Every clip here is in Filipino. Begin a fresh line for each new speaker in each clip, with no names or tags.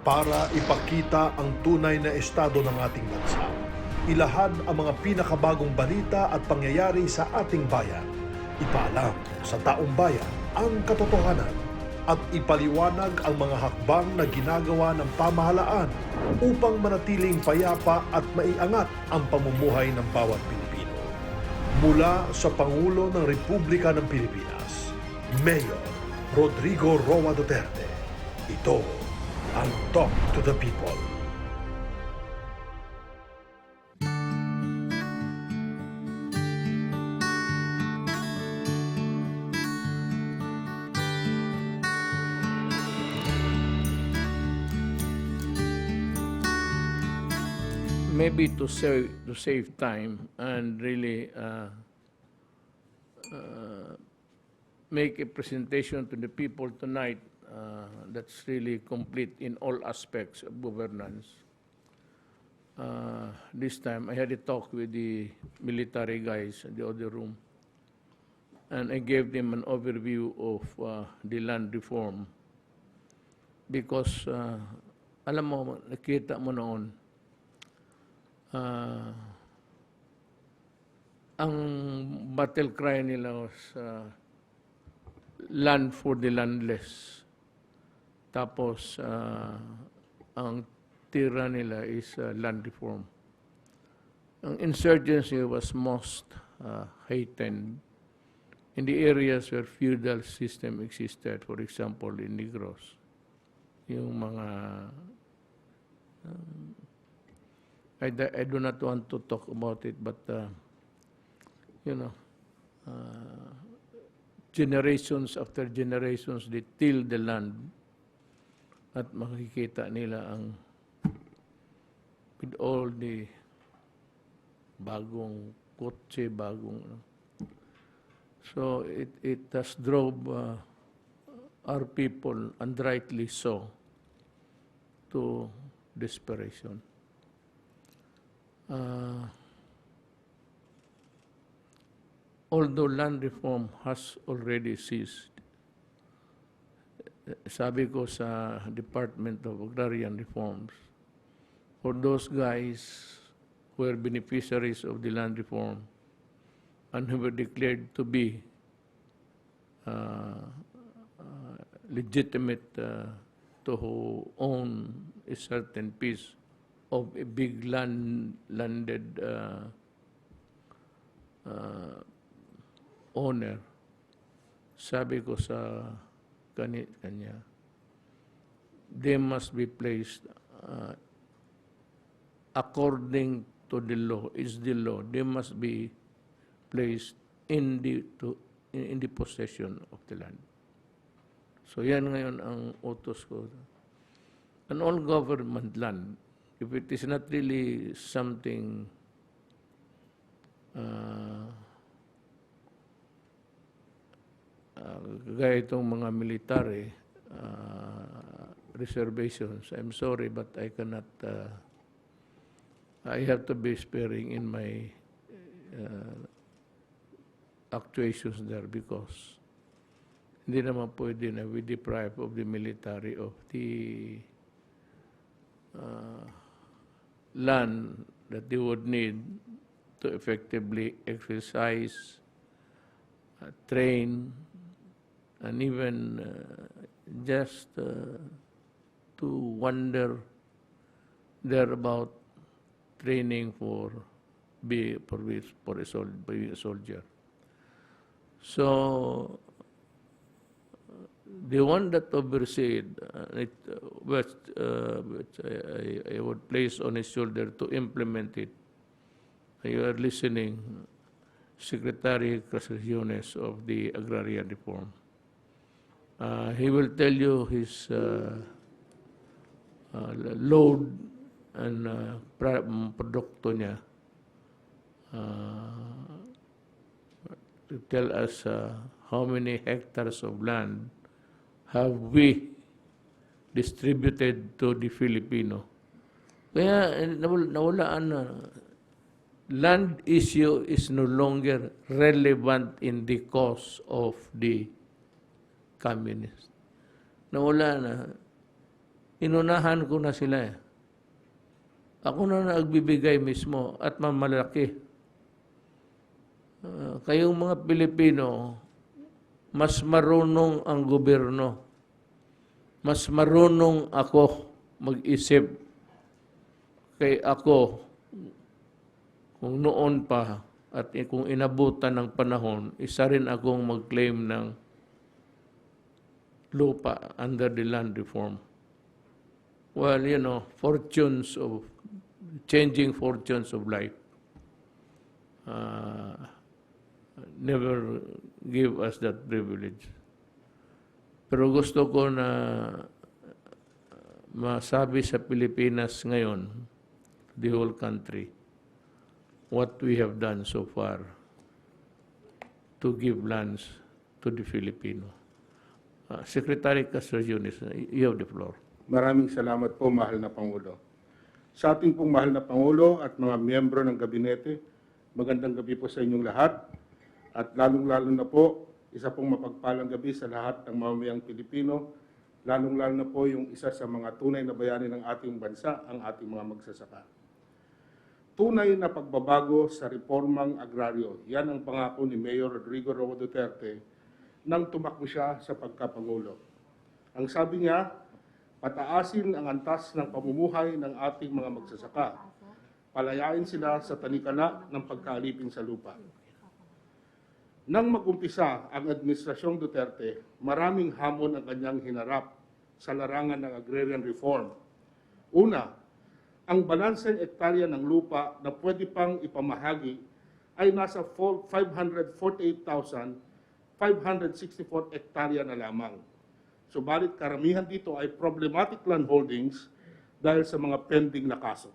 para ipakita ang tunay na estado ng ating bansa. Ilahad ang mga pinakabagong balita at pangyayari sa ating bayan. Ipaalam sa taong bayan ang katotohanan at ipaliwanag ang mga hakbang na ginagawa ng pamahalaan upang manatiling payapa at maiangat ang pamumuhay ng bawat Pilipino. Mula sa Pangulo ng Republika ng Pilipinas, Mayor Rodrigo Roa Duterte, ito ang Talk to the People.
Maybe to save time and really make a presentation to the people tonight that's really complete in all aspects of governance. This time I had a talk with the military guys in the other room, and I gave them an overview of the land reform because alam mo, nakita mo noon, ang battle cry nila was land for the landless. Tapos, ang tira nila is land reform. Ang insurgency was most heightened in the areas where feudal system existed. For example, in Negros. Yung mga I do not want to talk about it, but, generations after generations, they till the land at makikita nila ang with all the bagong kotse, bagong. So it has drove our people, and rightly so, to desperation. Although land reform has already ceased, sabi ko sa Department of Agrarian Reforms, for those guys who are beneficiaries of the land reform and who were declared to be legitimate to own a certain piece of a big landed owner, sabi ko sa kanya, they must be placed according to the law, is the law, they must be placed in the possession of the land. So yan ngayon ang utos ko. And all government land, if it is not really something gaya itong mga military reservations, I'm sorry, but I cannot, I have to be sparing in my actuations there because hindi naman pwede na we deprive of the military of the land that they would need to effectively exercise, train, and even just to wander thereabout, training for being a soldier. So the one that overseed, which I would place on his shoulder to implement it, you are listening, Secretary Castriciones of the Agrarian Reform. He will tell you his load and produkto niya to tell us how many hectares of land have we distributed to the Filipino. Kaya nawalaan na. Land issue is no longer relevant in the cause of the communists. Nawala na. inunahan ko na sila eh. Ako na nagbibigay mismo at mamalaki. Kayong mga Pilipino, mas marunong ang gobyerno. Mas marunong ako mag-isip. Kay ako, kung noon pa at kung inabutan ng panahon, isa rin akong mag-claim ng lupa under the land reform. Well, you know, changing fortunes of life never give us that privilege. Pero gusto ko na masabi sa Pilipinas ngayon, the whole country, what we have done so far to give lands to the Filipino. Secretary Castriciones, you have the floor.
Maraming salamat po, mahal na Pangulo. Sa ating pong mahal na Pangulo at mga miyembro ng Gabinete, magandang gabi po sa inyong lahat. At lalong-lalo na po, isa pong mapagpalang gabi sa lahat ng mamamayang Pilipino, lalong-lalo na po yung isa sa mga tunay na bayani ng ating bansa, ang ating mga magsasaka. Tunay na pagbabago sa reformang agraryo, yan ang pangako ni Mayor Rodrigo Roa Duterte nang tumakbo siya sa pagkapangulo. Ang sabi niya, pataasin ang antas ng pamumuhay ng ating mga magsasaka. Palayain sila sa tanikala ng pagkaalipin sa lupa. Nang mag-umpisa ang Administrasyong Duterte, maraming hamon ang kanyang hinarap sa larangan ng Agrarian Reform. Una, ang balanseng hektarya ng lupa na pwede pang ipamahagi ay nasa 548,564 hektarya na lamang. Subalit karamihan dito ay problematic land holdings dahil sa mga pending na kaso.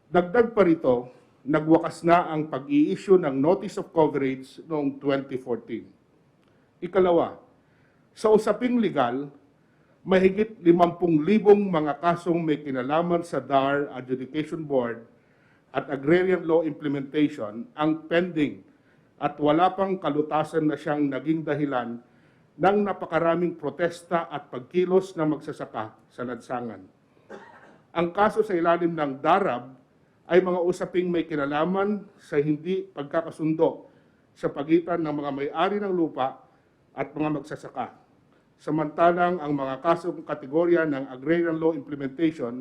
Dagdag pa rito, nagwakas na ang pag-i-issue ng Notice of Coverage noong 2014. Ikalawa, sa usaping legal, mahigit 50,000 mga kasong may kinalaman sa DAR Adjudication Board at Agrarian Law Implementation ang pending at wala pang kalutasan na siyang naging dahilan ng napakaraming protesta at pagkilos ng magsasaka sa lansangan. Ang kaso sa ilalim ng DARAB ay mga usaping may kinalaman sa hindi pagkakasundo sa pagitan ng mga may-ari ng lupa at mga magsasaka. Samantalang ang mga kasong kategorya ng Agrarian Law Implementation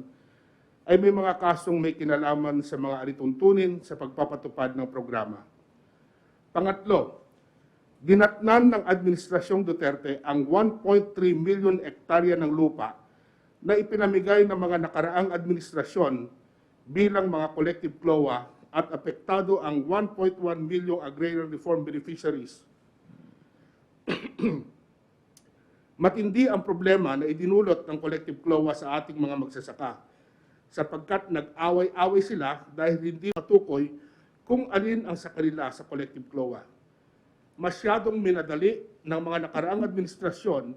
ay may mga kasong may kinalaman sa mga alituntunin sa pagpapatupad ng programa. Pangatlo, ginatnan ng Administrasyong Duterte ang 1.3 million hektarya ng lupa na ipinamigay ng mga nakaraang administrasyon bilang mga collective CLOA at apektado ang 1.1 million agrarian reform beneficiaries. Matindi ang problema na idinulot ng collective CLOA sa ating mga magsasaka sapagkat nag-away-away sila dahil hindi matukoy kung alin ang sa kanila sa collective CLOA. Masyadong minadali ng mga nakaraang administrasyon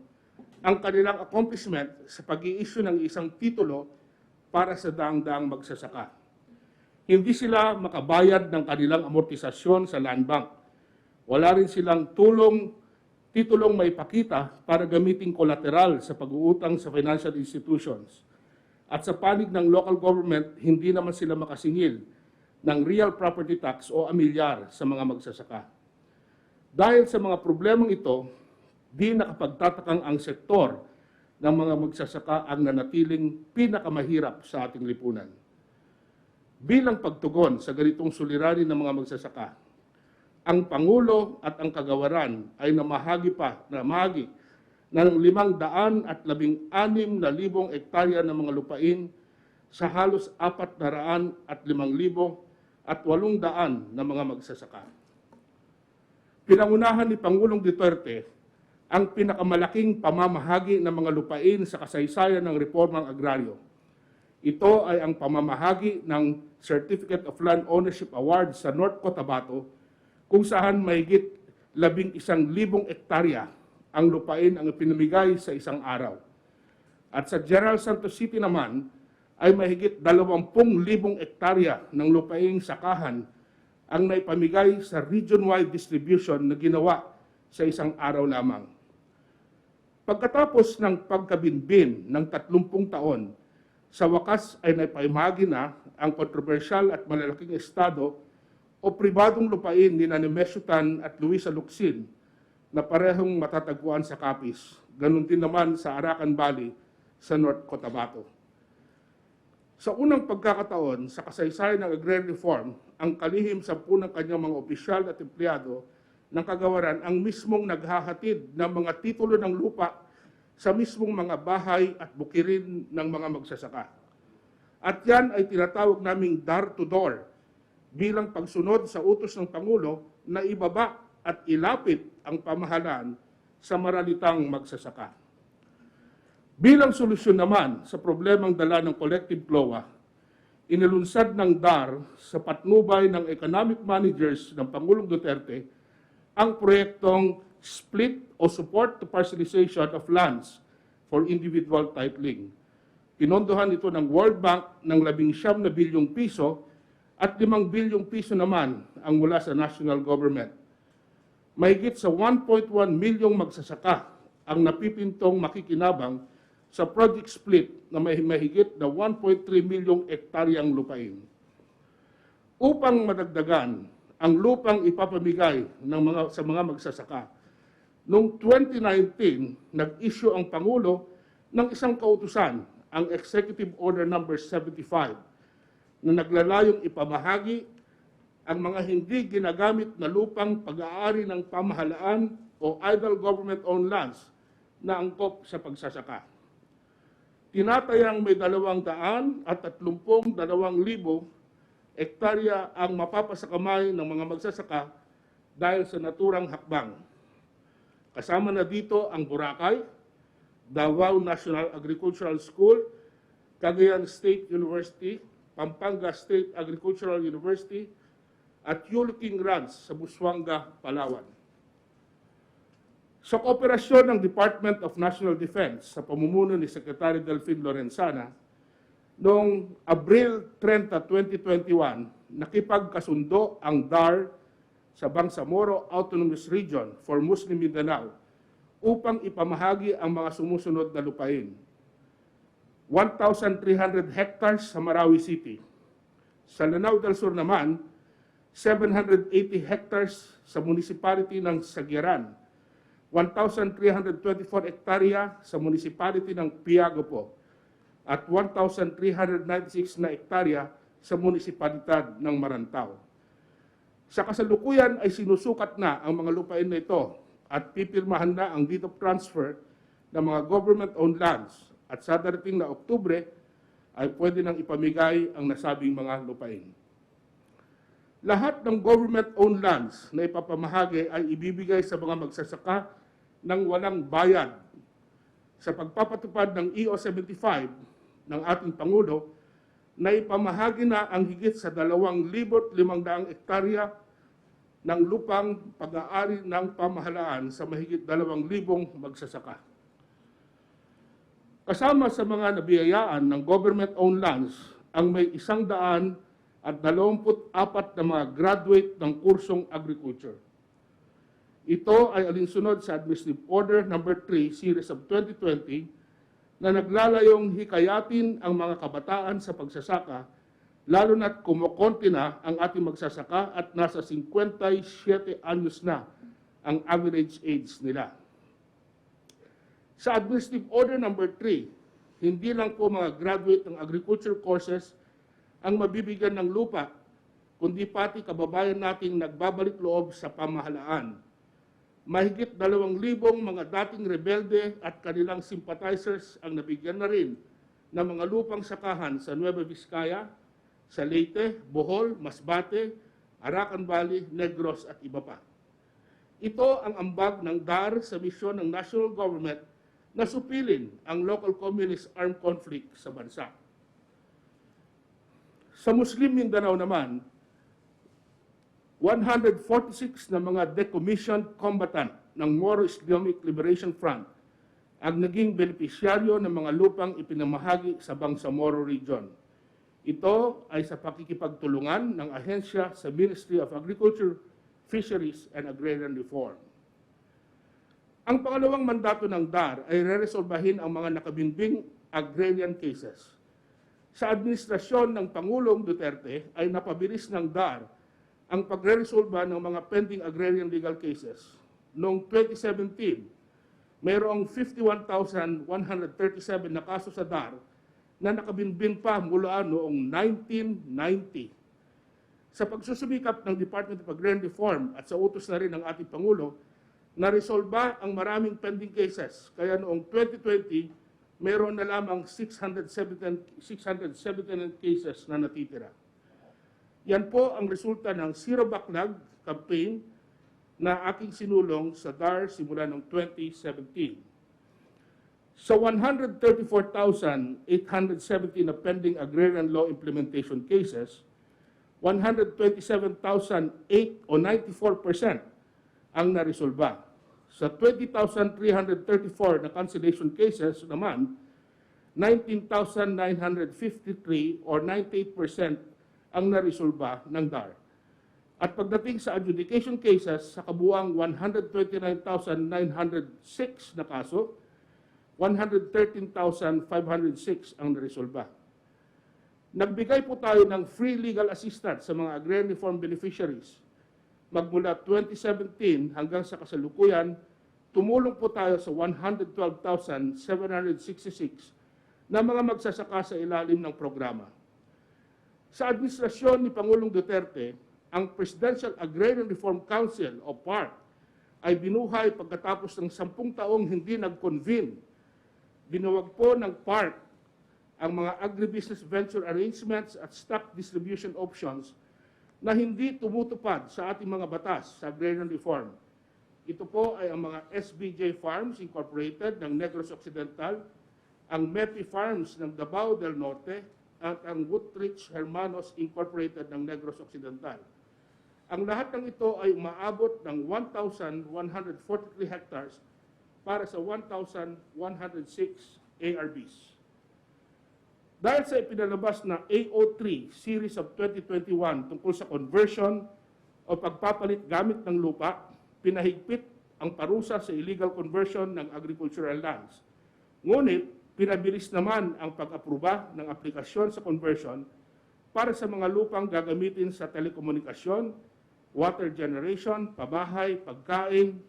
ang kanilang accomplishment sa pag-i-issue ng isang titulo para sa daang-daang magsasaka. Hindi sila makabayad ng kanilang amortisasyon sa land bank. Wala rin silang titulong maipakita para gamiting collateral sa pag-uutang sa financial institutions. At sa panig ng local government, hindi naman sila makasingil ng real property tax o amilyar sa mga magsasaka. Dahil sa mga problemang ito, di nakapagtatakang ang sektor ng mga magsasaka ang nanatiling pinakamahirap sa ating lipunan. Bilang pagtugon sa ganitong suliranin ng mga magsasaka, ang Pangulo at ang Kagawaran ay namahagi ng 516,000 hektarya ng mga lupain sa halos 405,800 na mga magsasaka. Pinangunahan ni Pangulong Duterte ang pinakamalaking pamamahagi ng mga lupain sa kasaysayan ng reformang agraryo. Ito ay ang pamamahagi ng Certificate of Land Ownership Award sa North Cotabato, kung saan mahigit 11,000 hektarya ang lupain ang pinamigay sa isang araw. At sa General Santos City naman ay mahigit 20,000 hektarya ng lupaing sakahan ang naipamigay sa region-wide distribution na ginawa sa isang araw lamang. Pagkatapos ng pagkabinbin ng 30 taon, sa wakas ay naipahimahagi na ang kontrobersyal at malalaking estado o pribadong lupain ni Mesutan at Luisa Locsin na parehong matatagpuan sa Capiz, ganun din naman sa Arakan Valley sa North Cotabato. Sa unang pagkakataon sa kasaysayan ng Agrarian Reform, ang kalihim 10 ng kanyang mga opisyal at empleyado ng kagawaran ang mismong naghahatid ng mga titulo ng lupa sa mismong mga bahay at bukirin ng mga magsasaka. At yan ay tinatawag naming door-to-door bilang pagsunod sa utos ng Pangulo na ibaba at ilapit ang pamahalaan sa maralitang magsasaka. Bilang solusyon naman sa problemang dala ng collective CLOA, inilunsad ng DAR sa patnubay ng economic managers ng Pangulong Duterte ang proyektong Split o Support to Parcelization of Lands for Individual Titling. Pinondohan ito ng World Bank ng 19 bilyong piso at 5 bilyong piso naman ang mula sa national government. Mahigit sa 1.1 milyong magsasaka ang napipintong makikinabang sa Project Split na may mahigit na 1.3 milyong ektaryang lupain. Upang madagdagan ang lupang ipapamigay sa mga magsasaka, noong 2019, nag-issue ang Pangulo ng isang kautusan, ang Executive Order No. 75, na naglalayong ipamahagi ang mga hindi ginagamit na lupang pag-aari ng pamahalaan o idle government-owned lands na angkop sa pagsasaka. Tinatayang may 232,000 hektarya ang mapapasakamay ng mga magsasaka dahil sa naturang hakbang. Kasama na dito ang Boracay, Davao National Agricultural School, Cagayan State University, Pampanga State Agricultural University, at Yuliking Ranch sa Busuanga, Palawan. Sa kooperasyon ng Department of National Defense sa pamumuno ni Secretary Delfin Lorenzana, noong Abril 30, 2021, nakipagkasundo ang DAR sa Bangsamoro Autonomous Region for Muslim Mindanao upang ipamahagi ang mga sumusunod na lupain. 1,300 hectares sa Marawi City. Sa Lanao del Sur naman, 780 hectares sa municipality ng Sagiaran, 1,324 hektarya sa municipality ng Piagopo, at 1,396 na hektarya sa munisipalidad ng Marantao. Sa kasalukuyan ay sinusukat na ang mga lupain na ito at pipirmahan na ang deed of transfer ng mga government-owned lands at sa darating na Oktubre ay pwede nang ipamigay ang nasabing mga lupain. Lahat ng government-owned lands na ipapamahagi ay ibibigay sa mga magsasaka ng walang bayad. Sa pagpapatupad ng EO 75 ng ating Pangulo, na ipamahagi na ang higit sa 2,500 hektarya ng lupang pag-aari ng pamahalaan sa mahigit 2,000 magsasaka. Kasama sa mga nabiyayaan ng government-owned lands ang may 124 na mga graduate ng kursong agriculture. Ito ay alinsunod sa Administrative Order No. 3, Series of 2020, na naglalayong hikayatin ang mga kabataan sa pagsasaka, lalo na't kumukonti na ang ating magsasaka at nasa 57 anyos na ang average age nila. Sa Administrative Order No. 3, hindi lang po mga graduate ng agriculture courses ang mabibigyan ng lupa, kundi pati kababayan nating nagbabalik loob sa pamahalaan. Mahigit 2,000 mga dating rebelde at kanilang sympathizers ang nabigyan na rin ng mga lupang sakahan sa Nueva Vizcaya, sa Leyte, Bohol, Masbate, Arakan Valley, Negros at iba pa. Ito ang ambag ng DAR sa misyon ng national government na supilin ang local communist armed conflict sa bansa. Sa Muslim Mindanao naman, 146 na mga decommissioned combatant ng Moro Islamic Liberation Front ang naging benepisyaryo ng mga lupang ipinamahagi sa Bangsamoro Region. Ito ay sa pakikipagtulungan ng ahensya sa Ministry of Agriculture, Fisheries and Agrarian Reform. Ang pangalawang mandato ng DAR ay reresolbahin ang mga nakabinbing agrarian cases. Sa administrasyon ng Pangulong Duterte ay napabilis ng DAR ang pagre-resolba ng mga pending agrarian legal cases. Noong 2017, mayroong 51,137 na kaso sa DAR na nakabinbing pa mula noong 1990. Sa pagsusumikap ng Department of Agrarian Reform at sa utos na rin ng ating Pangulo, na-resolba ang maraming pending cases. Kaya noong 2020, mayroon na lamang 679 cases na natitira. Yan po ang resulta ng Zero Backlog campaign na aking sinulong sa DAR simula noong 2017. Sa 134,870 na pending agrarian law implementation cases, 127,008 o 94% ang naresolba. Sa 20,334 na cancellation cases naman, 19,953 or 98% ang naresolba ng DAR. At pagdating sa adjudication cases, sa kabuuang 129,906 na kaso, 113,506 ang naresolba. Nagbigay po tayo ng free legal assistance sa mga agrarian reform beneficiaries. Magmula 2017 hanggang sa kasalukuyan, tumulong po tayo sa 112,766 na mga magsasaka sa ilalim ng programa. Sa administrasyon ni Pangulong Duterte, ang Presidential Agrarian Reform Council o PARC ay binuhay pagkatapos ng 10 taong hindi nag-convene. Binuwag po ng PARC ang mga agribusiness venture arrangements at stock distribution options na hindi tumutupad sa ating mga batas sa agrarian reform. Ito po ay ang mga SBJ Farms Incorporated ng Negros Occidental, ang MEPI Farms ng Davao del Norte, at ang Woodrich Hermanos Incorporated ng Negros Occidental. Ang lahat ng ito ay umaabot ng 1,143 hectares para sa 1,106 ARBs. Dahil sa ipinalabas na AO3 Series of 2021 tungkol sa conversion o pagpapalit gamit ng lupa, pinahigpit ang parusa sa illegal conversion ng agricultural lands. Ngunit, pinabilis naman ang pag-aproba ng aplikasyon sa conversion para sa mga lupang gagamitin sa telekomunikasyon, water generation, pabahay, pagkain,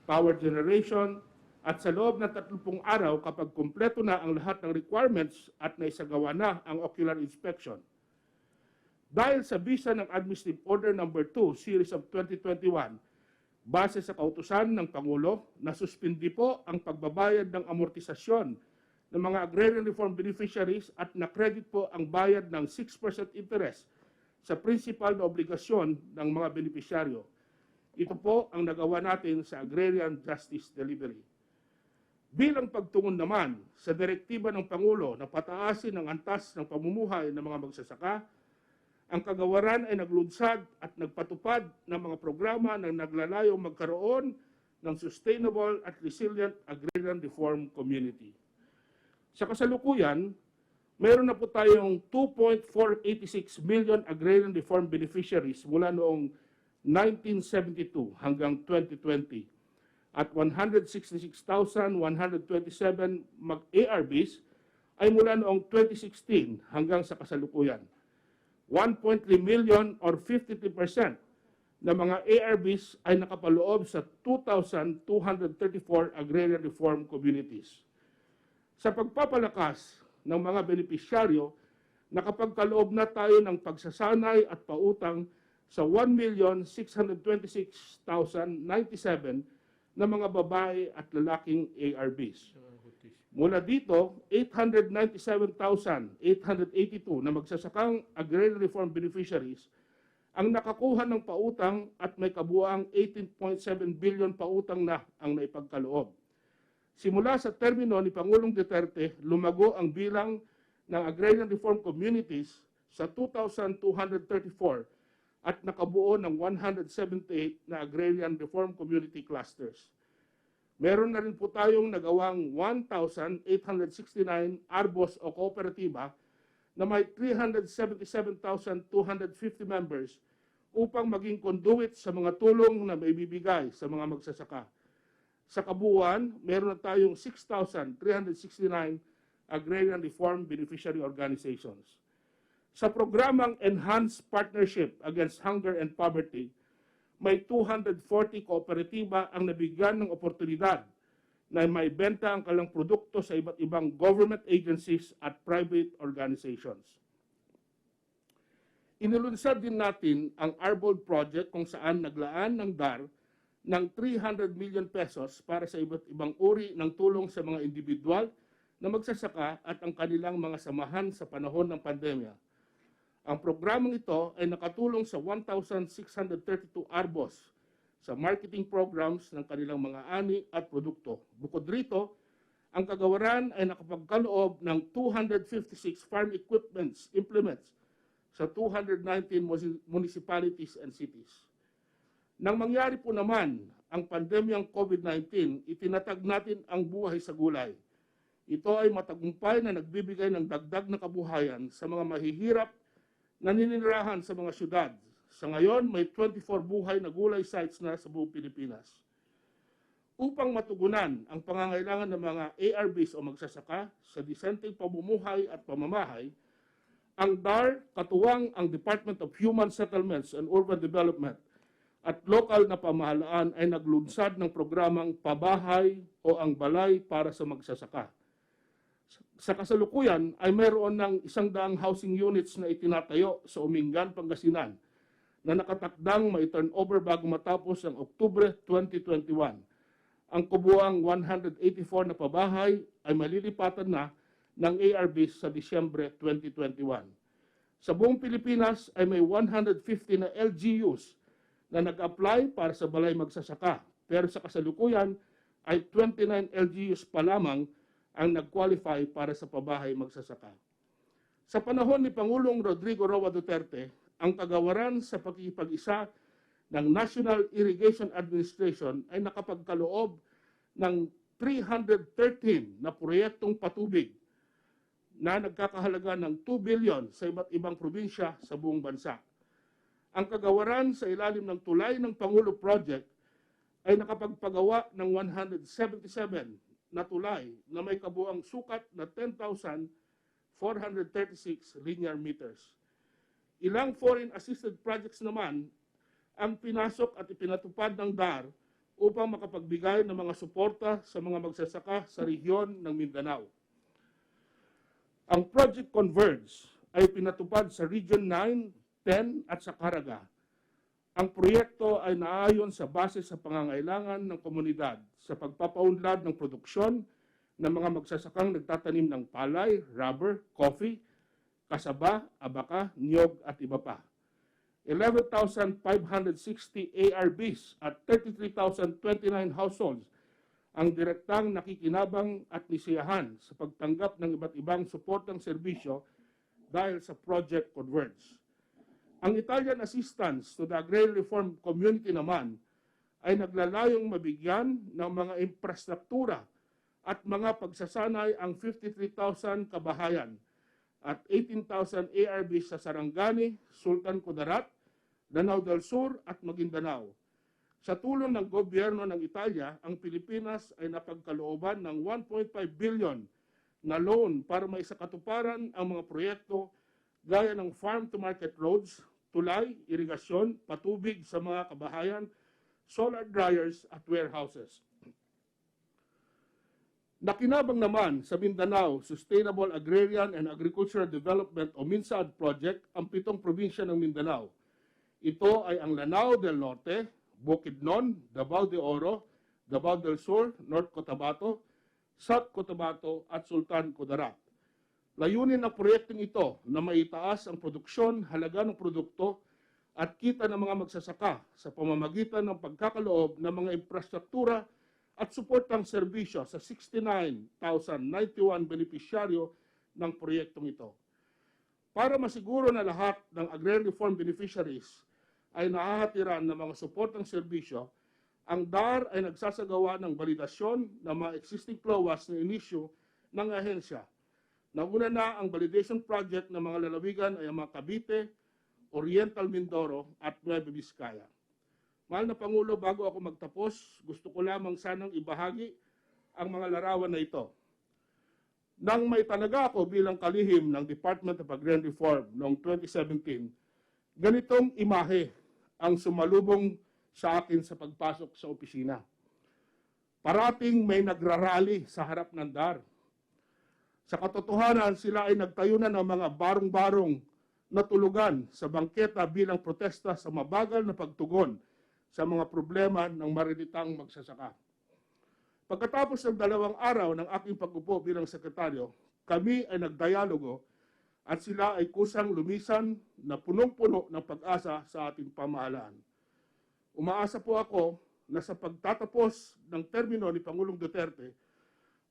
power generation, at sa loob ng 30 araw kapag kumpleto na ang lahat ng requirements at naisagawa na ang ocular inspection. Dahil sa bisa ng Administrative Order No. 2, Series of 2021, base sa kautusan ng Pangulo, nasuspindi po ang pagbabayad ng amortisasyon ng mga agrarian reform beneficiaries at na-credit po ang bayad ng 6% interest sa principal na obligasyon ng mga benepisyaryo. Ito po ang nagawa natin sa Agrarian Justice Delivery. Bilang pagtungon naman sa direktiba ng Pangulo na pataasin ang antas ng pamumuhay ng mga magsasaka, ang kagawaran ay naglunsad at nagpatupad ng mga programa na naglalayong magkaroon ng sustainable at resilient agrarian reform community. Sa kasalukuyan, meron na po tayong 2.486 million agrarian reform beneficiaries mula noong 1972 hanggang 2020. At 166,127 mag-ARBs ay mula noong 2016 hanggang sa kasalukuyan. 1.3 million or 53% na mga ARBs ay nakapaloob sa 2,234 agrarian reform communities. Sa pagpapalakas ng mga benepisyaryo, nakapagkaloob na tayo ng pagsasanay at pautang sa 1,626,097 na mga babae at lalaking ARBs. Mula dito, 897,882 na magsasakang agrarian reform beneficiaries ang nakakuha ng pautang at may kabuuang 18.7 billion pautang na ang naipagkaloob. Simula sa termino ni Pangulong Duterte, lumago ang bilang ng agrarian reform communities sa 2,234 at nakabuo ng 178 na agrarian reform community clusters. Meron na rin po tayong nagawang 1,869 arbos o kooperatiba na may 377,250 members upang maging conduit sa mga tulong na maibibigay sa mga magsasaka. Sa kabuuan, meron na tayong 6,369 Agrarian Reform Beneficiary Organizations. Sa programang Enhanced Partnership Against Hunger and Poverty, may 240 kooperatiba ang nabigyan ng oportunidad na maibenta ang kanilang produkto sa iba't ibang government agencies at private organizations. Inilunsad din natin ang Arbold Project kung saan naglaan ng DAR ng 300 million pesos para sa iba't ibang uri ng tulong sa mga individual na magsasaka at ang kanilang mga samahan sa panahon ng pandemya. Ang programang ito ay nakatulong sa 1,632 arbos sa marketing programs ng kanilang mga ani at produkto. Bukod rito, ang kagawaran ay nakapagkaloob ng 256 farm implements sa 219 municipalities and cities. Nang mangyari po naman ang pandemyang COVID-19, itinatag natin ang buhay sa gulay. Ito ay matagumpay na nagbibigay ng dagdag na kabuhayan sa mga mahihirap na naninirahan sa mga syudad. Sa ngayon, may 24 buhay na gulay sites na sa buong Pilipinas. Upang matugunan ang pangangailangan ng mga ARBs o magsasaka sa disenteng pamumuhay at pamamahay, ang DAR, katuwang ang Department of Human Settlements and Urban Development at lokal na pamahalaan ay naglunsad ng programang Pabahay o ang Balay para sa Magsasaka. Sa kasalukuyan ay mayroon ng 100 housing units na itinatayo sa Umingan, Pangasinan na nakatakdang mai-turnover bago matapos ang Oktubre 2021. Ang kabuuang 184 na pabahay ay malilipatan na ng ARBs sa Disyembre 2021. Sa buong Pilipinas ay may 150 na LGUs na nag-apply para sa balay magsasaka. Pero sa kasalukuyan ay 29 LGUs pa lamang ang nag-qualify para sa pabahay magsasaka. Sa panahon ni Pangulong Rodrigo Roa Duterte, ang kagawaran sa pakikipag-isa ng National Irrigation Administration ay nakapagkaloob ng 313 na proyektong patubig na nagkakahalaga ng 2 billion sa iba't ibang probinsya sa buong bansa. Ang kagawaran sa ilalim ng Tulay ng Pangulo Project ay nakapagpagawa ng 177 na tulay na may kabuuang sukat na 10,436 linear meters. Ilang foreign-assisted projects naman ang pinasok at ipinatupad ng DAR upang makapagbigay ng mga suporta sa mga magsasaka sa rehiyon ng Mindanao. Ang Project Converge ay pinatupad sa Region 9, 10 at sa Caraga. Ang proyekto ay naayon sa base sa pangangailangan ng komunidad sa pagpapaunlad ng produksyon ng mga magsasakang nagtatanim ng palay, rubber, coffee, kasaba, abaka, niyog at iba pa. 11,560 ARBs at 33,029 households ang direktang nakikinabang at nisiyahan sa pagtanggap ng iba't ibang suportang serbisyo dahil sa Project Converge. Ang Italian assistance to the Agrarian Reform community naman ay naglalayong mabigyan ng mga infrastruktura at mga pagsasanay ang 53,000 kabahayan at 18,000 ARBs sa Sarangani, Sultan Kudarat, Lanao del Sur at Maguindanao. Sa tulong ng gobyerno ng Italia, ang Pilipinas ay napagkalooban ng 1.5 billion na loan para maisakatuparan ang mga proyekto gaya ng farm-to-market roads, tulay, irigasyon, patubig sa mga kabahayan, solar dryers at warehouses. Nakinabang naman sa Mindanao Sustainable Agrarian and Agricultural Development o MINSAAD project ang 7 probinsya ng Mindanao. Ito ay ang Lanao del Norte, Bukidnon, Davao de Oro, Davao del Sur, North Cotabato, South Cotabato at Sultan Kudarat. Layunin ng proyektong ito na maitaas ang produksyon, halaga ng produkto at kita ng mga magsasaka sa pamamagitan ng pagkakaloob ng mga infrastruktura at suportang serbisyo sa 69,091 benepisyaryo ng proyektong ito. Para masiguro na lahat ng agrarian reform beneficiaries ay nahahatiran ng mga suportang serbisyo, ang DAR ay nagsasagawa ng validasyon ng mga existing CLOAS na inisyu ng ahensya. Nauna na ang validation project ng mga lalawigan ay ang mga Cavite, Oriental Mindoro at Nueva Vizcaya. Mahal na Pangulo, bago ako magtapos, gusto ko lamang sanang ibahagi ang mga larawan na ito. Nang may tanaga ako bilang kalihim ng Department of Agrarian Reform noong 2017, ganitong imahe ang sumalubong sa akin sa pagpasok sa opisina. Parating may nagrarally sa harap ng DAR. Sa katotohanan, sila ay nagtayo na ng mga barong-barong na tulugan sa bangketa bilang protesta sa mabagal na pagtugon sa mga problema ng marilitang magsasaka. Pagkatapos ng 2 araw ng aking pag-upo bilang sekretaryo, kami ay nagdialogo at sila ay kusang lumisan na punong-puno ng pag-asa sa ating pamahalaan. Umaasa po ako na sa pagtatapos ng termino ni Pangulong Duterte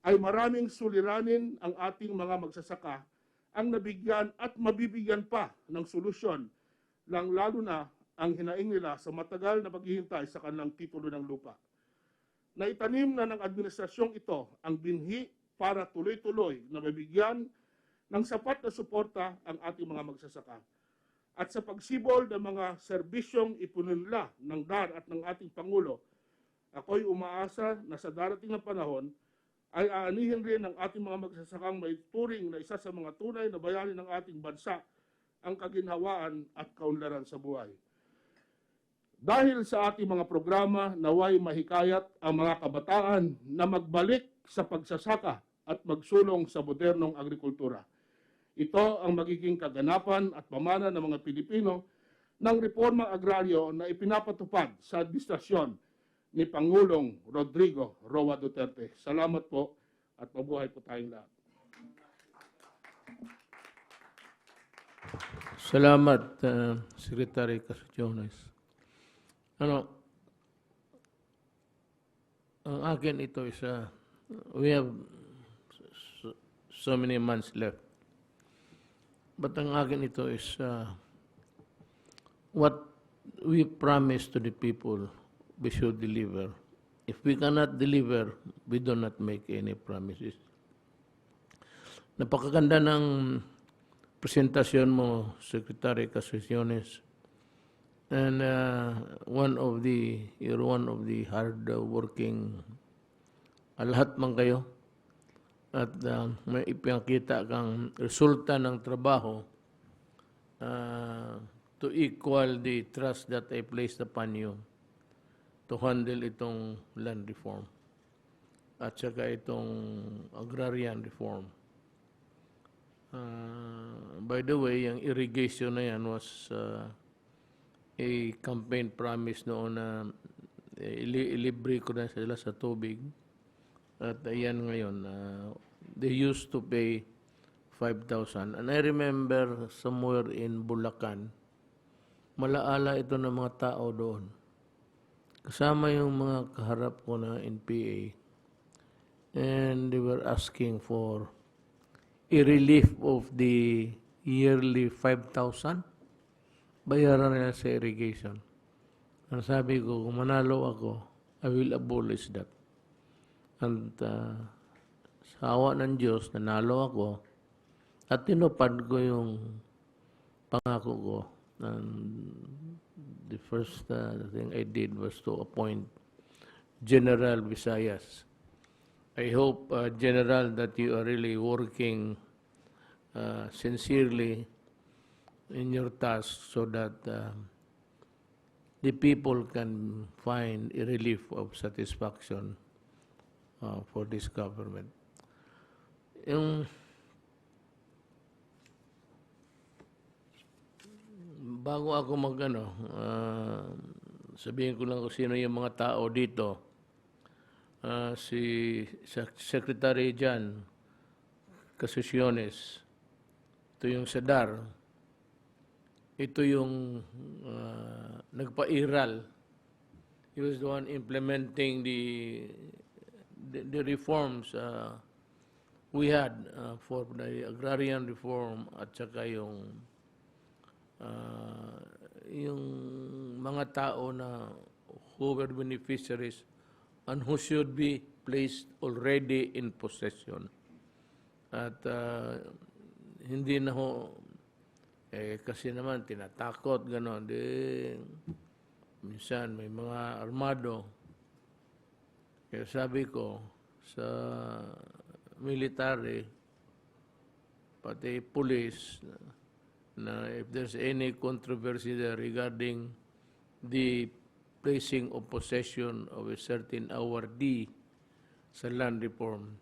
ay maraming suliranin ang ating mga magsasaka ang nabigyan at mabibigyan pa ng solusyon lalo na ang hinaing nila sa matagal na paghihintay sa kanilang titulo ng lupa. Naitanim na ng administrasyong ito ang binhi para tuloy-tuloy na mabigyan ng sapat na suporta ang ating mga magsasaka. At sa pagsibol ng mga serbisyong ipununla ng DAR at ng ating Pangulo, ako'y umaasa na sa darating na panahon ay aanihin rin ng ating mga magsasakang may turing na isa sa mga tunay na bayani ng ating bansa ang kaginhawaan at kaunlaran sa buhay. Dahil sa ating mga programa, naway mahikayat ang mga kabataan na magbalik sa pagsasaka at magsulong sa modernong agrikultura. Ito ang magiging kaganapan at pamana ng mga Pilipino ng reforma agraryo na ipinapatupad sa administrasyon ni Pangulong Rodrigo Roa Duterte. Salamat po at mabuhay po tayong lahat.
Salamat, Secretary Castriciones. Ang akin ito is, we have so many months left. But ang akin ito is, what we promise to the people, we should deliver. If we cannot deliver, we do not make any promises. Napakaganda ng presentasyon mo, Secretary Castriciones. And you're one of the hard-working, lahat man kayo. At may ipinakita kang resulta ng trabaho to equal the trust that I placed upon you to handle itong land reform at saka itong agrarian reform. By the way, yung irrigation na yan was a campaign promise noon na ilibre ko na sila sa tubig. At ayan ngayon, they used to pay 5,000. And I remember somewhere in Bulacan, malaala ito ng mga tao doon. Kasama yung mga kaharap ko na NPA. And they were asking for a relief of the yearly 5,000. Bayaran nila sa irrigation. Ang sabi ko, kung manalo ako, I will abolish that. And sa awa ng Diyos, nanalo ako at tinupad ko yung pangako ko. And the first thing I did was to appoint General Visayas. I hope, General, that you are really working sincerely in your task so that the people can find a relief of satisfaction for this government. Yung bago ako sabihin ko lang kung sino yung mga tao dito. Si Secretary John Castriciones, ito yung sa DAR, ito yung nagpa-iral. He was the one implementing the reforms we had for the agrarian reform at saka yung mga tao na who were beneficiaries and who should be placed already in possession. At hindi na ho, kasi naman tinatakot, gano'n. minsan may mga armado. Kaya sabi ko, sa military, pati police, na if there's any controversy there regarding the placing of possession of a certain awardee sa land reform,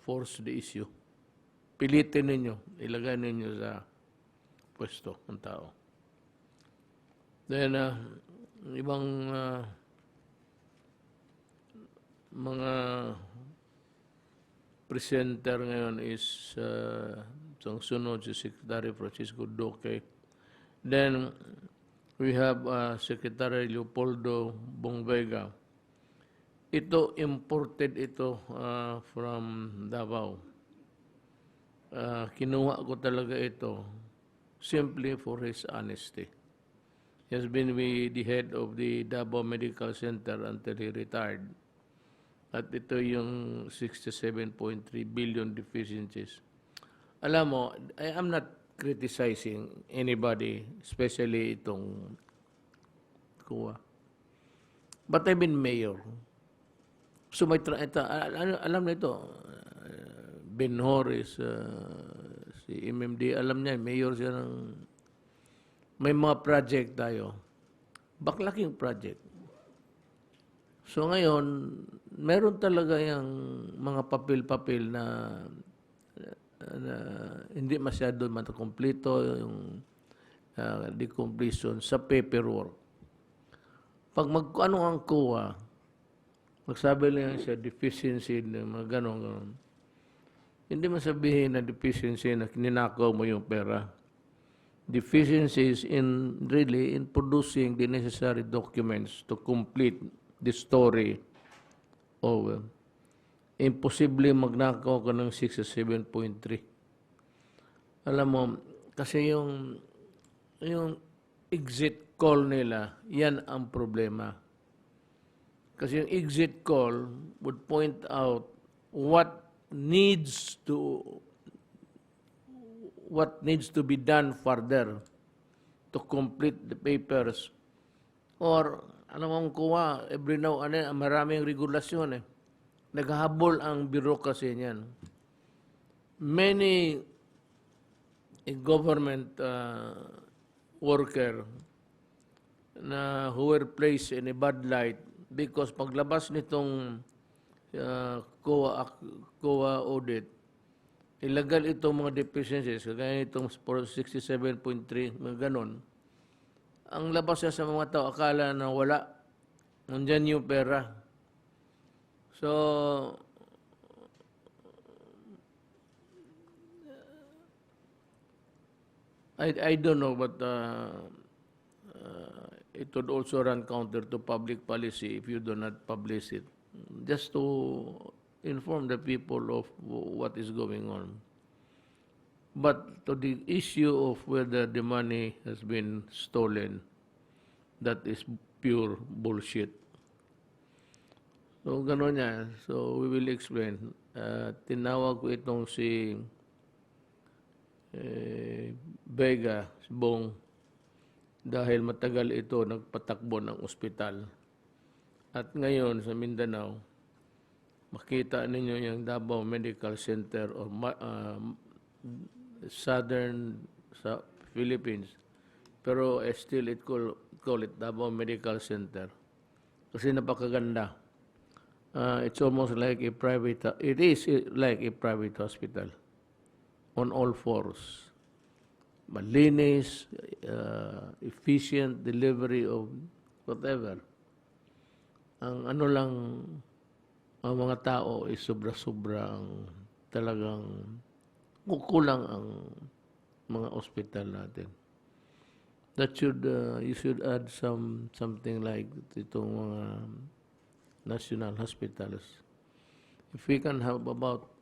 force the issue. Pilitin ninyo, ilagay ninyo sa pwesto ng tao. Then, ibang mga presenter ngayon is ang sunod si Secretary Francisco Duque. Then, we have Secretary Leopoldo Bongvega. Ito, imported ito from Davao. Kinuha ko talaga ito simply for his honesty. He has been the head of the Davao Medical Center until he retired. At ito yung 67.3 billion deficiencies. Alam mo, I am not criticizing anybody, especially itong kuha. But I've been mayor. So may alam na ito, Ben Horace, si MMD, alam niya, mayor siya ng, may mga project tayo. Baklaking project. So ngayon, meron talaga yung mga papel-papel na hindi masyado matakompleto yung the completion sa paperwork. Pag ano ang kuha, magsabi lang siya deficiency ng mga ganon. Hindi masabihin na deficiency na ninakaw mo yung pera. Deficiencies in really in producing the necessary documents to complete the story of imposible magnakaw ka ng 67.3. Alam mo, kasi yung exit call nila, yan ang problema. Kasi yung exit call would point out what needs to be done further to complete the papers. Or, alam mong kuha, every now and then, maraming regulasyon eh. Naghahabol ang bureaucracy niyan. Many government worker na who were placed in a bad light because paglabas nitong COA audit, ilagal itong mga deficiencies, kagaya itong 67.3, mga ganon. Ang labas niya sa mga tao, akala na wala. Nandyan yung pera. So, I don't know, but it would also run counter to public policy if you do not publish it. Just to inform the people of what is going on. But to the issue of whether the money has been stolen, that is pure bullshit. So, gano'n yan. So, we will explain. Tinawag ko itong si Vega, si Bong, dahil matagal ito nagpatakbo ng ospital. At ngayon sa Mindanao, makita ninyo yung Davao Medical Center or southern sa Philippines. Pero still it call it Davao Medical Center. Kasi napakaganda. It's almost like a private, it is like a private hospital on all fours. Malinis, efficient delivery of whatever. Ang ano lang, ang mga tao ay sobra-sobra ang talagang kukulang ang mga ospital natin. That should, you should add something like itong mga national hospitals. If we can have about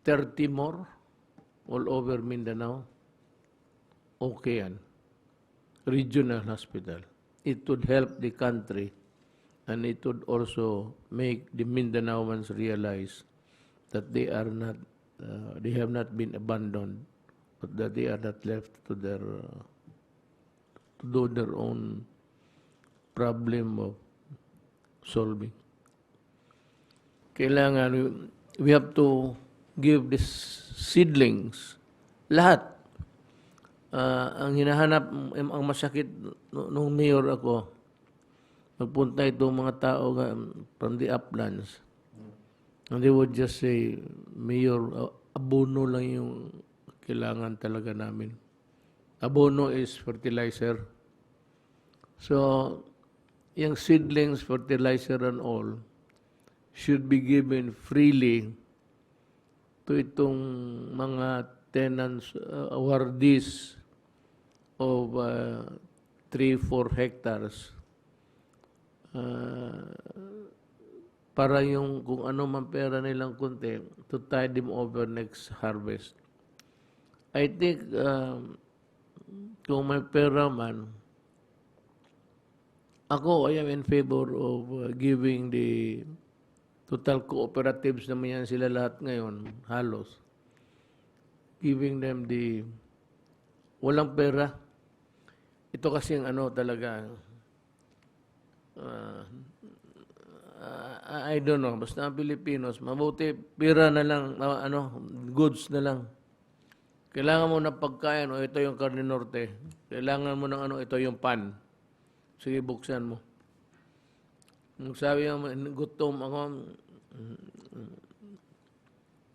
30 more all over Mindanao, okay yan. Regional hospital. It would help the country and it would also make the Mindanaoans realize that they are not, they have not been abandoned but that they are not left to their to do their own problem of solving. Kailangan we have to give these seedlings lahat. Ang hinahanap, ang masakit nung mayor ako, magpunta itong mga tao from the uplands. And they would just say, Mayor, abono lang yung kailangan talaga namin. Abono is fertilizer. So, yung seedlings, fertilizer and all, should be given freely to itong mga tenants, awardees of 3-4 hectares. Para yung kung ano man pera nilang kunti, to tide them over next harvest. I think kung may pera man, ako, I am in favor of giving the total cooperatives naman yan sila lahat ngayon, halos. Giving them the walang pera. Ito kasi ang ano talaga, I don't know, basta ang Pilipinos, mabuti pera na lang, goods na lang. Kailangan mo ng pagkain, ito yung karne norte. Kailangan mo ng ito yung pan. Sige, buksan mo. Nung sabi niya, gutom ako,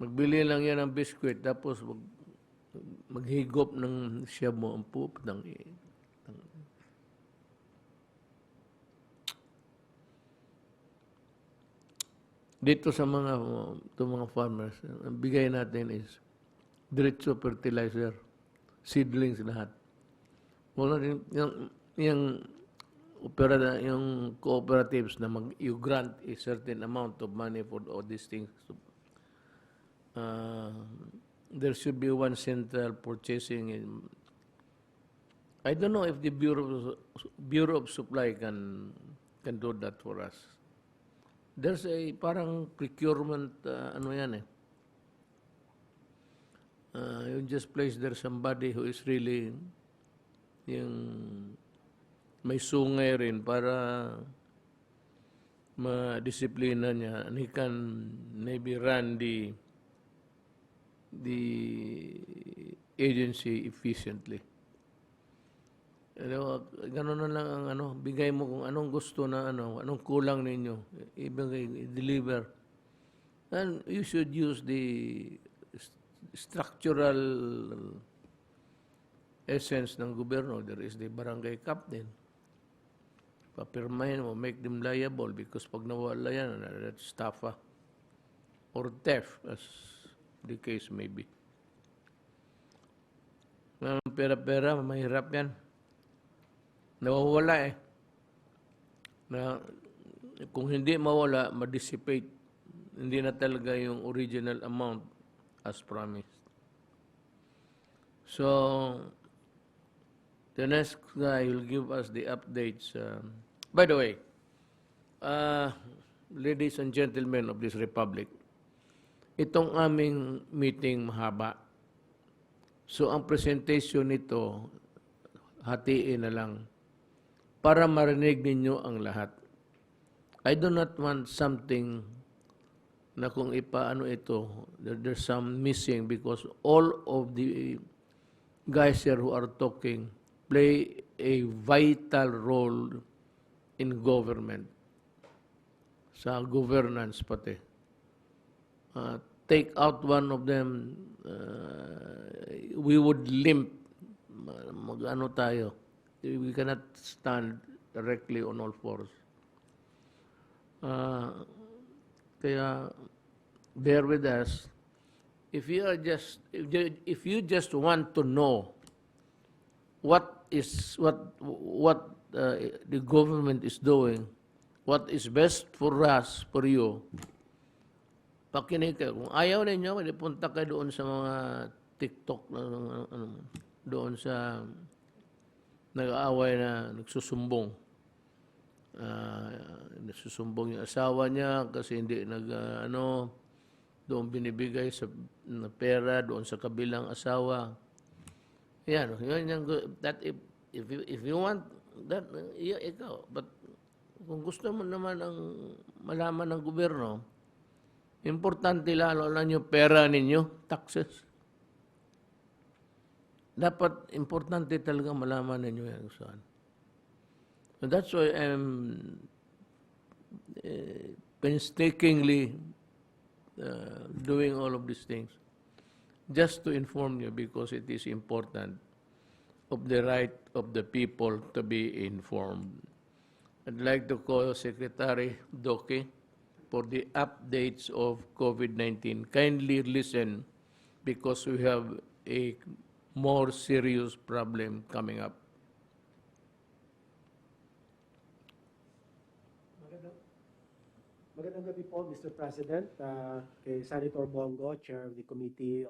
magbili lang yan ng biskwit, tapos maghigop ng siya mo ang poop. Dito sa mga farmers, ang bigay natin is diretso fertilizer, seedlings lahat. Wala rin, yung cooperatives na you grant a certain amount of money for all these things. There should be one central purchasing. I don't know if the Bureau of Supply can do that for us. There's a parang procurement, you just place there somebody who is really yung may sungay rin para ma-disiplina niya, and he can maybe run the agency efficiently. Gano'n na lang ang bigay mo kung anong gusto na anong kulang ninyo, i-deliver. And you should use the structural essence ng gobyerno. There is the barangay captain. Papirmahin mo, make them liable because pag nawala yan, that's estafa or theft, as the case may be. Pera-pera, mahirap yan. Nawawala kung hindi mawala, ma-dissipate. Hindi na talaga yung original amount as promised. So, the next guy will give us the updates. By the way, ladies and gentlemen of this republic, itong aming meeting mahaba. So, ang presentation nito, hatiin na lang para marinig ninyo ang lahat. I do not want something na kung ipaano ito, there's some missing because all of the guys here who are talking play a vital role in government, sa governance pati. Take out one of them, we would limp. Tayo. We cannot stand directly on all fours. Kaya bear with us. If you just want to know what the government is doing, what is best for us, for you, pakinig kayo. Kung ayaw ninyo, punta kayo doon sa mga TikTok, doon sa nag-aaway na nagsusumbong. Nagsusumbong yung asawa niya kasi hindi doon binibigay na pera doon sa kabilang asawa. Yan, yun yung, that if you want that, ikaw. But kung gusto mo naman ang malaman ng gobyerno, importante lalo lang yung pera ninyo, taxes. Dapat importante talaga malaman ninyo yan saan. So that's why I'm painstakingly doing all of these things. Just to inform you because it is important of the right of the people to be informed. I'd like to call Secretary Doki for the updates of COVID-19. Kindly listen because we have a more serious problem coming up.
Magandang gabi po, Mr. President, kay Senator Bongo, Chair of the Committee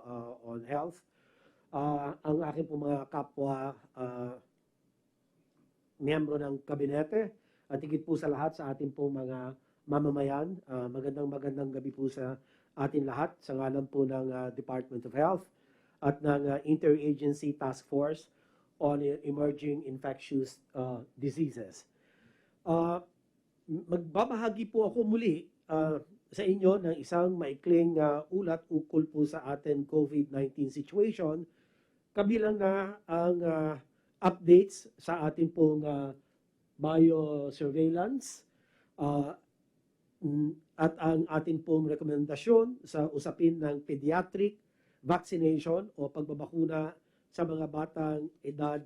on Health. Ang aking po mga kapwa miyembro ng kabinete at higit po sa lahat sa ating po mga mamamayan. Magandang gabi po sa atin lahat sa ngalan po ng Department of Health at ng Interagency Task Force on Emerging Infectious Diseases. Magbabahagi po ako muli sa inyo ng isang maikling ulat ukol po sa ating COVID-19 situation, kabilang na ang updates sa ating pong biosurveillance at ang ating pong rekomendasyon sa usapin ng pediatric vaccination o pagbabakuna sa mga batang edad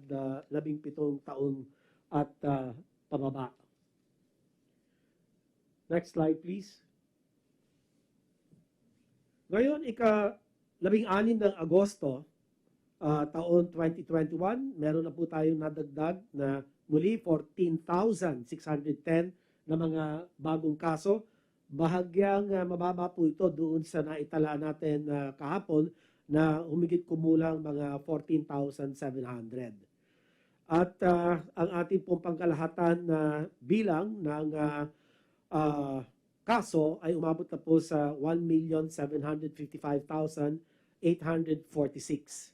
17 taon at pababa. Next slide, please. Ngayon, ika-16 ng Agosto, taon 2021, meron na po tayong nadagdag na muli 14,610 na mga bagong kaso. Bahagyang mababa po ito doon sa naitala natin kahapon na humigit kumulang mga 14,700. At ang ating pong pangkalahatan na bilang ng kaso ay umabot na po sa 1,755,846.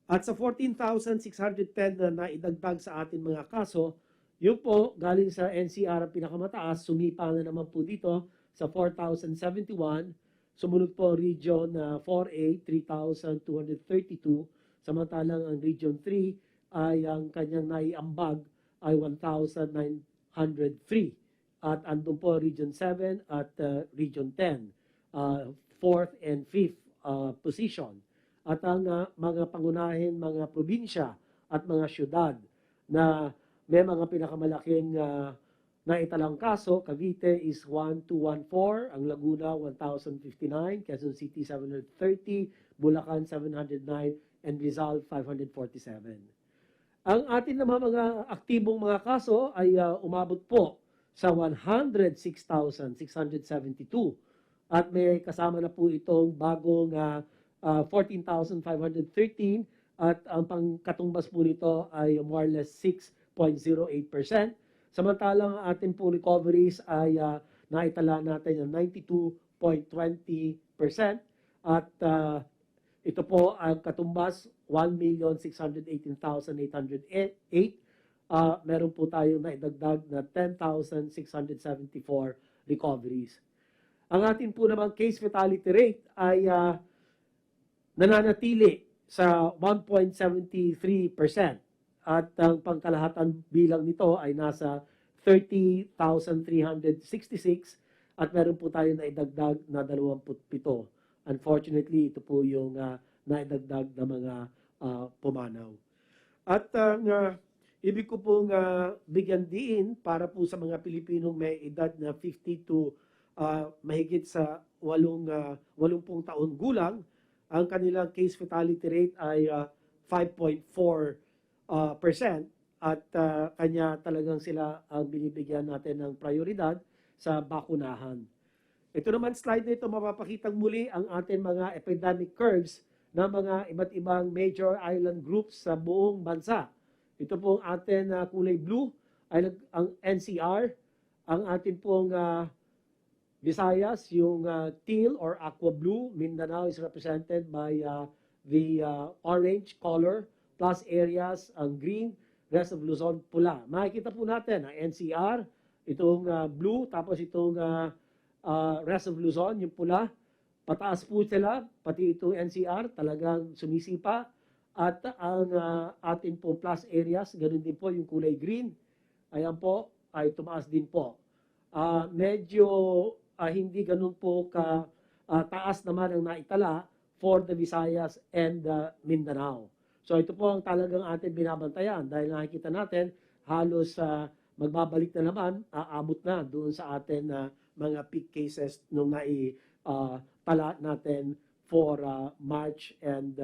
At sa 14,610 na naidagdag sa ating mga kaso, yun po galing sa NCR ang pinakamataas, sumipa na naman po dito sa 4,071. Sumunod po Region 4A, 3,232. Samantalang ang Region 3 ay ang kanyang naiambag ay 1,903. At andun po Region 7 at Region 10, 4th and 5th position. At ang mga pangunahing mga probinsya at mga syudad na may mga pinakamalaking naitalang kaso, Cavite is 1,214, ang Laguna 1,059, Quezon City 730, Bulacan 709, and Rizal 547. Ang atin naman mga aktibong mga kaso ay umabot po sa 106,672 at may kasama na po itong bagong 14,513 at ang pangkatumbas po nito ay more or less 6.08%. Samantalang ang ating po recoveries ay naitala natin ng 92.20% at ito po ang katumbas 1,618,808. Meron po tayong naidagdag na 10,674 recoveries. Ang atin po naman case fatality rate ay nananatili sa 1.73% at ang pangkalahatan bilang nito ay nasa 30,366 at meron po tayong naidagdag na 27. Unfortunately, ito po yung naidagdag na mga pumanaw. At ibig ko pong bigyan diin para po sa mga Pilipinong may edad na 50 to mahigit sa 80 taon gulang, ang kanilang case fatality rate ay 5.4% at kanya talagang sila ang binibigyan natin ng prioridad sa bakunahan. Ito naman slide na ito, mapapakitang muli ang ating mga epidemic curves ng mga iba't ibang major island groups sa buong bansa. Ito pong atin kulay blue ay ang NCR, ang atin pong Visayas, yung teal or aqua blue. Mindanao is represented by the orange color, plus areas ang green, rest of Luzon pula. Makikita po natin ang NCR, itong blue, tapos itong rest of Luzon, yung pula. Pataas po sila, pati itong NCR, talagang sumisipa. At ang atin po plus areas, ganun din po yung kulay green. Ayan po, ay tumaas din po. Medyo hindi ganun po ka taas naman ang naitala for the Visayas and Mindanao. So ito po ang talagang atin binabantayan dahil nakikita natin halos magbabalik na naman, aabot na doon sa atin mga peak cases nung naitala natin for March and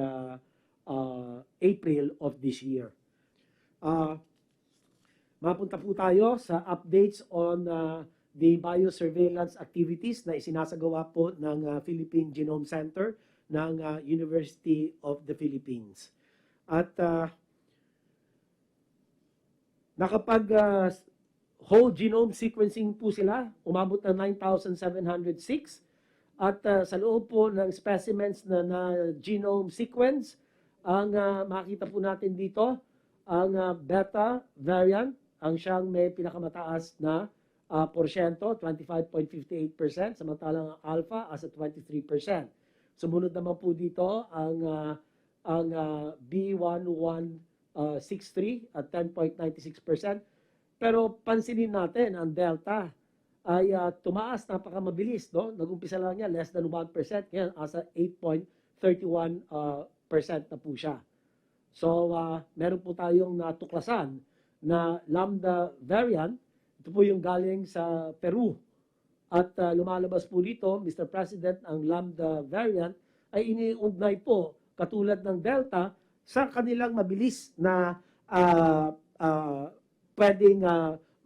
April of this year. Mapunta po tayo sa updates on the biosurveillance activities na isinasagawa po ng Philippine Genome Center ng University of the Philippines. At nakapag whole genome sequencing po sila, umabot na 9,706. At sa loob po ng specimens na genome sequence, ang makita po natin dito, ang beta variant, ang siyang may pinakamataas na porsyento, 25.58%, samantalang ang alpha as at 23%. Sumunod naman po dito ang B1163 at 10.96%. Pero pansinin natin, ang delta ay tumaas, napakamabilis. No? Nag-umpisa lang niya, less than 1%. Ngayon, asa 8.31% na po siya. So, meron po tayong natuklasan na lambda variant. Ito po yung galing sa Peru. At lumalabas po dito, Mr. President, ang lambda variant ay iniugnay po, katulad ng delta, sa kanilang mabilis na pwedeng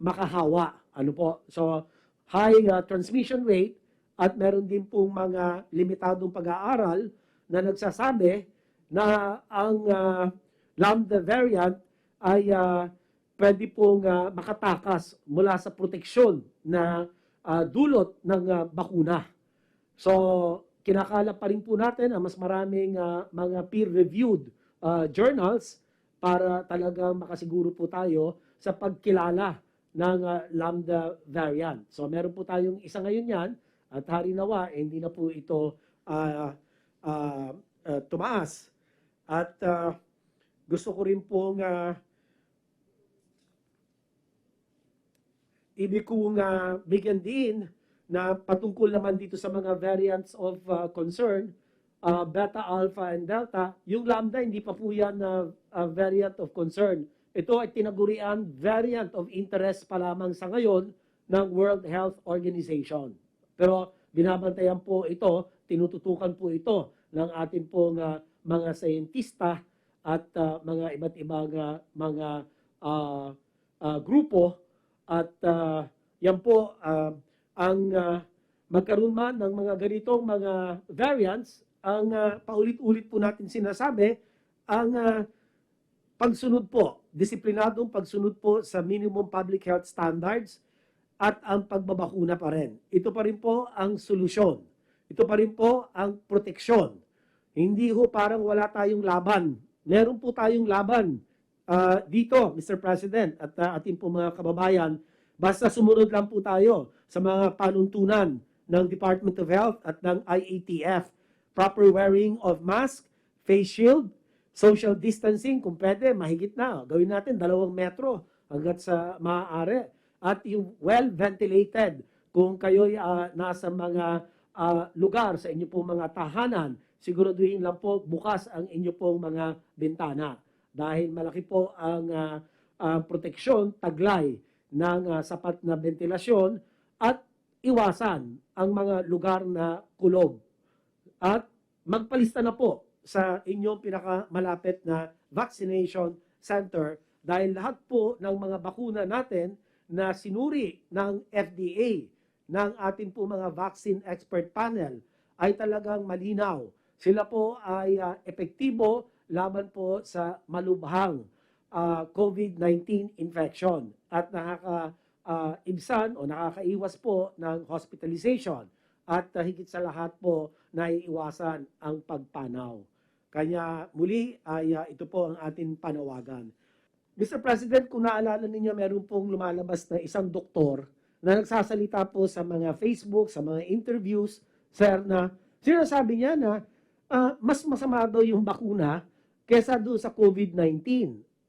makahawa. Ano po? So, high transmission rate at meron din pong mga limitadong pag-aaral na nagsasabi na ang lambda variant ay pwede pong makatakas mula sa proteksyon na dulot ng bakuna. So, kinakala pa rin po natin ang mas maraming mga peer-reviewed journals para talagang makasiguro po tayo sa pagkilala ng lambda variant. So, meron po tayong isa ngayon yan at hari nawa, hindi na po ito tumaas. At gusto ko rin pong ibig kong bigyan din na patungkol naman dito sa mga variants of concern, beta, alpha, and delta. Yung lambda, hindi pa po yan variant of concern. Ito ay tinagurian variant of interest pa lamang sa ngayon ng World Health Organization. Pero binabantayan po ito, tinututukan po ito ng ating pong mga sayentista at mga iba't ibang mga grupo. At yan po ang magkaroon man ng mga ganitong mga variants, ang paulit-ulit po natin sinasabi, ang pagsunod po, disiplinadong pagsunod po sa minimum public health standards at ang pagbabakuna pa rin. Ito pa rin po ang solusyon. Ito pa rin po ang proteksyon. Hindi ho parang wala tayong laban. Meron po tayong laban dito, Mr. President, at ating po mga kababayan. Basta sumunod lang po tayo sa mga panuntunan ng Department of Health at ng IATF. Proper wearing of mask, face shield, social distancing, kung pwede, mahigit na. Gawin natin 2 metro hanggat sa maaari. At yung well-ventilated, kung kayo'y nasa mga lugar sa inyo pong mga tahanan, siguraduhin lang po bukas ang inyo pong mga bintana. Dahil malaki po ang proteksyon, taglay ng sapat na ventilasyon at iwasan ang mga lugar na kulob. At magpalista na po sa inyong pinakamalapit na vaccination center dahil lahat po ng mga bakuna natin na sinuri ng FDA, ng ating po mga vaccine expert panel ay talagang malinaw. Sila po ay epektibo laban po sa malubhang COVID-19 infection at nakakaibsan o nakakaiwas po ng hospitalization at higit sa lahat po naiiwasan ang pagpanaw. Kaya muli ay ito po ang ating panawagan. Mr. President, kung naalala ninyo, meron pong lumalabas na isang doktor na nagsasalita po sa mga Facebook, sa mga interviews, sir, na sinasabi niya na mas masama daw yung bakuna kesa doon sa COVID-19.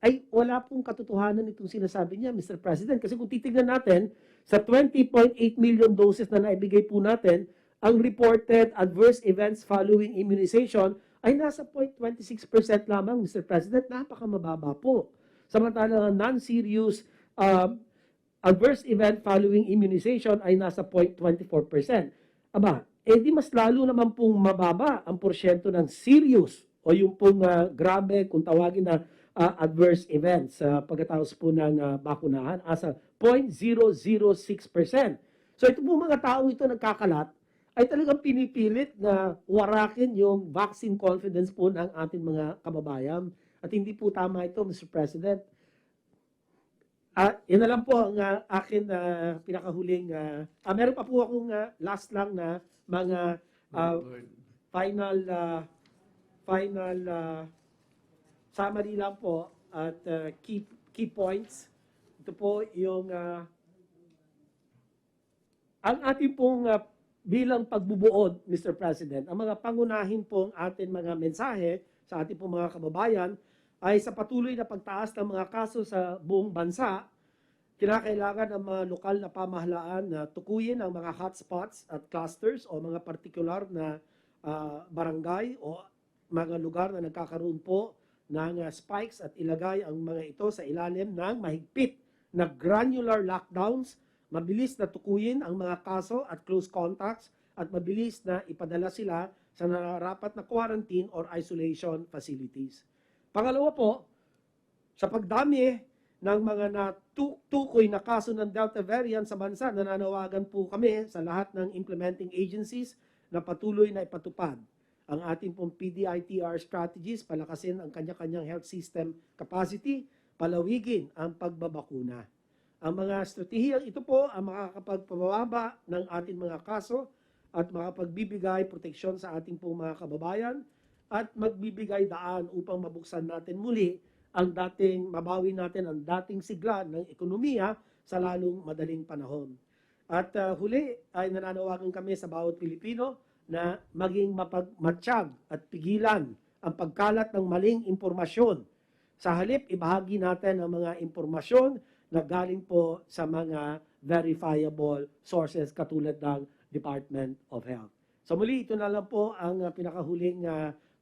Ay wala pong katotohanan itong sinasabi niya, Mr. President. Kasi kung titignan natin, sa 20.8 million doses na naibigay po natin, ang reported adverse events following immunization ay nasa 0.26% lamang, Mr. President. Napakamababa po. Samantalang non-serious adverse event following immunization ay nasa 0.24%. Aba, di mas lalo naman pong mababa ang porsyento ng serious o yung pong grabe kung tawagin na adverse events pagkatapos po ng bakunahan asa 0.006%. So ito po mga tao ito nagkakalat ay talagang pinipilit na warakin yung vaccine confidence po ng ating mga kababayan. At hindi po tama ito, Mr. President. Yun na lang po ang akin pinakahuling. Meron pa po akong last lang na mga final summary lang po at key points. Ito po yung ang ating pong bilang pagbubuod, Mr. President, ang mga pangunahin pong ating mga mensahe sa ating pong mga kababayan ay sa patuloy na pagtaas ng mga kaso sa buong bansa, kinakailangan ng mga lokal na pamahalaan na tukuyin ang mga hotspots at clusters o mga partikular na barangay o mga lugar na nagkakaroon po ng spikes at ilagay ang mga ito sa ilalim ng mahigpit na granular lockdowns, mabilis na tukuyin ang mga kaso at close contacts at mabilis na ipadala sila sa nararapat na quarantine or isolation facilities. Pangalawa po, sa pagdami ng mga natutukoy na kaso ng Delta variant sa bansa, nananawagan po kami sa lahat ng implementing agencies na patuloy na ipatupad ang ating pong PDITR strategies, palakasin ang kanya-kanyang health system capacity, palawigin ang pagbabakuna. Ang mga estratehiyang ito po ang makakapagpababa ng ating mga kaso at makapagbibigay proteksyon sa ating pong mga kababayan at magbibigay daan upang mabuksan natin muli ang mabawi natin ang dating sigla ng ekonomiya sa lalong madaling panahon. At huli ay nananawagan kami sa bawat Pilipino na maging mapagmatsyag at pigilan ang pagkalat ng maling impormasyon. Sa halip, ibahagi natin ang mga impormasyon na galing po sa mga verifiable sources katulad ng Department of Health. So muli, ito na lang po ang pinakahuling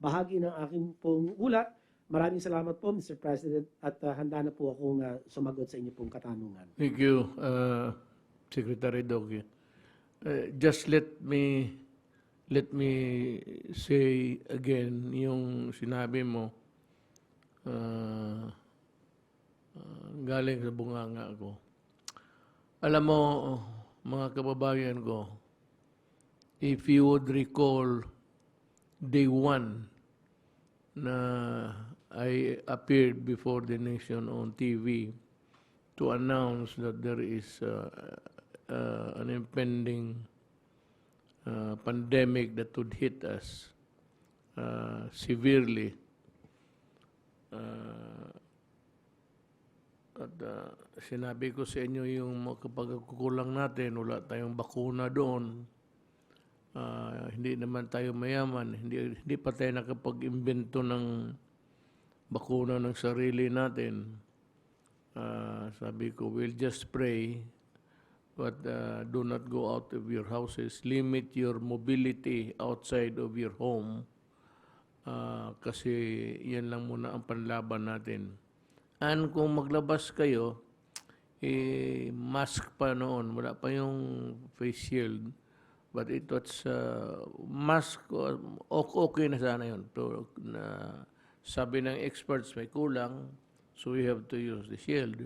bahagi ng aking pong ulat. Maraming salamat po, Mr. President, at handa na po akong sumagot sa inyo pong katanungan.
Thank you, Secretary Doge. Just let me say again yung sinabi mo galing sa bunganga ko. Alam mo, mga kababayan ko, if you would recall day 1 na I appeared before the nation on TV to announce that there is an impending pandemic that would hit us severely. At sinabi ko sa inyo yung kapag kukulang natin, wala tayong bakuna doon. Hindi naman tayo mayaman, hindi pa tayo nakapag-imbento ng bakuna ng sarili natin. Sabi ko, we'll just pray, but do not go out of your houses. Limit your mobility outside of your home kasi yan lang muna ang panlaban natin. And kung maglabas kayo, mask pa noon, wala pa yung face shield. But it was mask, okay na sana yun. Pero sabi ng experts may kulang, so we have to use the shield.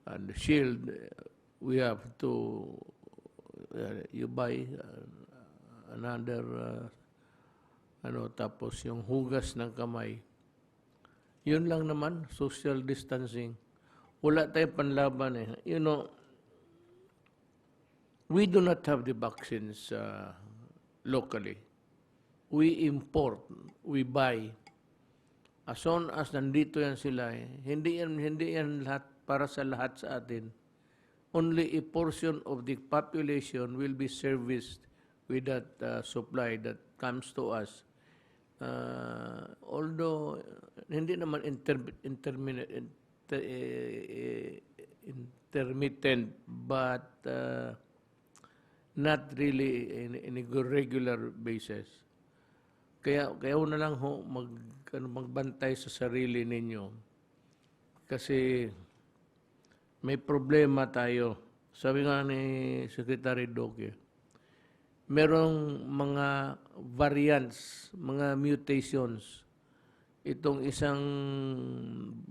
And the shield, we have to, you buy another, tapos yung hugas ng kamay. Yun lang naman, social distancing. Wala tayong panlaban eh. You know, we do not have the vaccines locally. We import, we buy As soon as nandito yan sila, hindi yan lahat para sa lahat sa atin. Only a portion of the population will be serviced with that supply that comes to us. Although hindi naman intermittent, but not really in a regular basis. Kaya una lang ho magbantay sa sarili ninyo. Kasi may problema tayo. Sabi nga ni Secretary Duque, merong mga variants, mga mutations. Itong isang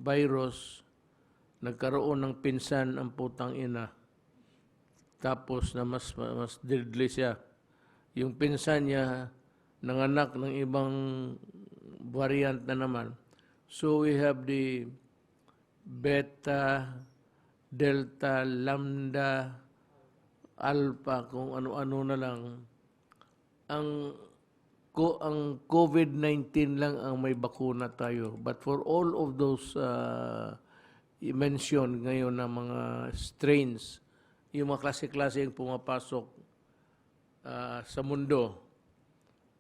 virus, nagkaroon ng pinsan ang putang ina. Tapos na mas deadly siya. Yung pinsan niya, nanganak ng ibang variant na naman. So we have the beta, delta, lambda, alpha, kung ano-ano na lang. Ang COVID-19 lang ang may bakuna tayo. But for all of those mentioned ngayon na mga strains, yung mga klase-klase yung pumapasok sa mundo,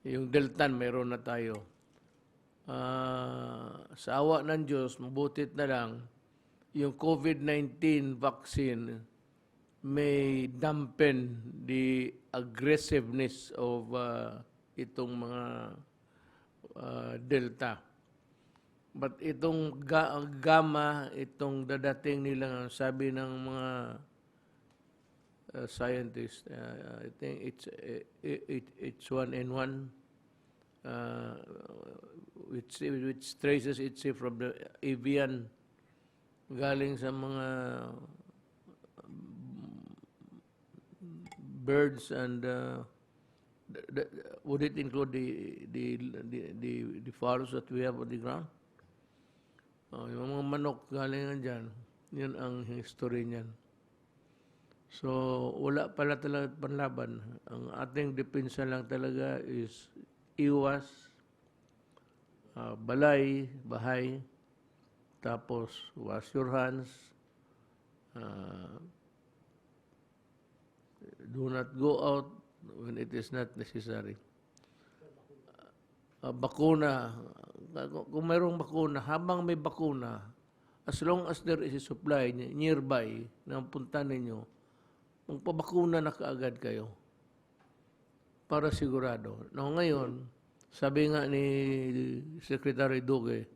yung delta, meron na tayo. Sa awa ng Diyos, mabutit na lang, yung COVID-19 vaccine may dampen the aggressiveness of itong mga delta. But itong gamma, itong dadating nilang, sabi ng mga scientists, I think it's 1N1, which traces itself from the avian, galing sa mga birds, and would it include the fowls that we have on the ground? Yung mga manok galing dyan, yun ang history niyan. So, wala pala talaga panlaban. Ang ating depensa lang talaga is iwas, bahay, tapos wash your hands, do not go out when it is not necessary. Bakuna, kung mayroong bakuna, habang may bakuna, as long as there is a supply nearby na punta ninyo, magpabakuna na kaagad kayo para sigurado. Now, ngayon, sabi nga ni Secretary Duque,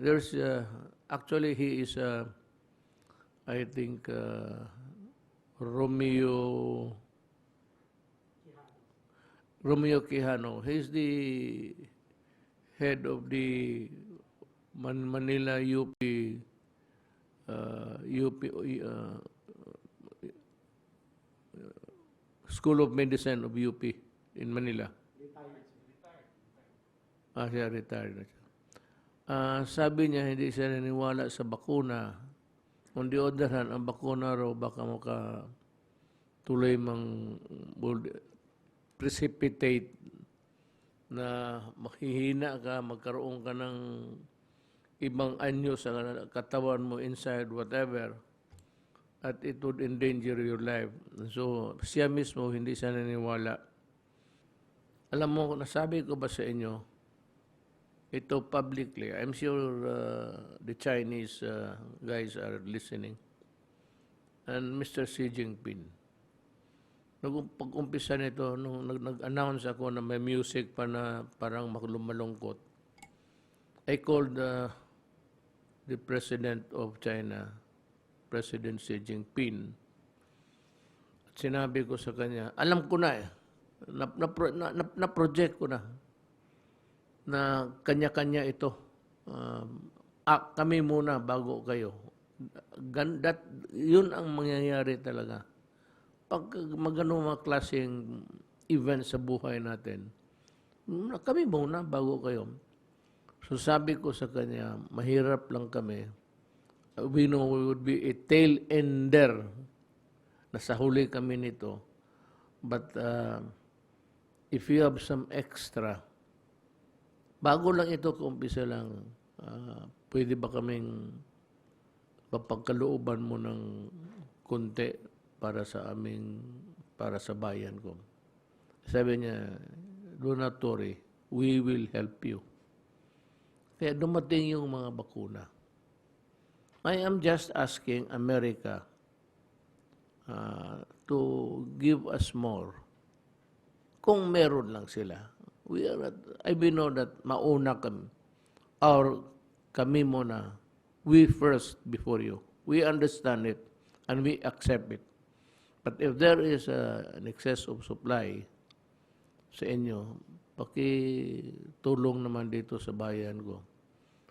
there's actually he is I think Romeo Quijano. He's the head of the Manila UP School of Medicine of UP in Manila. Siya retired na siya. Sabi niya, hindi siya naniniwala sa bakuna. On the other hand, ang bakuna raw baka makatuloy precipitate na maghihina ka, magkaroon ka ng ibang anyo sa katawan mo, inside, whatever, at it would endanger your life. So, siya mismo, hindi siya naniniwala. Alam mo, nasabi ko ba sa inyo, ito publicly, I'm sure the Chinese guys are listening, and Mr. Xi Jinping. Pag-umpisa nito, nung nag-announce ako na may music pa na parang malungkot, I called the President of China, President Xi Jinping. At sinabi ko sa kanya, alam ko na na-project ko na kanya-kanya ito. Kami muna bago kayo. Yun ang mangyayari talaga. Pag magano mga klaseng event sa buhay natin, kami muna bago kayo. So sabi ko sa kanya, mahirap lang kami. We know we would be a tail ender. Nasa huli kami nito. But if you have some extra, Bago lang ito, kumpisa lang, pwede ba kaming mapagkalooban mo ng konti para sa para sa bayan ko? Sabi niya, do not worry, we will help you. Kaya dumating yung mga bakuna. I am just asking America to give us more. Kung meron lang sila. I know that mauna kami. Or kami muna. We first before you. We understand it and we accept it. But if there is an excess of supply sa inyo, pakitulong naman dito sa bayan ko.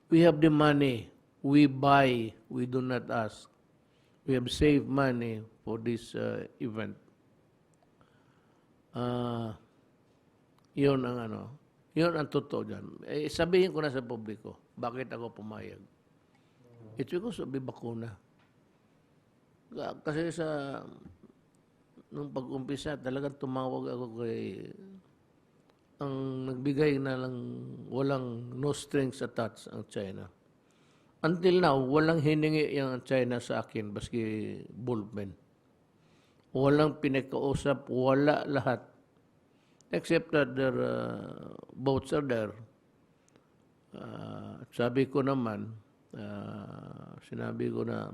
We have the money. We buy. We do not ask. We have saved money for this event. Yun ang totoo dyan. Sabihin ko na sa publiko, bakit ako pumayag? It's because of the bakuna. Kasi nung pag-umpisa, talagang tumawag ako ang nagbigay na lang, no strings attached ang China. Until now, walang hiningi yung China sa akin, baski ballpen. Walang pinakausap, wala lahat. Except that their boats are there. Sabi ko naman, sinabi ko na,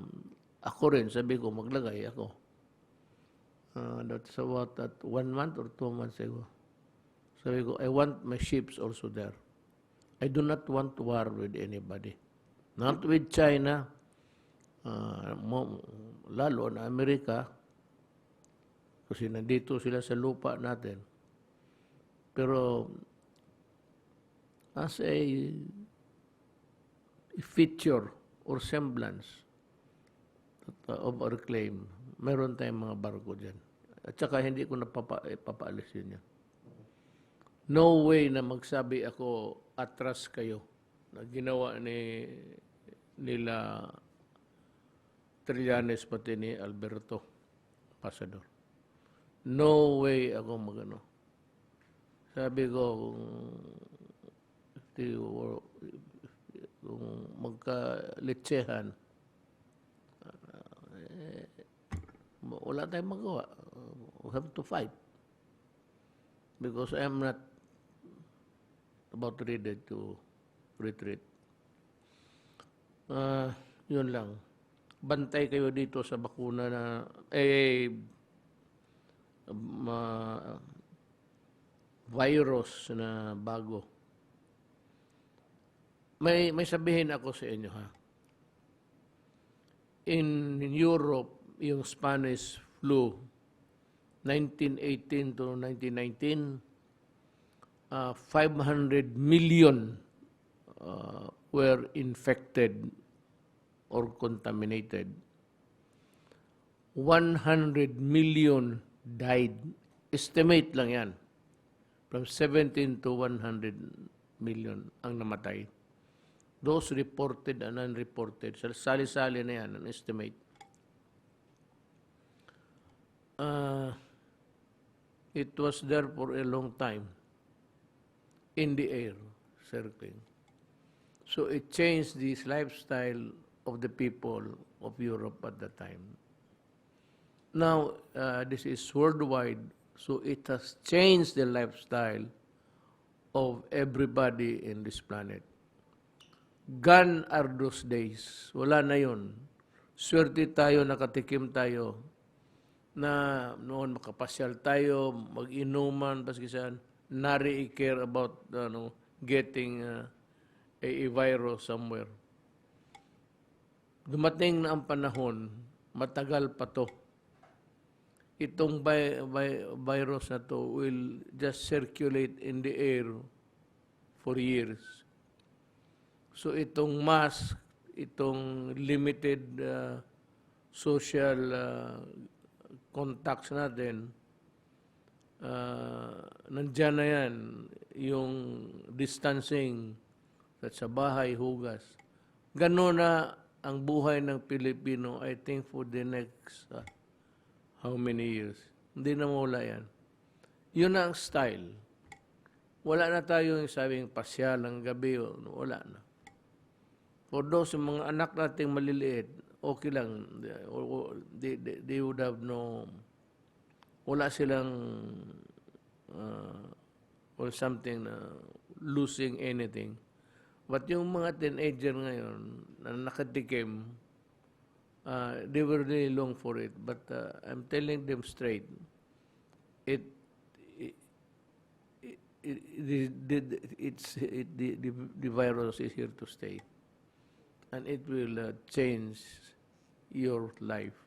ako rin, sabi ko, maglagay ako. That's about 1 month or 2 months ago. Sabi ko, I want my ships also there. I do not want war with anybody. Not with China, lalo na Amerika, kasi nandito sila sa lupa natin. Pero as a feature or semblance of our claim, meron tayong mga barko dyan. At saka hindi ko napapaalis yun yan. No way na magsabi ako, atras kayo, na ginawa nila Trillanes pati ni Alberto Pasador. No way ako magano. Sabi ko, kung magkalitsehan, wala tayong magawa. We have to fight. Because I am not about ready to retreat. Yun lang. Bantay kayo dito sa bakuna na, virus na bago. May sabihin ako sa inyo, ha. In Europe, yung Spanish flu, 1918 to 1919, 500 million were infected or contaminated. 100 million died. Estimate lang yan. From 17 to 100 million ang namatay. Those reported and unreported. Sali-sali na yan, an estimate. It was there for a long time. In the air, circling. So it changed this lifestyle of the people of Europe at that time. Now, this is worldwide. So it has changed the lifestyle of everybody in this planet. Gone are those days. Wala na yun. Swerte tayo, nakatikim tayo, na noon makapasyal tayo, mag-inuman, baskisan, nari i-care about getting a virus somewhere. Dumating na ang panahon, matagal pa to. Itong virus na to will just circulate in the air for years. So itong mask, itong limited social contacts natin, nandyan na yan, yung distancing sa bahay, hugas. Ganun na ang buhay ng Pilipino, I think, for the next how many years. Hindi na mawala yan. Yun ang style. wala na tayong sabing pasyal ng gabi, wala na. For those mga anak nating maliliit, okay lang. They would have no, wala silang or something na losing anything. But yung mga teenager ngayon na nakatikim, they were really long for it. But I'm telling them straight, the virus is here to stay, and it will change your life,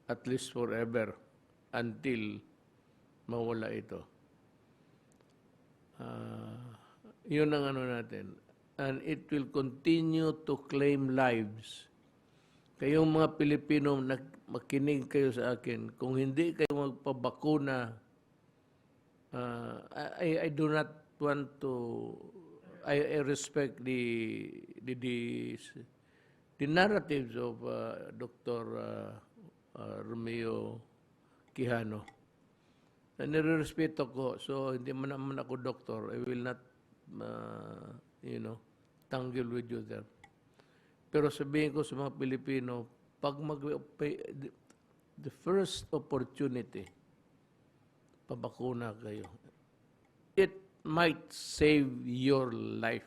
at least forever, until mawala ito. Yun ang ano natin. And it will continue to claim lives. Kayong mga Pilipino, makinig kayo sa akin. Kung hindi kayo magpabakuna, I do not want to, I respect the narratives of Dr. Romeo Quijano. Nire-respeto ko. So, hindi man naman ako doktor. I will not, tangle with you there. Pero sabihin ko sa mga Pilipino, pag the first opportunity, pabakuna kayo. It might save your life.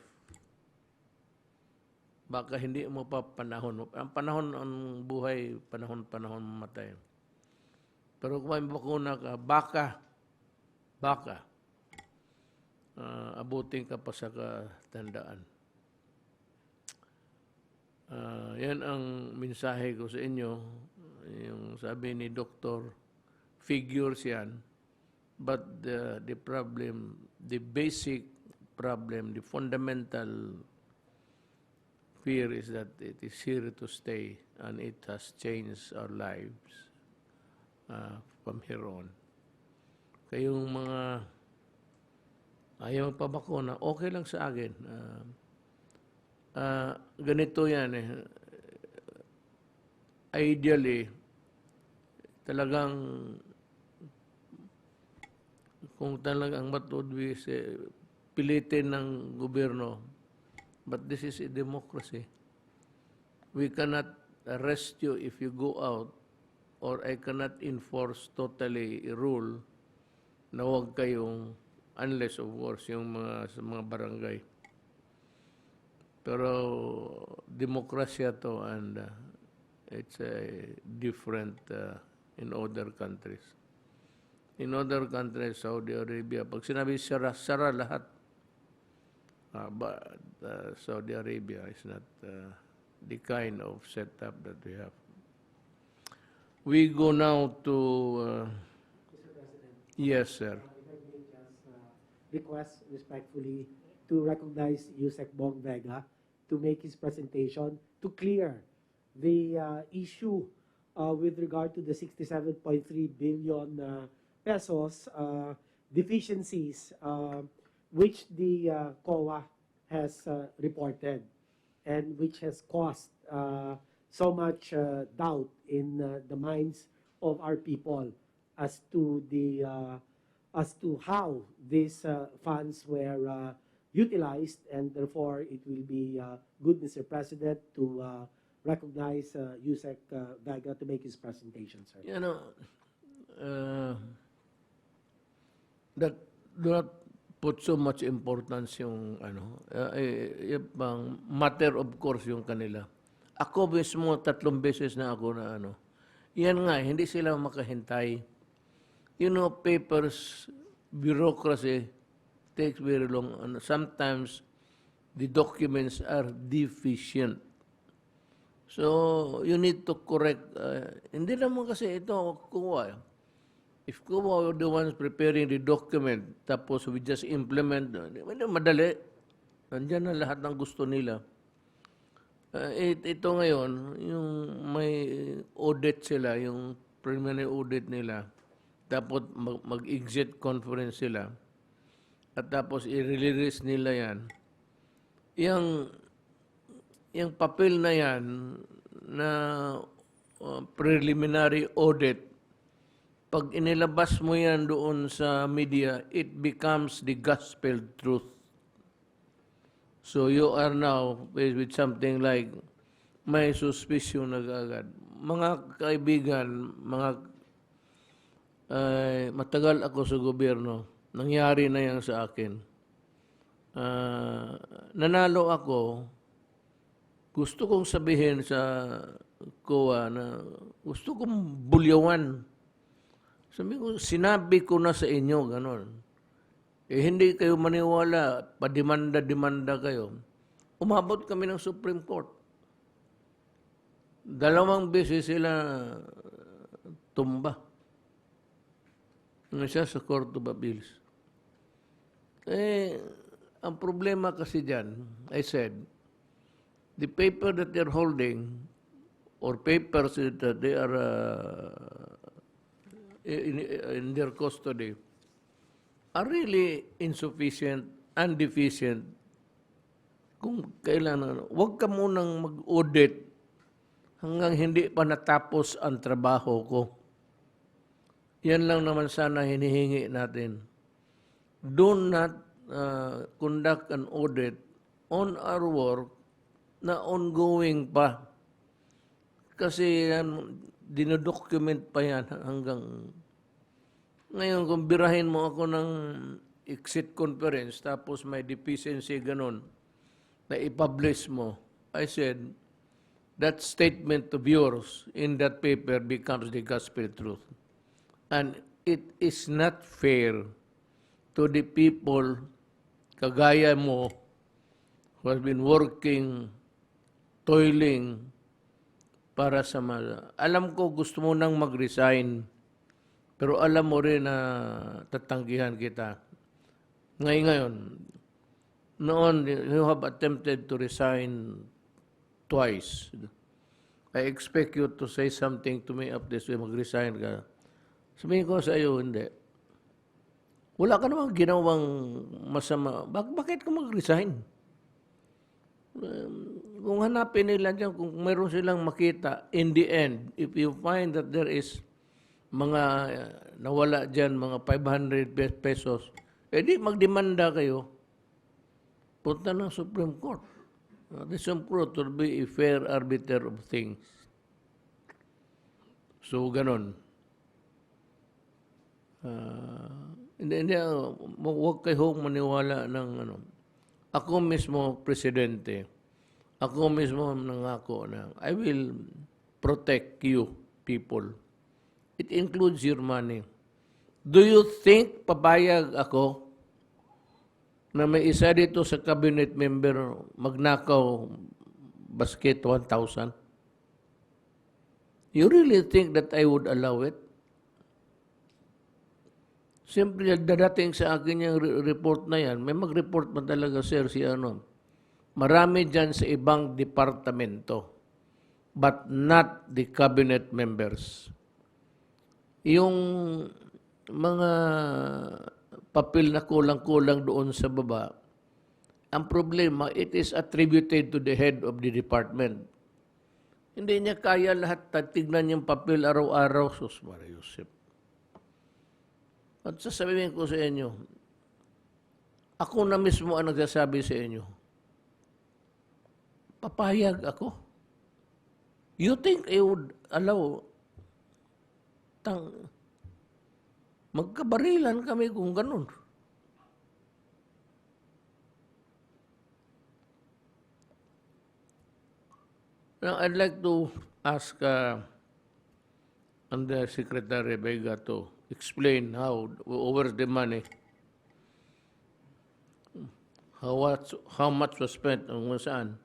Baka hindi mo pa panahon. Ang panahon, ang buhay, panahon mamatay. Pero kung may bakuna ka, baka, abutin ka pa sa katandaan. Yan ang mensahe ko sa inyo. Yung sabi ni Doktor, figures yan. But the problem, the basic problem, the fundamental fear is that it is here to stay and it has changed our lives from here on. Kayong mga ayaw magpabakuna, okay lang sa akin. Ganito yan eh. Ideally, talagang kung talagang matudwis, pilitin ng gobyerno. But this is a democracy. We cannot arrest you if you go out, or I cannot enforce totally a rule na huwag kayong, unless of course, yung sa mga barangay. Pero demokrasya to, and it's different in other countries. In other countries, Saudi Arabia, pag sinabi sara lahat. But Saudi Arabia is not the kind of setup that we have. We go now to...
Mr. President.
Yes, sir.
If I may just request respectfully to recognize Yusek Bong Vega to make his presentation to clear the issue with regard to the 67.3 billion pesos deficiencies which the COA has reported and which has caused so much doubt in the minds of our people as to how these funds were utilized, and therefore it will be good, Mr. President, to recognize Yusek Vega to make his presentation, sir.
You know, that do not put so much importance yung yung matter of course yung kanila. Ako mismo 3 beses na ako na yan nga, hindi sila makahintay. You know, papers, bureaucracy takes very long. And sometimes the documents are deficient. So, you need to correct. Hindi naman kasi ito kuha. If kuha were the ones preparing the document, tapos we just implement, madali. Nandiyan na lahat ng gusto nila. Ito ngayon, yung may audit sila, yung preliminary audit nila, tapos mag-exit conference sila, at tapos i-release nila yan. Yung papel na yan na preliminary audit, pag inilabas mo yan doon sa media, it becomes the gospel truth. So you are now faced with something like may suspicion na agad. Mga kaibigan, matagal ako sa gobyerno. Nangyari na yan sa akin. Nanalo ako. Gusto kong sabihin sa COA na gusto kong bulyawan. Sinabi ko na sa inyo, ganon. Hindi kayo maniwala, padimanda-dimanda kayo. Umabot kami ng Supreme Court. 2 beses sila tumba. Isa sa Court of Appeals. Ang problema kasi dyan, I said, the paper that they're holding, or papers that they are in their custody, are really insufficient and deficient. Kung kailangan, huwag ka munang mag-audit hanggang hindi pa natapos ang trabaho ko. Yan lang naman sana hinihingi natin. Do not conduct an audit on our work na ongoing pa. Kasi dinodocument pa yan hanggang ngayon. Kung birahin mo ako ng exit conference tapos may deficiency ganon na i-publish mo, I said, that statement of yours in that paper becomes the gospel truth. And it is not fair to the people kagaya mo who has been working, toiling para sa mga... Alam ko gusto mo nang mag-resign, pero alam mo rin na tatanggihan kita. Ngayon, noon, you have attempted to resign twice. I expect you to say something to me up this way, mag-resign ka. Sabihin ko sa iyo, hindi. Wala ka namang ginawang masama. Bakit ka mag-resign? Kung hanapin nila dyan, kung meron silang makita, in the end, if you find that there is mga nawala dyan, mga 500 pesos, edi magdemanda kayo. Punta ng Supreme Court. The Supreme Court will be a fair arbiter of things. So, ganon. Hindi, huwag kayong maniwala ng ano. Ako mismo, Presidente, ako mismo nangako na I will protect you, people. It includes your money. Do you think papayag ako na may isa dito sa cabinet member magnakaw basket 1,000? You really think that I would allow it? Siyempre, dadating sa akin yung report na yan. May mag-report pa talaga, sir, si ano. Marami dyan sa ibang departamento, but not the cabinet members. Yung mga papel na kulang-kulang doon sa baba, ang problema, it is attributed to the head of the department. Hindi niya kaya lahat tignan yung papel araw-araw. Sus Maria Josep. At sasabihin ko sa inyo, ako na mismo ang nagsasabi sa inyo, papayag ako. You think I would allow magkabarilan kami kung ganun? Now, I'd like to ask Undersecretary Vega to explain how over the money, how much was spent, kung saan.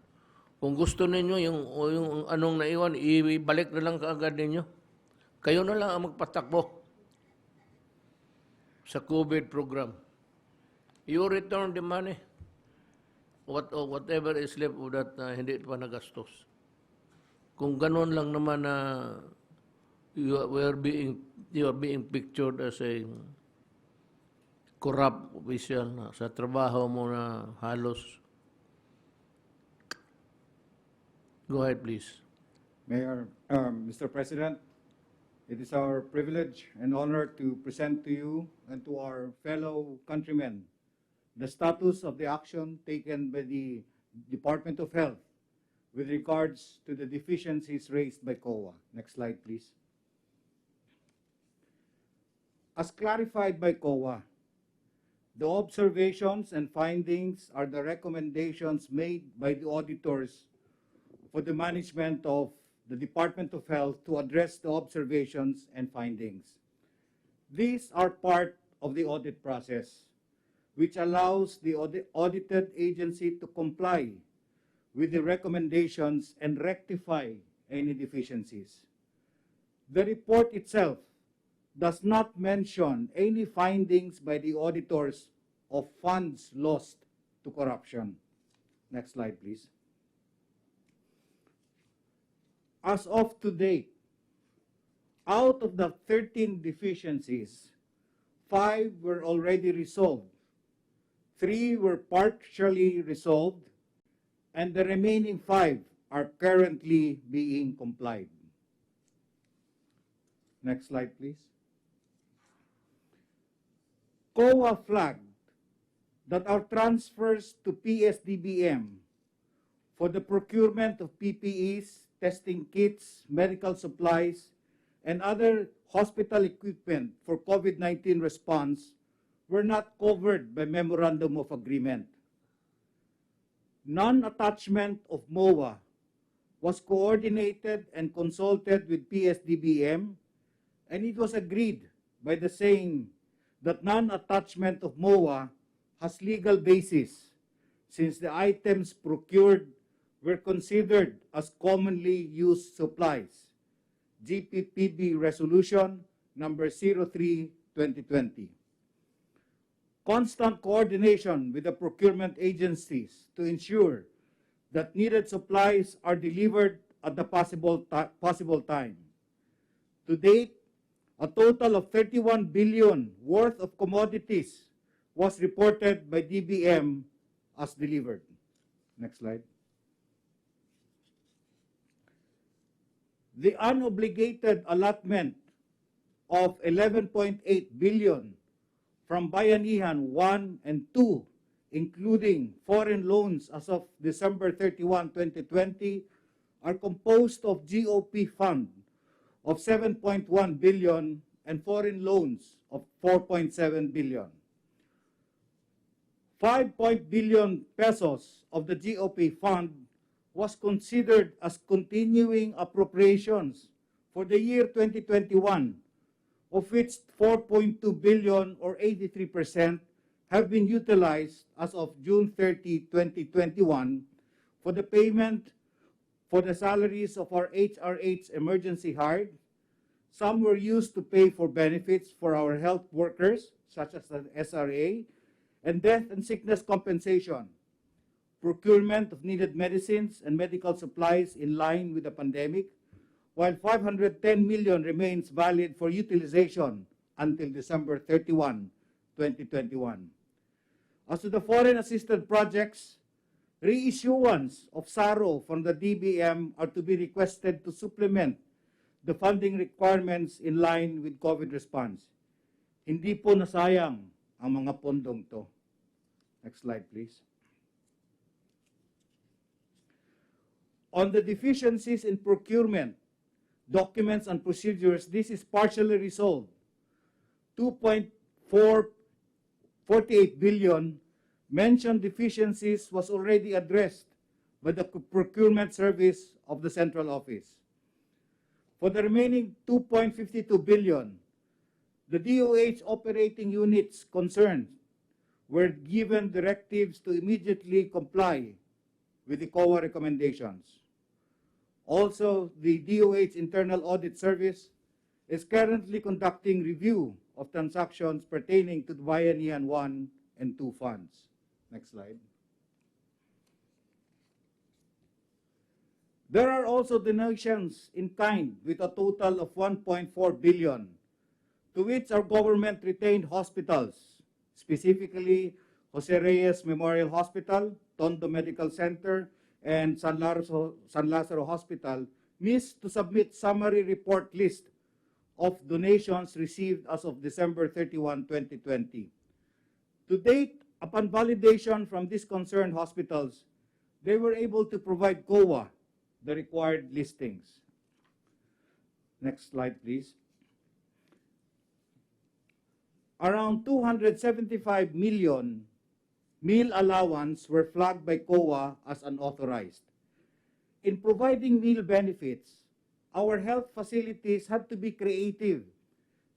Kung gusto ninyo, yung anong naiwan, ibalik na lang kaagad ninyo. Kayo na lang ang magpatakbo sa COVID program. You return the money. Whatever is left of that, hindi pa nagastos. Kung gano'n lang naman na you are being pictured as a corrupt official na sa trabaho mo na halos. Go ahead, please.
Mayor, Mr. President, It is our privilege and honor to present to you and to our fellow countrymen the status of the action taken by the Department of Health with regards to the deficiencies raised by COA. Next slide, please. As clarified by COA, the observations and findings are the recommendations made by the auditors for the management of the Department of Health to address the observations and findings. These are part of the audit process, which allows the audited agency to comply with the recommendations and rectify any deficiencies. The report itself does not mention any findings by the auditors of funds lost to corruption. Next slide, please. As of today, out of the 13 deficiencies, 5 were already resolved, 3 were partially resolved, and the remaining 5 are currently being complied. Next slide, please. COA flagged that our transfers to PSDBM for the procurement of PPEs, testing kits, medical supplies, and other hospital equipment for COVID-19 response were not covered by Memorandum of Agreement. Non-attachment of MOA was coordinated and consulted with PSDBM, and it was agreed by the same that non-attachment of MOA has legal basis since the items procured were considered as commonly used supplies. GPPB Resolution number 03/2020. Constant coordination with the procurement agencies to ensure that needed supplies are delivered at the possible time. To date, a total of 31 billion worth of commodities was reported by DBM as delivered. Next slide. The unobligated allotment of 11.8 billion from Bayanihan 1 and 2, including foreign loans as of December 31, 2020, are composed of GOP fund of 7.1 billion and foreign loans of 4.7 billion. 5 billion pesos of the GOP fund was considered as continuing appropriations for the year 2021, of which 4.2 billion or 83% have been utilized as of June 30, 2021 for the payment for the salaries of our HRH emergency hired. Some were used to pay for benefits for our health workers, such as the SRA, and death and sickness compensation, procurement of needed medicines and medical supplies in line with the pandemic, while 510 million remains valid for utilization until December 31, 2021. As to the foreign assisted projects, reissuance of SARO from the DBM are to be requested to supplement the funding requirements in line with COVID response. Hindi po nasayang ang mga pondong to. Next slide, please. On the deficiencies in procurement, documents and procedures, this is partially resolved. 2.448 billion mentioned deficiencies was already addressed by the procurement service of the central office. For the remaining 2.52 billion, the DOH operating units concerned were given directives to immediately comply with the COA recommendations. Also, the DOH Internal Audit Service is currently conducting review of transactions pertaining to the Bayanihan 1 and 2 funds. Next slide. There are also donations in kind with a total of 1.4 billion, to which our government retained hospitals, specifically Jose Reyes Memorial Hospital, Tondo Medical Center, and San Lazaro Hospital, missed to submit summary report list of donations received as of December 31, 2020. To date, upon validation from these concerned hospitals, they were able to provide COA the required listings. Next slide, please. Around 275 million meal allowance were flagged by COA as unauthorized. In providing meal benefits, our health facilities had to be creative,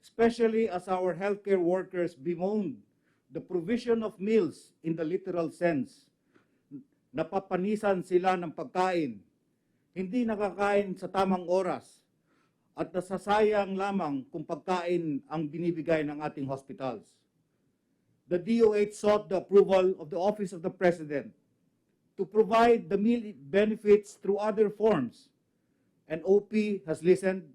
especially as our healthcare workers bemoaned the provision of meals in the literal sense. Napapanisan sila ng pagkain, hindi nakakain sa tamang oras, at nasasayang lamang kung pagkain ang binibigay ng ating hospitals. The DOH sought the approval of the Office of the President to provide the meal benefits through other forms, and OP has listened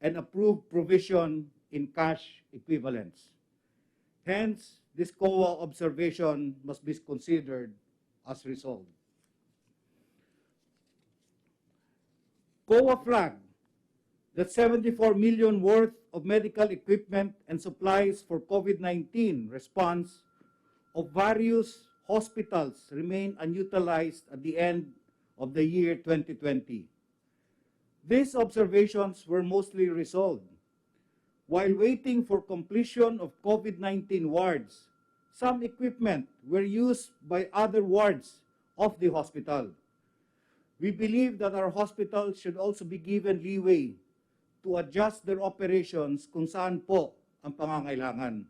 and approved provision in cash equivalents. Hence, this COA observation must be considered as resolved. COA flagged that 74 million worth of medical equipment and supplies for COVID-19 response of various hospitals remain unutilized at the end of the year 2020. These observations were mostly resolved. While waiting for completion of COVID-19 wards, some equipment were used by other wards of the hospital. We believe that our hospitals should also be given leeway to adjust their operations kung saan po ang pangangailangan.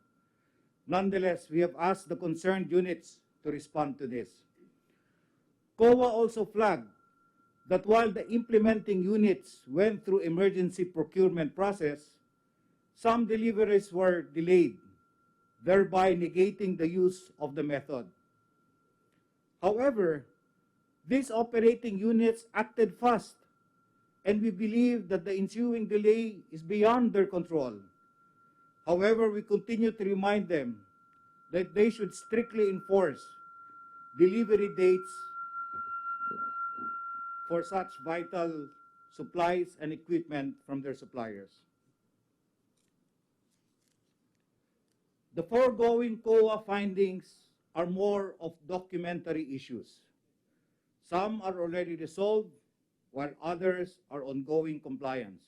Nonetheless, we have asked the concerned units to respond to this. COA also flagged that while the implementing units went through emergency procurement process, some deliveries were delayed, thereby negating the use of the method. However, these operating units acted fast, and we believe that the ensuing delay is beyond their control. However, we continue to remind them that they should strictly enforce delivery dates for such vital supplies and equipment from their suppliers. The foregoing COA findings are more of documentary issues. Some are already resolved, while others are ongoing compliance.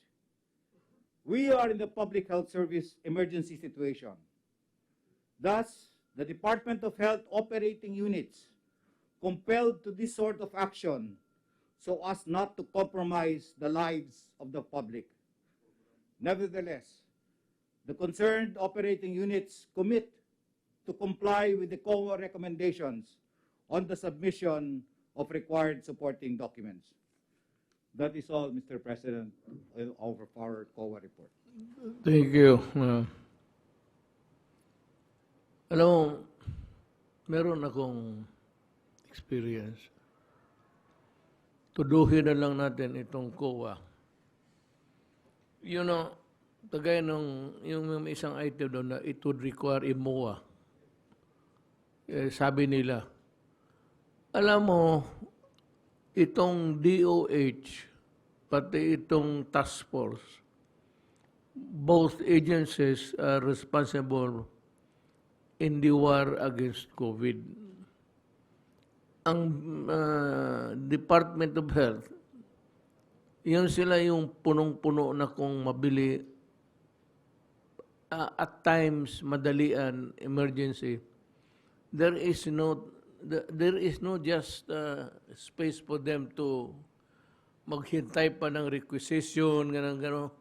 We are in the public health service emergency situation. Thus, the Department of Health operating units compelled to this sort of action so as not to compromise the lives of the public. Nevertheless, the concerned operating units commit to comply with the COA recommendations on the submission of required supporting documents. That is all, Mr. President, of our COA report.
Thank you. Alam mo, meron akong experience. Tuduhin na lang natin itong COA. You know, kagaya nung yung may isang item doon na it would require a MOA. Sabi nila, alam mo, itong DOH, pati itong task force, both agencies are responsible in the war against COVID. Ang Department of Health, yun sila yung punong-puno na kung mabili, at times madalian, emergency. There is no just space for them to maghintay pa ng requisition, gano'n.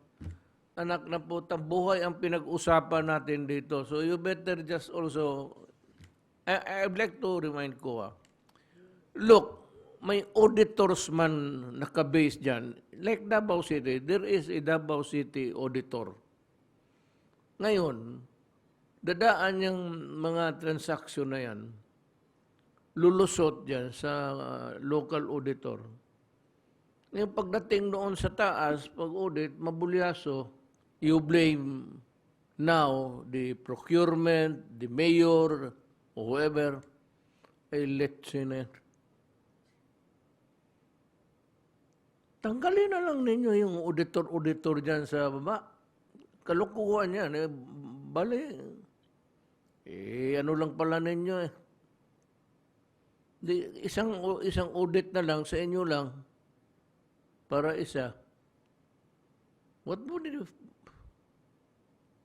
Anak na po, buhay ang pinag-usapan natin dito. So you better just also, I'd like to remind ko, look, may auditors man nakabase dyan. Like Davao City, there is a Davao City auditor. Ngayon, dadaan yung mga transaksyon na yan, lulusot dyan sa local auditor. Ngayon, pagdating noon sa taas, pag-audit, mabulyaso, you blame now the procurement, the mayor, or whoever, ay let's in it. Tanggalin na lang ninyo yung auditor-auditor dyan sa baba. Kalukuhan yan. Bali, ano lang pala ninyo eh. Isang audit na lang sa inyo lang para isa. What would you...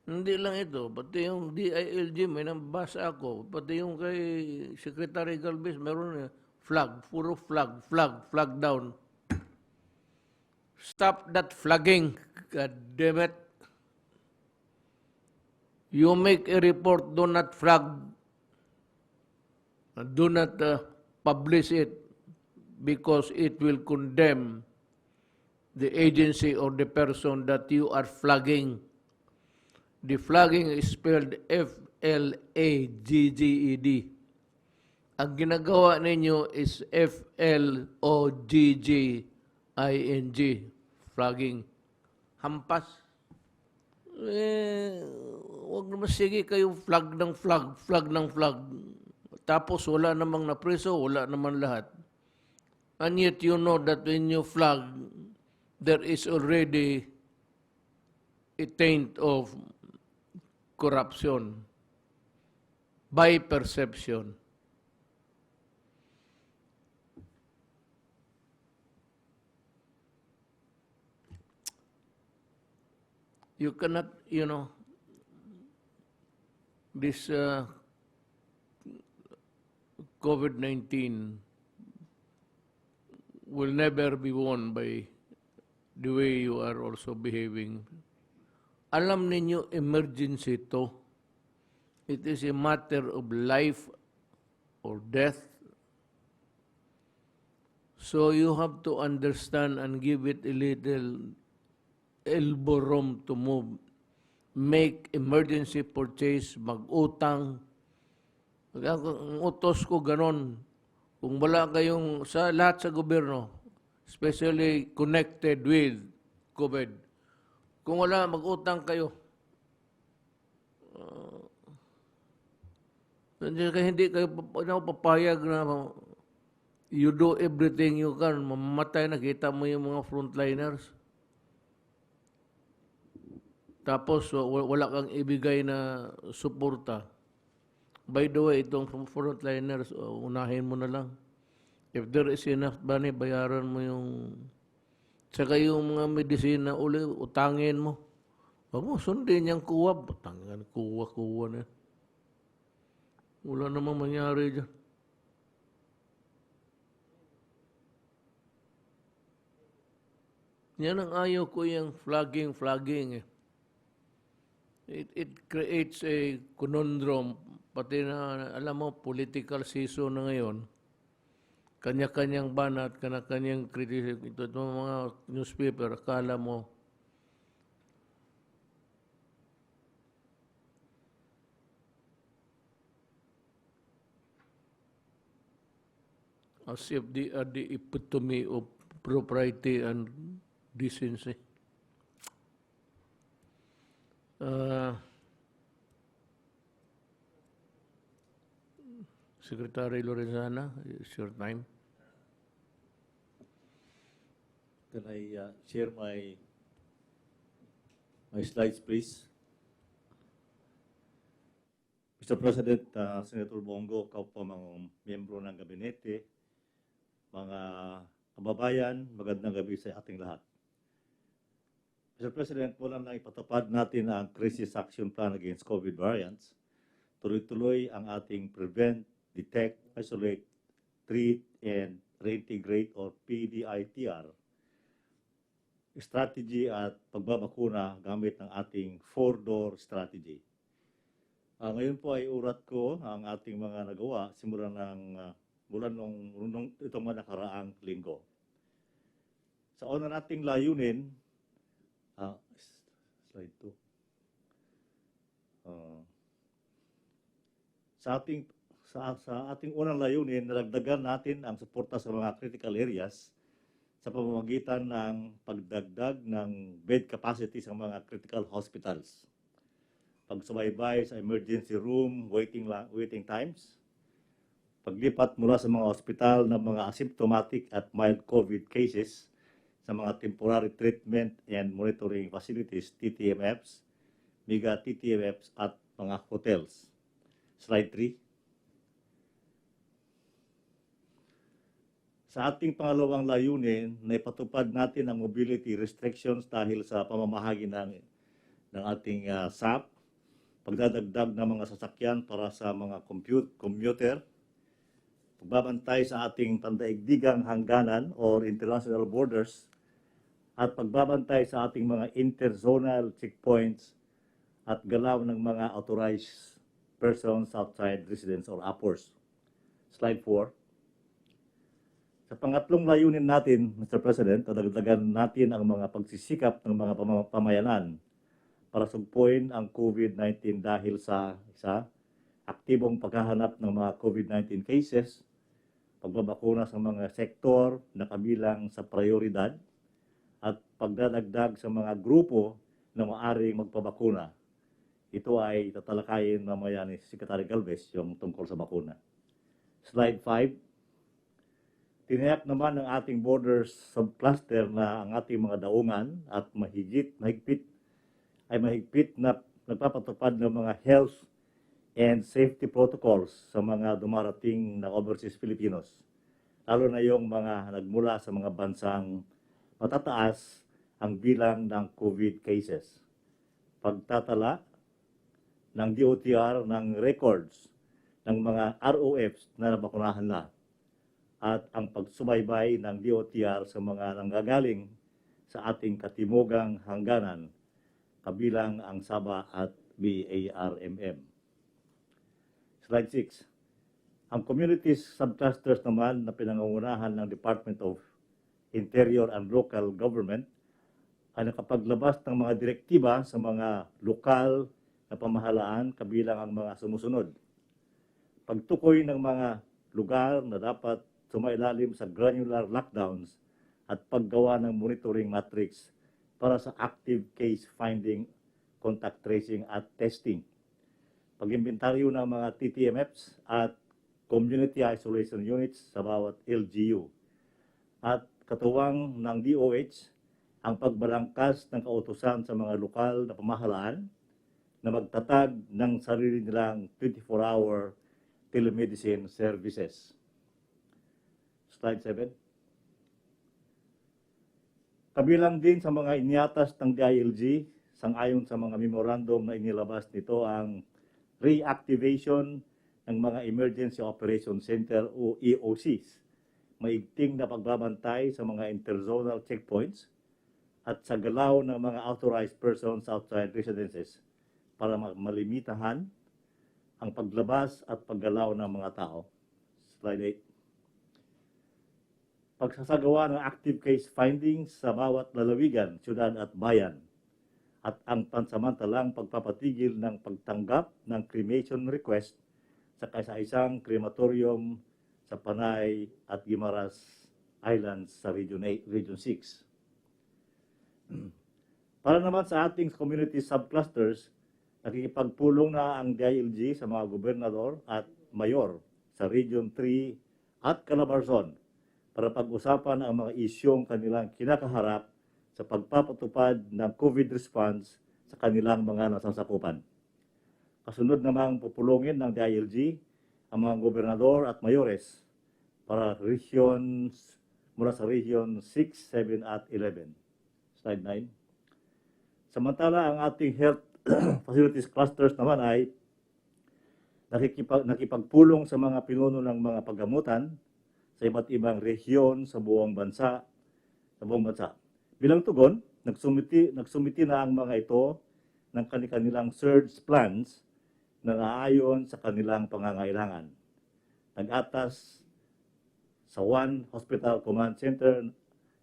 Hindi lang ito, pati yung DILG, may nabasa ako, pati yung kay Secretary Galvez, meron flag, puro flag down. Stop that flagging, God damn it. You make a report, do not flag, do not publish it because it will condemn the agency or the person that you are flagging. The flagging is spelled F-L-A-G-G-E-D. Ang ginagawa ninyo is F-L-O-G-G-I-N-G. Flagging. Hampas. Huwag naman sige kayo flag ng flag. Tapos wala namang napreso, wala naman lahat. And yet you know that when you flag, there is already a taint of corruption by perception. You cannot, this COVID-19 will never be won by the way you are also behaving. Alam ninyo, emergency to. It is a matter of life or death. So you have to understand and give it a little elbow room to move. Make emergency purchase, mag-utang. Ang utos ko ganon. Kung wala kayong, sa lahat sa gobyerno, especially connected with COVID, kung wala, mag-utang kayo. Hindi kayo papayag na you do everything you can. Mamamatay, nakita mo yung mga frontliners. Tapos, wala kang ibigay na suporta. By the way, itong frontliners, unahin mo na lang. If there is enough money, bayaran mo yung... Saka yung mga medisina, utangin mo. Huwag mo sundin yung kuwa. Batangan, kuwa na. Wala namang mangyari dyan. Yan ang ayaw ko yung flagging eh. It creates a conundrum. Pati na, alam mo, political season na ngayon. Kanya-kanyang banat, kanya-kanyang criticism. Ito mga newspaper, akala mo, as if they are the epitome of propriety and decency. Secretary Lorenzana, it's your time.
Can I share my slides, please? Mr. President, Senator Bongo, kao po mga miyembro ng gabinete, mga kababayan, magandang gabi sa ating lahat. Mr. President, mula na ipatupad natin ang Crisis Action Plan Against COVID Variants, tuloy-tuloy ang ating Prevent, Detect, Isolate, Treat, and Reintegrate or PDITR strategy at pagbabakuna gamit ng ating 4-door strategy. Ngayon po ay urat ko ang ating mga nagawa simula nung itong mga nakaraang linggo. Sa una nating layunin, slide 2. Sa ating unang layunin, nalagdagan natin ang suporta sa mga critical areas sa pamamagitan ng pagdagdag ng bed capacity sa mga critical hospitals, pagsubaybay sa emergency room waiting times, paglipat mula sa mga ospital ng mga asymptomatic at mild COVID cases sa mga temporary treatment and monitoring facilities, TTMFs, mega TTMFs at mga hotels. Slide 3. Sa ating pangalawang layunin, naipatupad natin ang mobility restrictions dahil sa pamamahagi ng ating SAP, pagdadagdag ng mga sasakyan para sa mga commuter, pagbabantay sa ating pandaigdigang hangganan or international borders, at pagbabantay sa ating mga interzonal checkpoints at galaw ng mga authorized persons outside residence or APORs. Slide 4. Sa pangatlong layunin natin, Mr. President, dadagdagan natin ang mga pagsisikap ng mga pamayanan para sugpuin ang COVID-19 dahil sa aktibong paghahanap ng mga COVID-19 cases, pagbabakuna sa mga sektor na kabilang sa prioridad, at pagdadagdag sa mga grupo na maaaring magpabakuna. Ito ay tatalakayin mamaya ni Secretary Galvez yung tungkol sa bakuna. Slide 5. Tiniyak naman ng ating borders subcluster na ang ating mga daungan at mahigpit na nagpapatupad ng mga health and safety protocols sa mga dumarating na overseas Filipinos, lalo na yung mga nagmula sa mga bansang matataas ang bilang ng COVID cases. Pagtatala ng DOTR ng records ng mga ROFs na nabakunahan na, at ang pagsubaybay ng DOTR sa mga nanggagaling sa ating katimugang hangganan, kabilang ang Sabah at BARMM. Slide 6. Ang communities subclusters naman na pinangungunahan ng Department of Interior and Local Government ay nakapaglabas ng mga direktiba sa mga lokal na pamahalaan, kabilang ang mga sumusunod. Pagtukoy ng mga lugar na dapat sumailalim sa granular lockdowns at paggawa ng monitoring matrix para sa active case finding, contact tracing at testing. Pag-imbentaryo ng mga TTMFs at community isolation units sa bawat LGU. At katuwang ng DOH ang pagbalangkas ng kautusan sa mga lokal na pamahalaan na magtatag ng sarili nilang 24-hour telemedicine services. Slide 7. Kabilang din sa mga iniatas ng DILG, sangayon sa mga memorandum na inilabas nito, ang reactivation ng mga Emergency Operation Center o EOCs, maigting na pagbabantay sa mga interzonal checkpoints at sa galaw ng mga authorized persons outside residences para malimitahan ang paglabas at paggalaw ng mga tao. Slide 8. Pagsasagawa ng active case findings sa bawat lalawigan, syudad at bayan, at ang pansamantalang pagpapatigil ng pagtanggap ng cremation request sa kaisa-isang crematorium sa Panay at Guimaras Islands sa Region 6. Para naman sa ating community subclusters, nakikipagpulong na ang DILG sa mga gobernador at mayor sa Region 3 at Calabarzon para pag-usapan ang mga isyong kanilang kinakaharap sa pagpapatupad ng COVID response sa kanilang mga nasasakupan. Kasunod namang pupulungin ng DILG ang mga gobernador at mayores para mula sa Region 6, 7 at 11. Slide 9. Samantala, ang ating health facilities clusters naman ay nakipagpulong sa mga pinuno ng mga paggamutan sa iba't ibang rehiyon sa buong bansa. Bilang tugon, nagsumiti na ang mga ito ng kanilang surge plans na naayon sa kanilang pangangailangan. Nag-atas sa One Hospital Command Center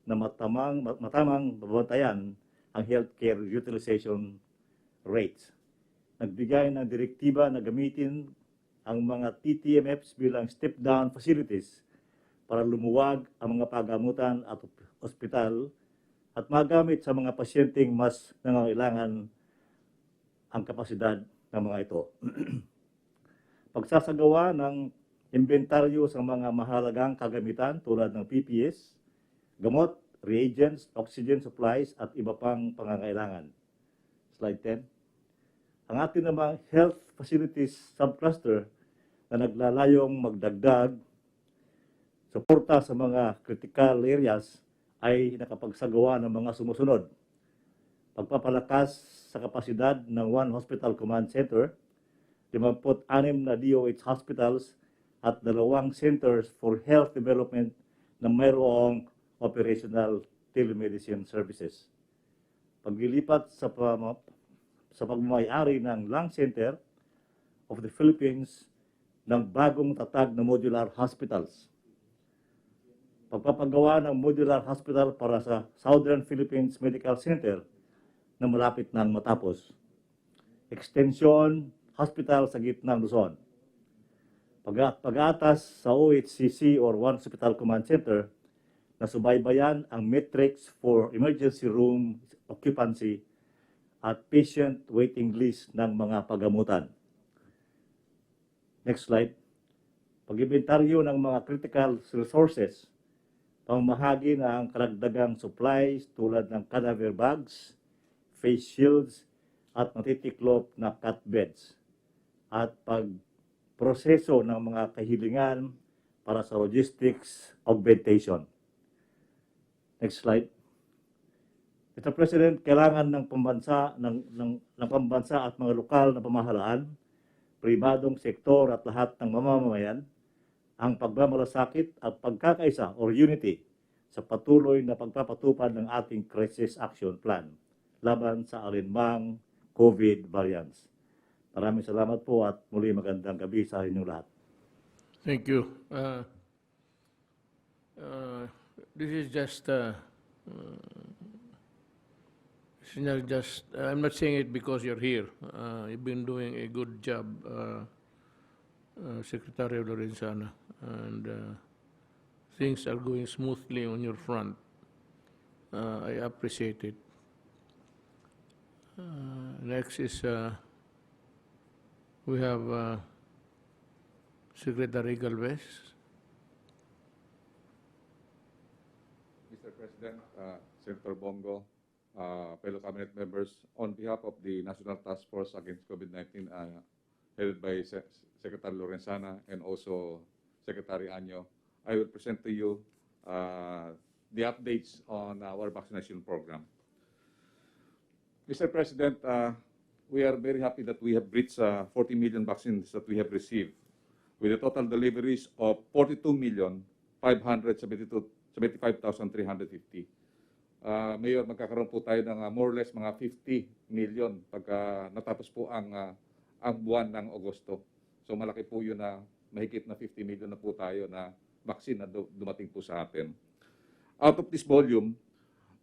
na matamang babantayan ang healthcare utilization rates. Nagbigay ng direktiba na gamitin ang mga TTMFs bilang step-down facilities para lumuwag ang mga pagamutan at ospital at magamit sa mga pasyenteng mas nangangailangan ang kapasidad ng mga ito. Pagsasagawa ng inventaryo sa mga mahalagang kagamitan tulad ng PPEs, gamot, reagents, oxygen supplies at iba pang pangangailangan. Slide 10. Ang ating namang health facilities subcluster na naglalayong magdagdag suporta sa mga critical areas ay nakapagsagawa ng mga sumusunod. Pagpapalakas sa kapasidad ng One Hospital Command Center, 56 na DOH hospitals at 2 centers for health development na mayroong operational telemedicine services. Paglilipat sa pagmamayari ng Lung Center of the Philippines ng bagong tatag na modular hospitals. Pagpapagawa ng modular hospital para sa Southern Philippines Medical Center na malapit nang matapos. Extension hospital sa gitnang Luzon. Pag-atas sa OHCC or One Hospital Command Center na subaybayan ang metrics for emergency room occupancy at patient waiting list ng mga pagamutan. Next slide. Pag-inventaryo ng mga critical resources, pamamahagi ng karagdagang supplies tulad ng cadaver bags, face shields, at matitiklop na cut beds, at pagproseso ng mga kahilingan para sa logistics augmentation. Next slide. Mr. President, kailangan ng pambansa at mga lokal na pamahalaan, pribadong sektor at lahat ng mamamayan ang pagmamalasakit at pagkakaisa or unity sa patuloy na pagpapatupad ng ating crisis action plan laban sa alinmang COVID variants. Maraming salamat po at muli magandang gabi sa inyong lahat.
Thank you. This is just, it's not just, I'm not saying it because you're here. You've been doing a good job, Secretary Lorenzana, and things are going smoothly on your front. I appreciate it. Next is, we have Secretary Galvez.
Mr. President, Senator Bongo, fellow cabinet members, on behalf of the National Task Force Against COVID-19, headed by Secretary Lorenzana and also Secretary Anyo, I will present to you the updates on our vaccination program. Mr. President, we are very happy that we have reached 40 million vaccines that we have received, with a total deliveries of 42,575,350. Mayor, magkakaroon po tayo ng more or less mga 50 million pagka natapos po ang buwan ng Agosto. So malaki po yun na mahigit na 50 million na po tayo na vaccine na dumating po sa atin. Out of this volume,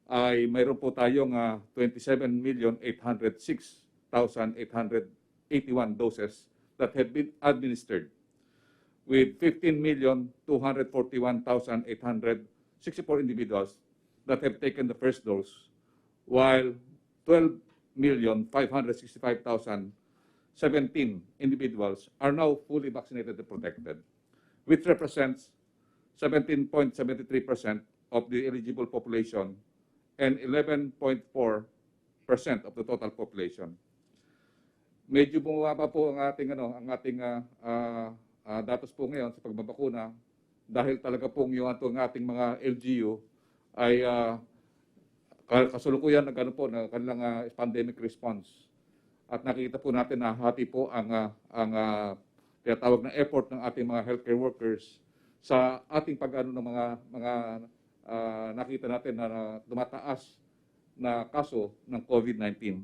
ay mayroon po tayong 27,806,881 doses that have been administered, with 15,241,864 individuals that have taken the first dose, while 12,565,017 individuals are now fully vaccinated and protected, which represents 17.73% of the eligible population and 11.4% of the total population. Medyo bumaba po ang ating datos po ngayon sa pagbabakuna dahil talaga pong yung ating mga LGU ay kasulukuyan na kanilang pandemic response. At nakikita po natin na hati po ang tinatawag na effort ng ating mga healthcare workers sa ating pag-ano ng mga nakita natin na tumataas na kaso ng COVID-19.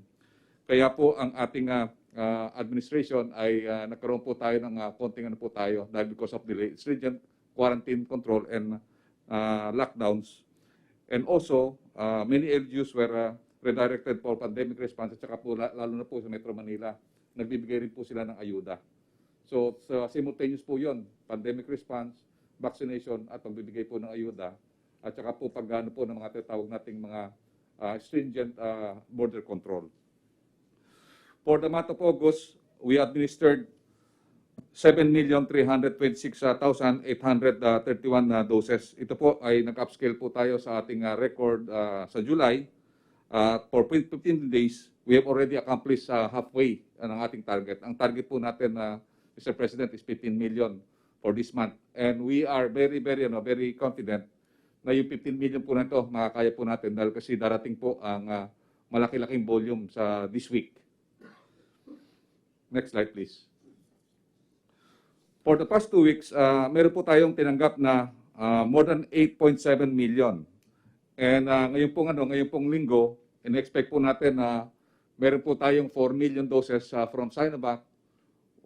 Kaya po ang ating administration ay nagkaroon po tayo ng konting dahil because of the stringent quarantine control and lockdowns. And also, many LGUs were redirected for pandemic response at saka po lalo na po sa Metro Manila, nagbibigay rin po sila ng ayuda. So simultaneous po yun, pandemic response, vaccination at pagbibigay po ng ayuda at saka po pag-ano po ng mga tinatawag nating mga stringent border control. For the month of August, we administered 7,326,831 doses. Ito po ay nag-upscale po tayo sa ating record sa July. For 15 days, we have already accomplished halfway ng ating target. Ang target po natin, Mr. President, is 15 million for this month. And we are very confident na yung 15 million po na ito, makakaya po natin dahil kasi darating po ang malaki-laking volume sa this week. Next slide, please. For the past 2 weeks, meron po tayong tinanggap na more than 8.7 million. And ngayon pong linggo, in-expect po natin na meron po tayong 4 million doses from Sinovac,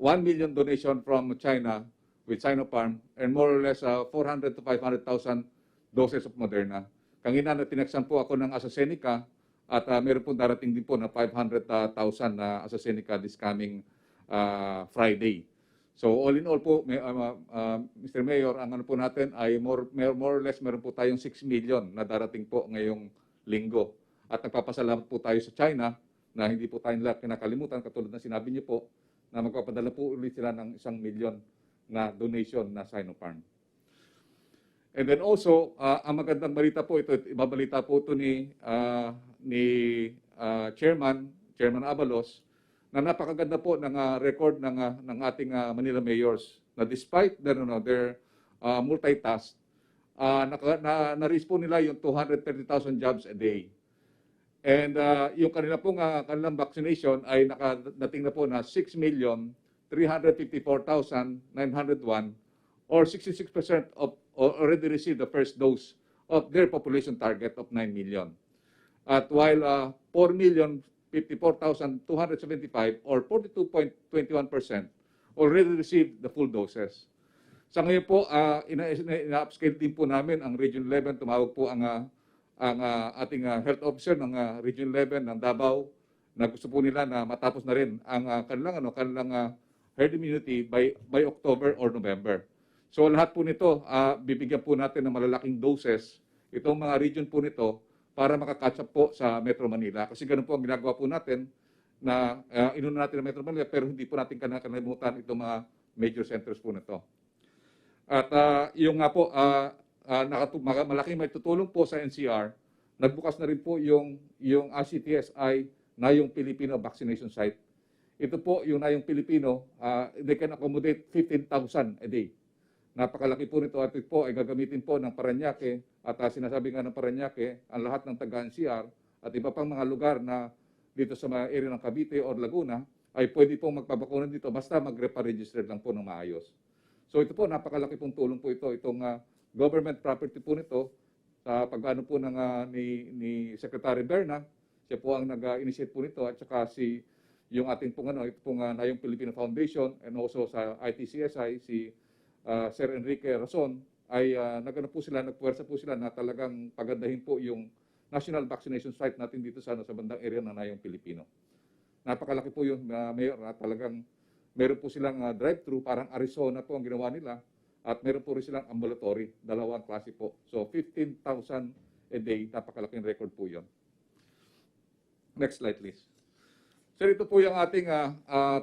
1 million donation from China with Sinopharm, and more or less 400 to 500,000 doses of Moderna. Kanina na tinaksan po ako ng AstraZeneca at meron po darating din po na 500,000 na AstraZeneca this coming Friday. So all in all po, Mr. Mayor, ang ano po natin ay more or less meron po tayong 6 million na darating po ngayong linggo. At nagpapasalamat po tayo sa China na hindi po tayo nila kinakalimutan, katulad ng sinabi niyo po, na magpapadala po ulit sila ng 1 million na donation na Sinopharm. And then also, ang magandang balita po ito, ibabalita po ito ni Chairman Abalos, na napakaganda po ng record ng ating Manila mayors na despite their multitask, na-reach po nila yung 230,000 jobs a day. And yung kanilang vaccination ay nakadating na po na 6,354,901 or 66% of already received the first dose of their population target of 9 million. At while 4,054,275 or 42.21% already received the full doses. Sa ngayon po, ina-upscale din po namin ang Region 11. Tumawag po ang ating health officer ng Region 11 ng Davao na gusto po nila na matapos na rin ang kanilang herd immunity by October or November. So lahat po nito, bibigyan po natin ng malalaking doses itong mga region po nito para makakatch up po sa Metro Manila. Kasi ganun po ang ginagawa po natin na inuna natin ang Metro Manila pero hindi po natin kanalimutan itong mga major centers po nito. At yung nga po, malaking may tutulong po sa NCR, nagbukas na rin po yung RCTSI na yung Filipino vaccination site. Ito po yung na yung Filipino, they can accommodate 15,000 a day. Napakalaki po nito at ito po ay gagamitin po ng Parañaque at sinasabi nga ng Parañaque ang lahat ng taga-NCR at iba pang mga lugar na dito sa mga area ng Cavite or Laguna ay pwede pong magpabakunan dito basta mag-register lang po ng maayos. So ito po, napakalaki pong tulong po ito. Itong government property po nito sa pag-ano po ni Secretary Berna, siya po ang nag-initiate po nito at saka yung ating pong Nayong Filipino Foundation and also sa ITCSI, si Sir Enrique Rason, ay nagpuwersa po sila na talagang pagandahin po yung national vaccination site natin dito sa bandang area ng Nayong Filipino. Napakalaki po yung Mayor, talagang meron po silang drive-thru, parang Arizona po ang ginawa nila, at meron po rin silang ambulatory, dalawang klase po. So 15,000 a day, napakalaking record po yun. Next slide please. Sir, ito po yung ating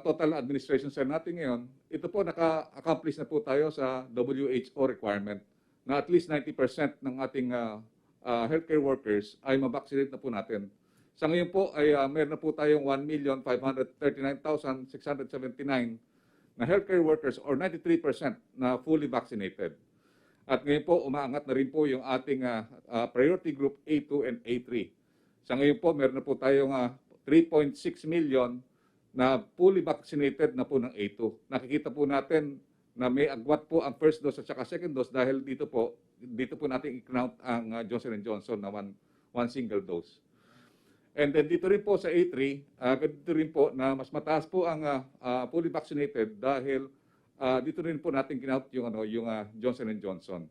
total administration cell natin ngayon. Ito po, naka-accomplish na po tayo sa WHO requirement na at least 90% ng ating healthcare workers ay mabaksinate na po natin. Sa ngayon po ay meron na po tayong 1,539,679 na healthcare workers or 93% na fully vaccinated. At ngayon po, umaangat na rin po yung ating priority group A2 and A3. Sa ngayon po, meron na po tayong 3.6 million na fully vaccinated na po ng A2. Nakikita po natin na may agwat po ang first dose at saka second dose dahil dito po natin i-count ang Johnson & Johnson na one single dose. And then dito rin po sa A3, dito rin po na mas mataas po ang fully vaccinated dahil dito rin po natin count yung Johnson & Johnson.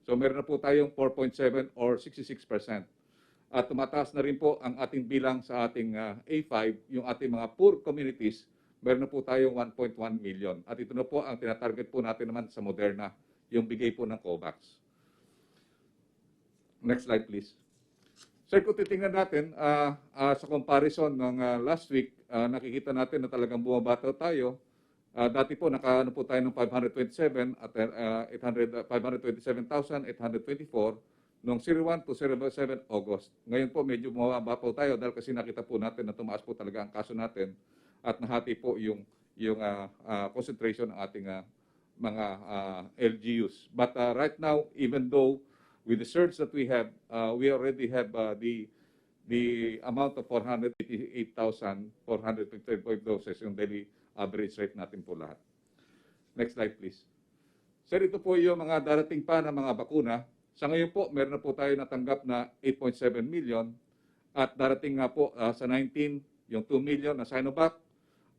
So meron na po tayong 4.7 or 66%. At tumataas na rin po ang ating bilang sa ating A5, yung ating mga poor communities, meron na po tayong 1.1 million. At ito na po ang tinatarget po natin naman sa Moderna, yung bigay po ng COVAX. Next slide please. Sir, kung titingnan natin, sa comparison ng last week, nakikita natin na talagang bumabataw tayo. Dati po, nakaano po tayo ng 527 at 527,824 noong 01 to 07 August. Ngayon po, medyo bumaba po tayo dahil kasi nakita po natin na tumaas po talaga ang kaso natin. at nahati po yung concentration ng ating mga LGUs. But right now, even though with the surge that we have, we already have the amount of 488,455 doses yung daily average rate natin po lahat. Next slide, please. Sir, ito po yung mga darating pa na mga bakuna. Sa ngayon po, meron na po tayo natanggap na 8.7 million at darating nga po sa 19, yung 2 million na Sinovac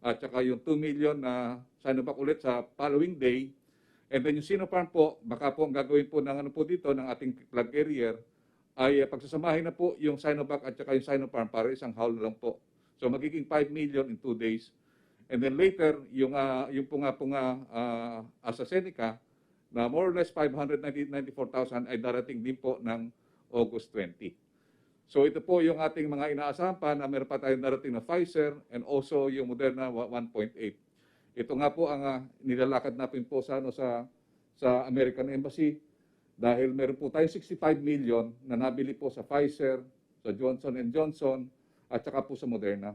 at saka yung 2 million na Sinovac ulit sa following day. And then yung Sinopharm po, baka po ang gagawin po ng ano po dito ng ating plug carrier ay pagsasamahin na po yung Sinovac at saka yung Sinopharm para isang haul lang po. So magiging 5 million in 2 days. And then later, yung AstraZeneca na more or less 594,000 ay darating din po ng August 20. So ito po yung ating mga inaasahan pa na meron pa tayong darating na Pfizer and also yung Moderna 1.8. Ito nga po ang nilalakad natin po sa American Embassy dahil meron po tayong 65 million na nabili po sa Pfizer, sa Johnson & Johnson at saka po sa Moderna.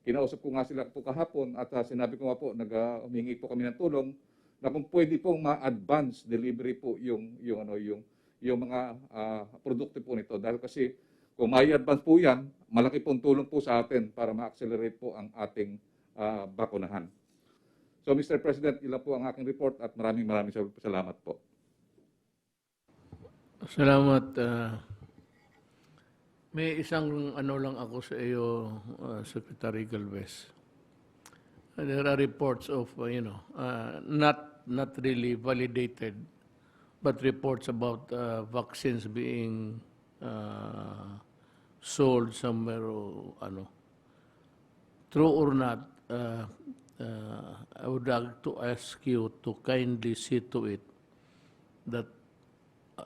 Kinausap ko nga sila po kahapon at sinabi ko nga po, humingi po kami ng tulong na kung pwede pong ma-advance delivery po yung mga produkto po nito. Dahil kasi kung may advance po yan, malaki pong tulong po sa atin para ma-accelerate po ang ating bakunahan. So Mr. President, ilan po ang aking report at maraming salamat po.
Salamat. May isang ano lang ako sa iyo, Secretary Galvez. There are reports of, not really validated, but reports about vaccines being sold somewhere o ano. True or not, I would like to ask you to kindly see to it that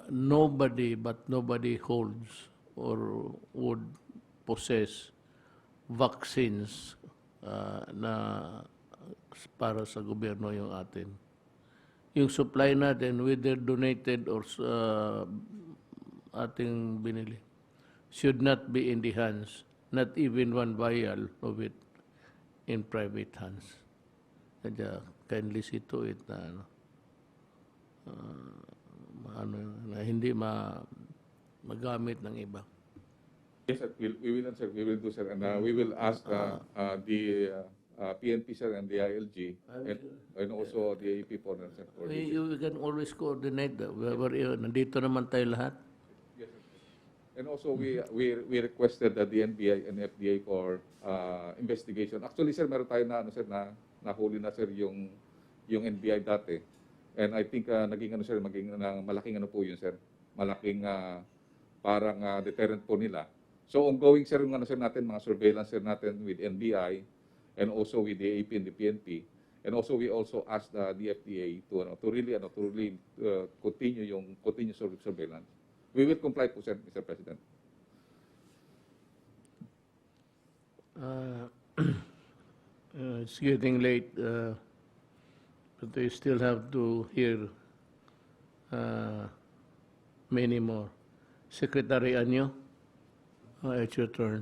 nobody holds or would possess vaccines na para sa gobyerno yung atin. Yung supply natin, whether donated or ating binili, should not be in the hands, not even one vial of it in private hands. Kaya kindly see to it na na hindi magamit ng iba.
Yes, sir. We will answer. We will do, sir. And we will ask the PNP, sir, and the ILG, and also the AAP for sir.
You can always coordinate that. Nandito naman tayo lahat.
Yes, sir. And also, we requested the NBI and FDA for investigation. Actually, sir, meron tayo na, nahuli na, sir, yung NBI dati. And I think, maging malaking po yun, sir. Malaking, parang deterrent po nila. So ongoing sir yung sir natin, mga surveillance sir natin with NBI and also with the AAP and the PNP. And also we also asked the FDA to really continue yung continuous surveillance. We will comply po, sir, Mr. President.
It's getting late, but I still have to hear many more. Secretary Anyo, it's your turn.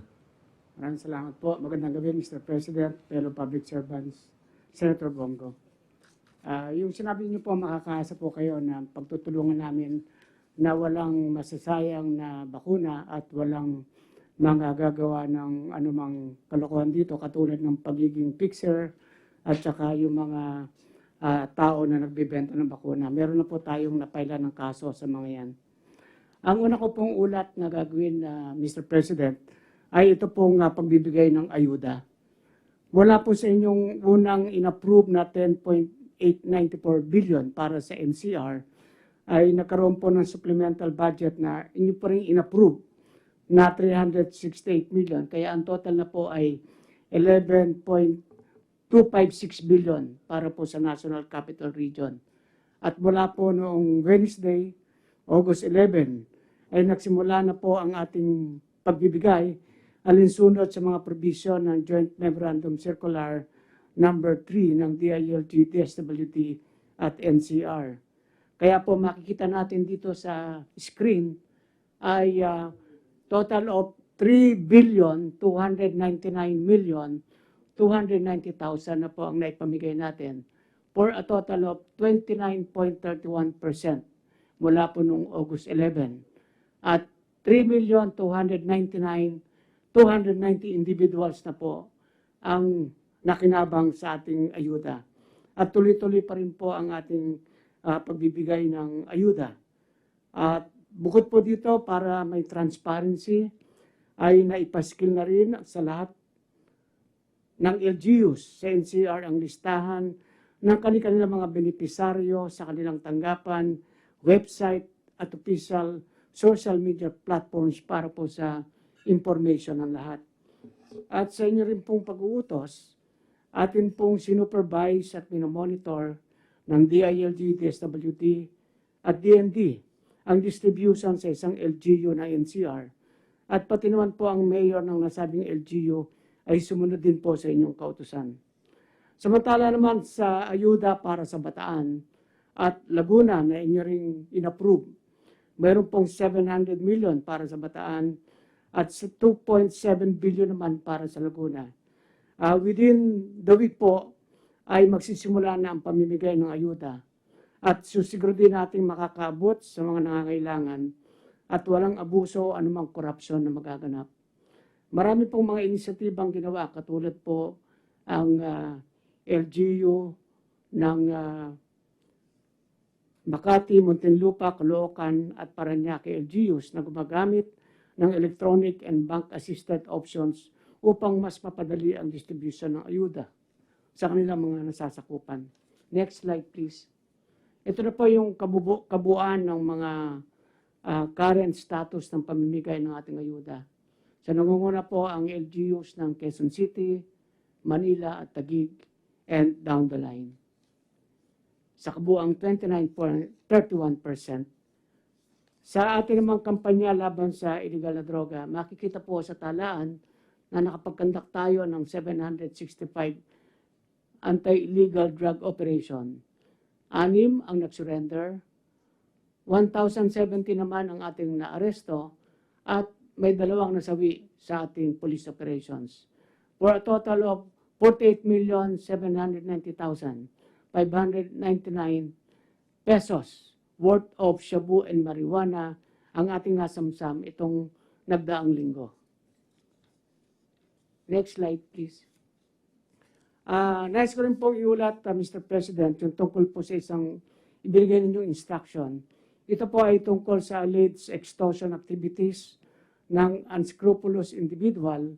Maraming salamat po. Magandang gabi, Mr. President, fellow public servants, Senator Bongo. Yung sinabi niyo po, makakaasa po kayo na pagtutulungan namin na walang masasayang na bakuna at walang mga gagawa ng anumang kalokohan dito, katulad ng pagiging fixer at saka yung mga tao na nagbibenta ng bakuna. Meron na po tayong napaila ng kaso sa mga yan. Ang una ko pong ulat na gagawin, Mr. President, ay ito pong pagbibigay ng ayuda. Wala po sa inyong unang inapprove na 10.894 billion para sa NCR, ay nagkaroon po ng supplemental budget na inyo pa rin inapprove na 368 million. Kaya ang total na po ay 11.256 billion para po sa National Capital Region. At mula po noong Wednesday, August 11, ay nagsimula na po ang ating pagbibigay alinsunod sa mga provision ng Joint Memorandum Circular number 3 ng DILG, DSWD at NCR. Kaya po makikita natin dito sa screen ay total of 3,299,200,000 290,000 na po ang naipamigay natin for a total of 29.31% mula po noong August 11. At 3,290 individuals na po ang nakinabang sa ating ayuda. At tuloy-tuloy pa rin po ang ating pagbibigay ng ayuda. At bukod po dito, para may transparency, ay naipaskil na rin sa lahat ng LGUs sa NCR ang listahan ng kanilang mga benepisaryo sa kanilang tanggapan, website at official social media platforms para po sa information ng lahat. At sa inyo rin pong pag-uutos, atin pong sinupervise at minomonitor ng DILG, DSWD at DND ang distribution sa isang LGU ng NCR. At pati naman po ang mayor ng nasabing LGU ay sumunod din po sa inyong kautusan. Samantala naman sa ayuda para sa Bataan at Laguna na inyo ring inapprove, mayroon pong 700 million para sa Bataan at 2.7 billion naman para sa Laguna. Within the week po ay magsisimula na ang pamimigay ng ayuda at susiguro din natin makakaabot sa mga nangangailangan at walang abuso o anumang korupsyon na magaganap. Marami pong mga inisyatibang ginawa katulad po ang LGU ng Makati, Muntinlupa, Caloocan at Parañaque LGUs na gumagamit ng electronic and bank-assisted options upang mas mapadali ang distribution ng ayuda sa kanilang mga nasasakupan. Next slide, please. Ito na po yung kabuuan ng mga current status ng pamimigay ng ating ayuda. Sa nangunguna po ang LGUs ng Quezon City, Manila at Taguig, and down the line. Sa kabuuang 29.31%. Sa ating namang kampanya laban sa illegal na droga, makikita po sa talaan na nakapagkandak tayo ng 765 anti-illegal drug operation. 6 ang nag-surrender, 1,070 naman ang ating naaresto at may 2 nasawi sa ating police operations. For a total of 48,790,599 pesos worth of shabu and marijuana ang ating nasamsam itong nagdaang linggo. Next slide, please. Nais ko rin pong iulat, Mr. President, yung tungkol po sa isang ibinigay ninyong instruction. Ito po ay tungkol sa alleged extortion activities ng unscrupulous individual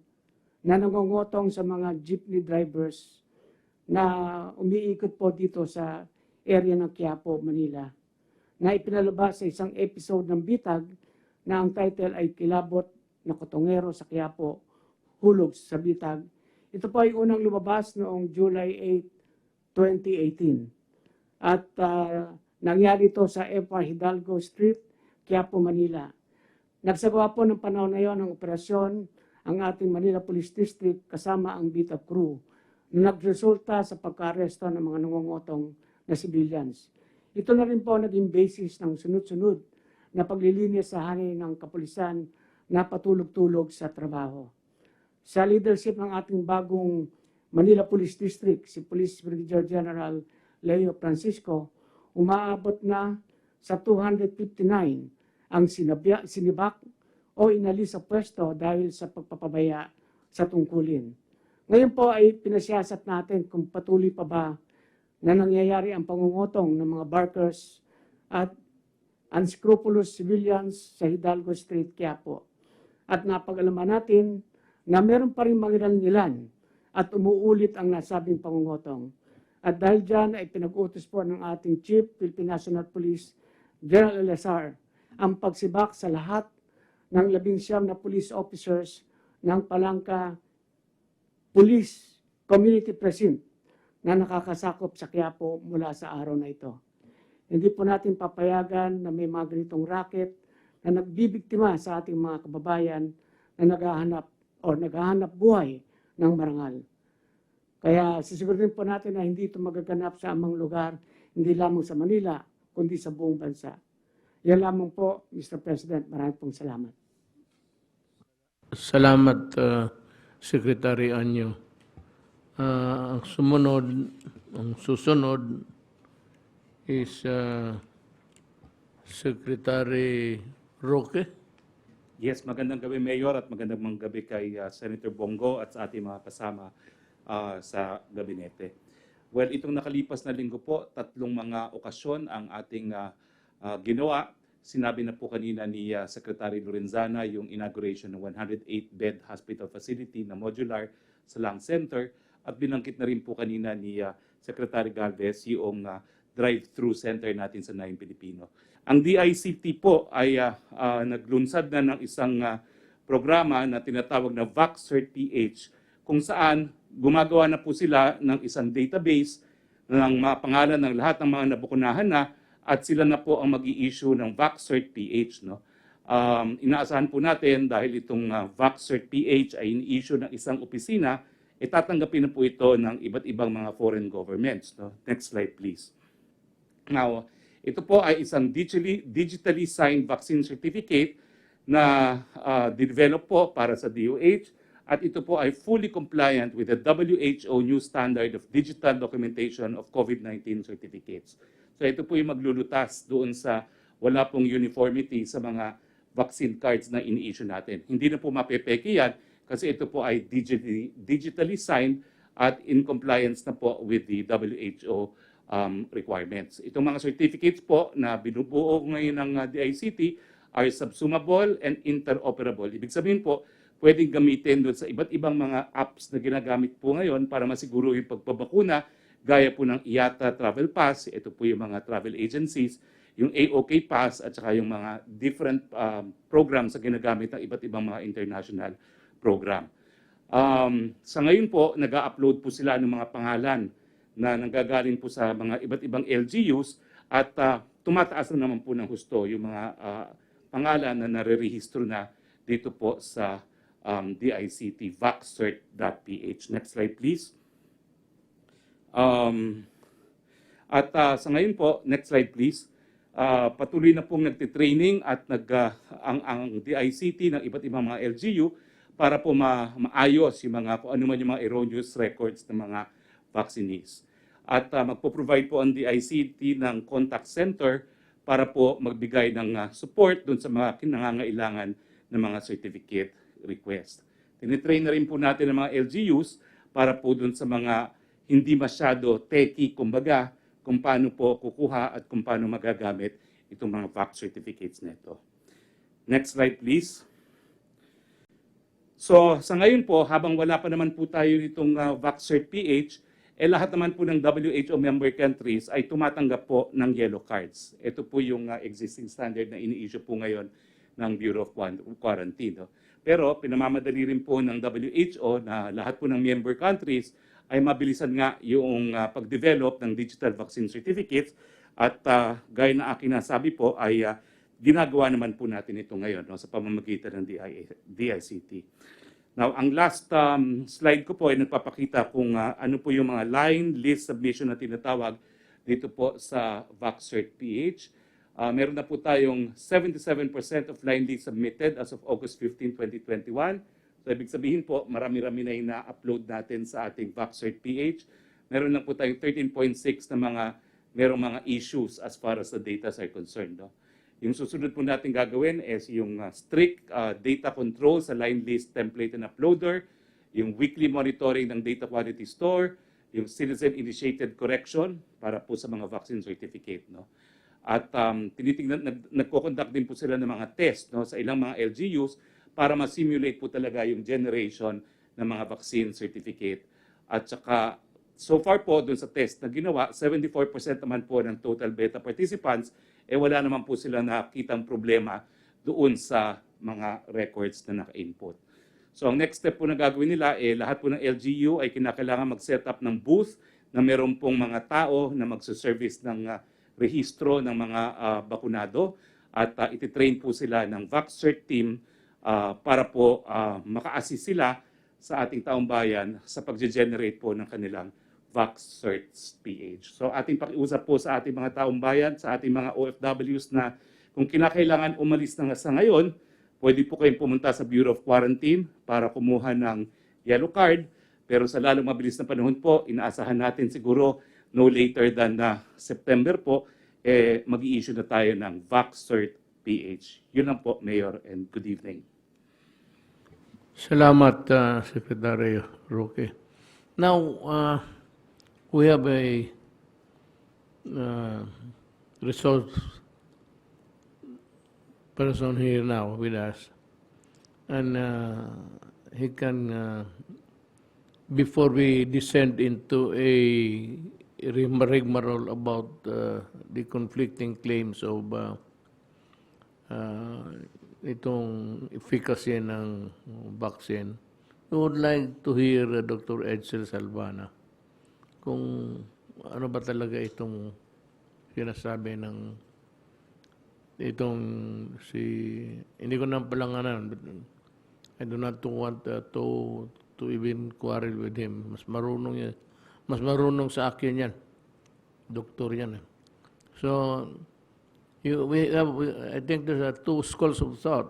na nangongotong sa mga jeepney drivers na umiikot po dito sa area ng Quiapo, Manila, na ipinalabas sa isang episode ng Bitag na ang title ay Kilabot na Kotongero sa Quiapo, Hulog sa Bitag. Ito po ay unang lumabas noong July 8, 2018. At nangyari ito sa FR Hidalgo Street, Quiapo, Manila. Nagsagawa po ng panahon na yon ng operasyon ang ating Manila Police District kasama ang Bitag Crew na nagresulta sa pagka-aresto ng mga nangongotong na civilians. Ito na rin po naging basis ng sunod-sunod na paglilinis sa hanay ng kapulisan na patulog-tulog sa trabaho. Sa leadership ng ating bagong Manila Police District, si Police Brigadier General Leo Francisco, umaabot na sa 259 ang sinibak o inalis sa pwesto dahil sa pagpapabaya sa tungkulin. Ngayon po ay pinasiyasat natin kung patuloy pa ba na nangyayari ang pangungutong ng mga barkers at unscrupulous civilians sa Hidalgo Street, Quiapo. At napag-alaman natin na meron pa rin mangilan-ngilan at umuulit ang nasabing pangungutong. At dahil dyan ay pinag-utos po ng ating Chief Philippine National Police, General LSR, ang pagsibak sa lahat ng 19 na police officers ng Palangka Police Community Precinct na nakakasakop sa Quiapo mula sa araw na ito. Hindi po natin papayagan na may mga ganitong racket na nagbibiktima sa ating mga kababayan na naghahanap buhay ng marangal. Kaya sisigurin po natin na hindi ito magaganap sa amang lugar, hindi lamang sa Manila, kundi sa buong bansa. Yan lamang po, Mr. President. Maraming pong salamat.
Salamat, Secretary Anyo. Ang susunod is Secretary Roque.
Yes, magandang gabi Mayor at magandang gabi kay Senator Bongo at sa ating mga kasama sa gabinete. Well, itong nakalipas na linggo po, 3 mga okasyon ang ating ginawa. Sinabi na po kanina ni Secretary Lorenzana yung inauguration ng 108-bed hospital facility na modular sa Lang Center at binangkit na rin po kanina ni Secretary Galvez yung drive-through center natin sa Naim Pilipino. Ang DICT po ay naglunsad na ng isang programa na tinatawag na VacCert-PH kung saan gumagawa na po sila ng isang database ng mga pangalan ng lahat ng mga nabukunahan na at sila na po ang mag-i-issue ng VacCert-PH. No? Inaasahan po natin dahil itong VacCert-PH ay in-issue ng isang opisina, tatanggapin na po ito ng iba't ibang mga foreign governments. No? Next slide please. Now, ito po ay isang digitally signed vaccine certificate na develop po para sa DOH at ito po ay fully compliant with the WHO new standard of digital documentation of COVID-19 certificates. So ito po yung maglulutas doon sa wala pong uniformity sa mga vaccine cards na ini-issue natin. Hindi na po mapepeke yan kasi ito po ay digitally signed at in compliance na po with the WHO requirements. Itong mga certificates po na binubuo ngayon ng DICT are subsumable and interoperable. Ibig sabihin po, pwedeng gamitin doon sa iba't ibang mga apps na ginagamit po ngayon para masiguro yung pagpabakuna, gaya po ng IATA Travel Pass, ito po yung mga travel agencies, yung AOK Pass at saka yung mga different programs na ginagamit ng iba't ibang mga international program. Sa ngayon po, nag-upload po sila ng mga pangalan na nanggagaling po sa mga iba't ibang LGUs at tumataas na naman po ng husto yung mga pangalan na nare-rehistro na dito po sa DICT vaccert.ph. Next slide please. Sa ngayon po, next slide please, patuloy na pong nagtitraining at ang DICT ng iba't ibang mga LGU para po maayos yung mga, kung ano man yung mga erroneous records ng mga vaccinees. At magpo-provide po ang DICT ng contact center para po magbigay ng support dun sa mga kinangangailangan ng mga certificate request. Tinitrain na rin po natin ang mga LGUs para po dun sa mga hindi masyado techy, kumbaga, kung paano po kukuha at kung paano magagamit itong mga vac certificates nito. Next slide, please. So, sa ngayon po, habang wala pa naman po tayo nitong VacCert-PH, lahat naman po ng WHO member countries ay tumatanggap po ng yellow cards. Ito po yung existing standard na ini-issue po ngayon ng Bureau of Quarantine. No? Pero pinamamadali rin po ng WHO na lahat po ng member countries ay mabilisan nga yung pag-develop ng digital vaccine certificates at gaya na aking nasabi po ay ginagawa naman po natin ito ngayon no, sa pamamagitan ng DICT. Now, ang last slide ko po ay nagpapakita kung ano po yung mga line list submission na tinatawag dito po sa VacCert-PH. Meron na po tayong 77% of line list submitted as of August 15, 2021. So, ibig sabihin po, marami-rami na yung na-upload natin sa ating VacCert-PH. Meron lang po tayong 13.6 na merong mga issues as far as the data are concerned. No? Yung susunod po natin gagawin is yung strict data control sa line list template and uploader, yung weekly monitoring ng data quality store, yung citizen-initiated correction para po sa mga vaccine certificate. No? At nagko-conduct din po sila ng mga test no, sa ilang mga LGUs para ma-simulate po talaga yung generation ng mga vaccine certificate. At saka, so far po, dun sa test na ginawa, 74% naman po ng total beta participants, wala naman po sila nakitang problema doon sa mga records na naka-input. So ang next step po na gagawin nila, lahat po ng LGU ay kinakailangan mag-set up ng booth na meron pong mga tao na magsuservice ng rehistro ng mga bakunado at ititrain po sila ng VacCert team para po maka-assist sila sa ating taong bayan sa pag-generate po ng kanilang VacCert-PH. So ating pakiusap po sa ating mga taong bayan, sa ating mga OFWs na kung kinakailangan umalis na sa ngayon, pwede po kayong pumunta sa Bureau of Quarantine para kumuha ng yellow card. Pero sa lalong mabilis na panahon po, inaasahan natin siguro no later than September po, mag-i-issue na tayo ng VaxCert PH. Yun lang po, Mayor, and good evening.
Salamat, Secretary Roque. Now, we have a resource person here now with us, and he can, before we descend into a rigmarole about the conflicting claims of itong efficacy ng vaccine, we would like to hear Dr. Edsel Salvana kung ano ba talaga itong sinasabi ng itong hindi ko na palanganan, I do not want to even quarrel with him. Mas marunong sa akin yan. Doktor yan. So, I think there's two schools of thought,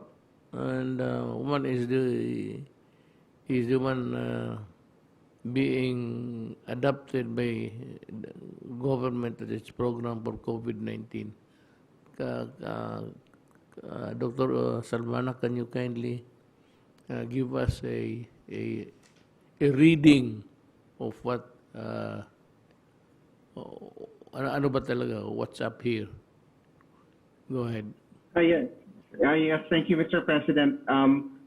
and one is the one being adopted by the government as its program for COVID-19. Dr. Salvana, can you kindly give us a reading of what ano ba talaga, what's up here? Go ahead.
Yes, thank you, Mr. President.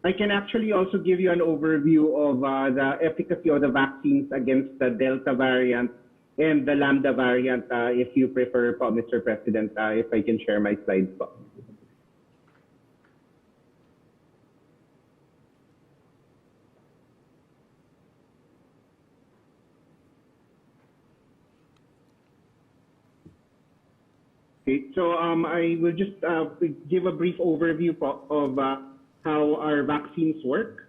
I can actually also give you an overview of the efficacy of the vaccines against the Delta variant and the Lambda variant, if you prefer, po, Mr. President, if I can share my slides. Po. Okay, so I will just give a brief overview of how our vaccines work.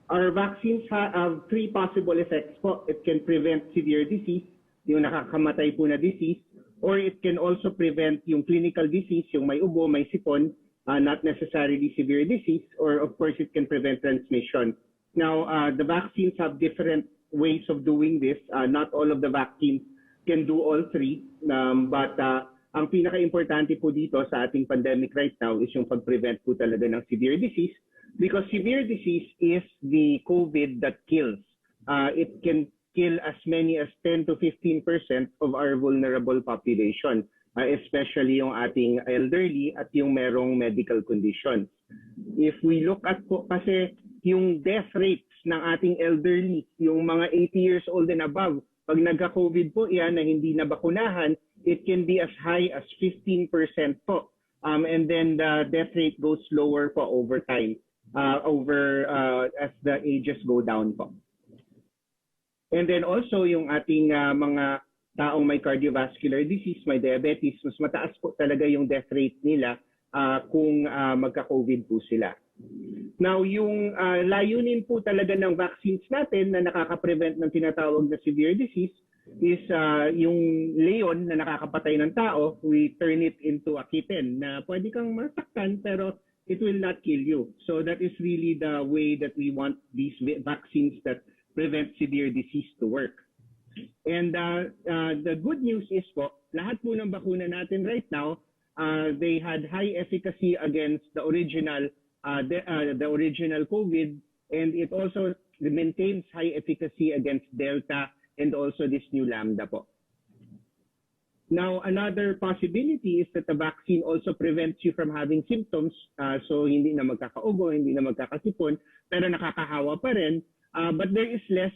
Our vaccines have three possible effects po. It can prevent severe disease, yung nakakamatay po na disease, or it can also prevent yung clinical disease, yung may ubo, may sipon, not necessarily severe disease, or of course it can prevent transmission. Now, the vaccines have different ways of doing this. Not all of the vaccines can do all three. But ang pinaka-importante po dito sa ating pandemic right now is yung pag-prevent po talaga ng severe disease, because severe disease is the COVID that kills. It can kill as many as 10 to 15% of our vulnerable population, especially yung ating elderly at yung merong medical conditions. If we look at po kasi yung death rates ng ating elderly, yung mga 80 years old and above, pag nagka-COVID po yan na hindi na bakunahan, it can be as high as 15% po. And then the death rate goes lower po over time, as the ages go down po. And then also yung ating mga taong may cardiovascular disease, may diabetes, mas mataas po talaga yung death rate nila kung magka-COVID po sila. Now, yung layunin po talaga ng vaccines natin na nakaka-prevent ng tinatawag na severe disease is yung leon na nakakapatay ng tao, we turn it into a kitten na pwede kang masaktan pero it will not kill you. So that is really the way that we want these vaccines that prevent severe disease to work. And the good news is po, lahat po ng bakuna natin right now, they had high efficacy against the original COVID, and it also maintains high efficacy against Delta and also this new Lambda po. Now, another possibility is that the vaccine also prevents you from having symptoms, so hindi na magkakaubo, hindi na magkakasipon, pero nakakahawa pa rin, but there is less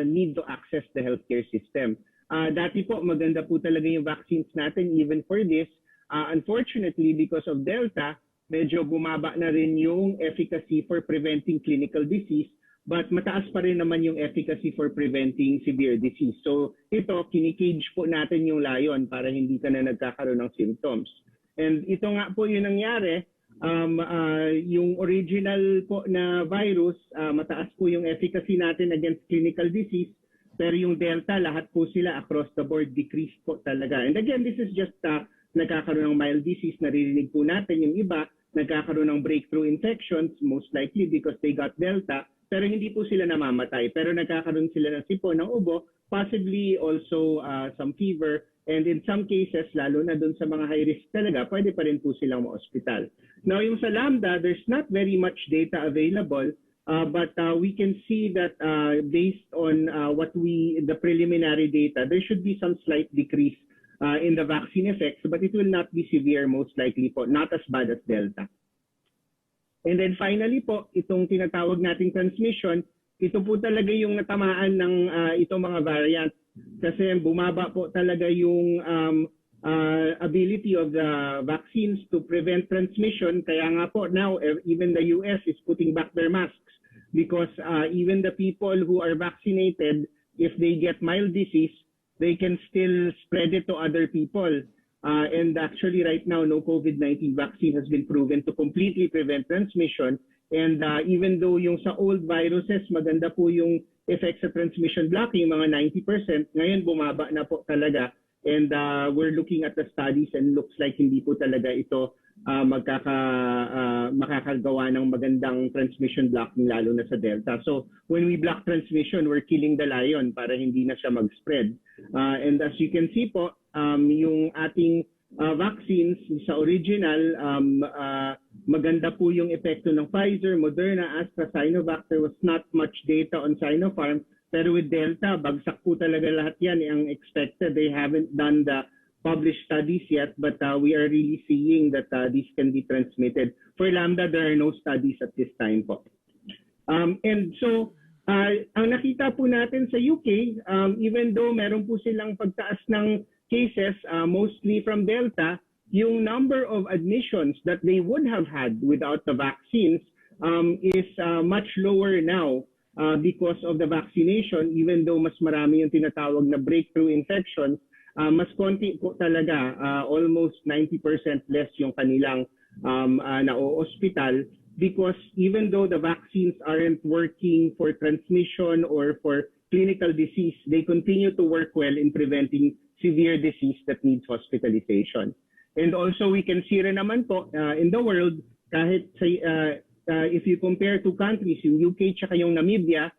need to access the healthcare system. Dati po, maganda po talaga yung vaccines natin even for this. Unfortunately, because of Delta, medyo bumaba na rin yung efficacy for preventing clinical disease, but mataas pa rin naman yung efficacy for preventing severe disease. So ito, kinikage po natin yung layon para hindi ka na nagkakaroon ng symptoms. And ito nga po yung nangyari, yung original po na virus, mataas po yung efficacy natin against clinical disease, pero yung Delta, lahat po sila across the board decreased po talaga. And again, this is just nagkakaroon ng mild disease, naririnig po natin yung iba, nagkakaroon ng breakthrough infections, most likely because they got Delta, pero hindi po sila namamatay. Pero nagkakaroon sila ng sipon, ng ubo, possibly also some fever, and in some cases, lalo na dun sa mga high risk talaga, pwede pa rin po silang ma-hospital. Now, yung sa Lambda, there's not very much data available, but we can see that based on the preliminary data, there should be some slight decrease in the vaccine effects, but it will not be severe most likely po, not as bad as Delta. And then finally po, itong tinatawag nating transmission, ito po talaga yung natamaan ng itong mga variants. Kasi bumaba po talaga yung ability of the vaccines to prevent transmission. Kaya nga po now, even the US is putting back their masks because even the people who are vaccinated, if they get mild disease, they can still spread it to other people. And actually right now, no COVID-19 vaccine has been proven to completely prevent transmission. And even though yung sa old viruses, maganda po yung effects sa transmission blocking, mga 90%, ngayon bumaba na po talaga. And we're looking at the studies and looks like hindi po talaga ito makakagawa ng magandang transmission blocking lalo na sa Delta. So when we block transmission, we're killing the lion para hindi na siya mag-spread. And as you can see po, yung ating vaccines sa original, maganda po yung epekto ng Pfizer, Moderna, Astra, Sinovac. There was not much data on Sinopharm. Pero with Delta, bagsak po talaga lahat yan ang expected. They haven't done the published studies yet, but we are really seeing that these can be transmitted. For Lambda, there are no studies at this time po. And so, ang nakita po natin sa UK, even though meron po silang pagtaas ng cases, mostly from Delta, yung number of admissions that they would have had without the vaccines is much lower now because of the vaccination, even though mas marami yung tinatawag na breakthrough infections, mas konti po talaga, almost 90% less yung kanilang na-hospital because even though the vaccines aren't working for transmission or for clinical disease, they continue to work well in preventing severe disease that needs hospitalization. And also we can see rin naman po in the world, kahit if you compare two countries, yung UK tsaka yung Namibia,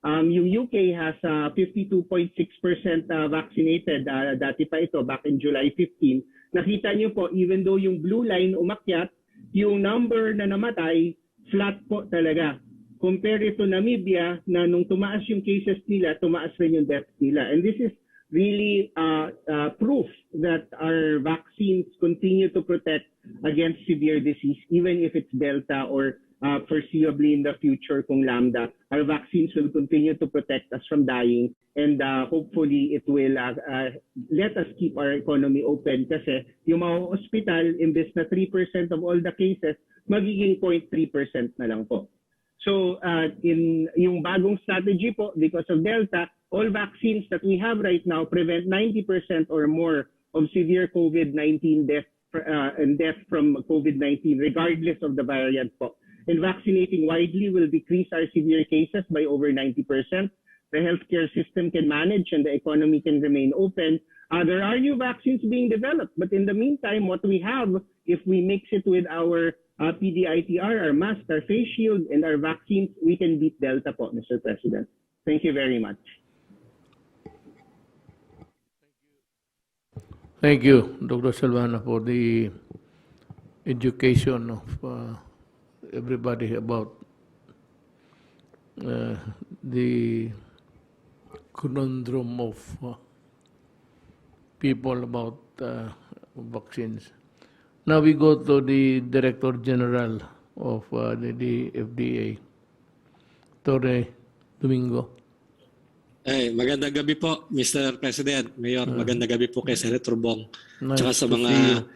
yung UK has 52.6% vaccinated. Dati pa ito, back in July 15. Nakita niyo po, even though yung blue line umakyat, yung number na namatay, flat po talaga. Compare ito Namibia na nung tumaas yung cases nila, tumaas rin yung deaths nila. And this is really proof that our vaccines continue to protect against severe disease, even if it's Delta or foreseeably in the future kung Lambda. Our vaccines will continue to protect us from dying, and hopefully it will let us keep our economy open kasi yung mga hospital, imbes na 3% of all the cases, magiging 0.3% na lang po. So in yung bagong strategy po, because of Delta, all vaccines that we have right now prevent 90% or more of severe COVID-19 death and death from COVID-19, regardless of the variant po. And vaccinating widely will decrease our severe cases by over 90%. The healthcare system can manage and the economy can remain open. There are new vaccines being developed, but in the meantime, what we have, if we mix it with our PDITR, our mask, our face shield, and our vaccines, we can beat Delta po, Mr. President. Thank you very much.
Thank you, Dr. Salvana, for the education of everybody about the conundrum of people about vaccines. Now we go to the Director General of the FDA, Torre Domingo.
Magandang gabi po, Mr. President, Mayor. Magandang gabi po kay Senator Bong.
Nice
tsaka sa
to
mga
see you.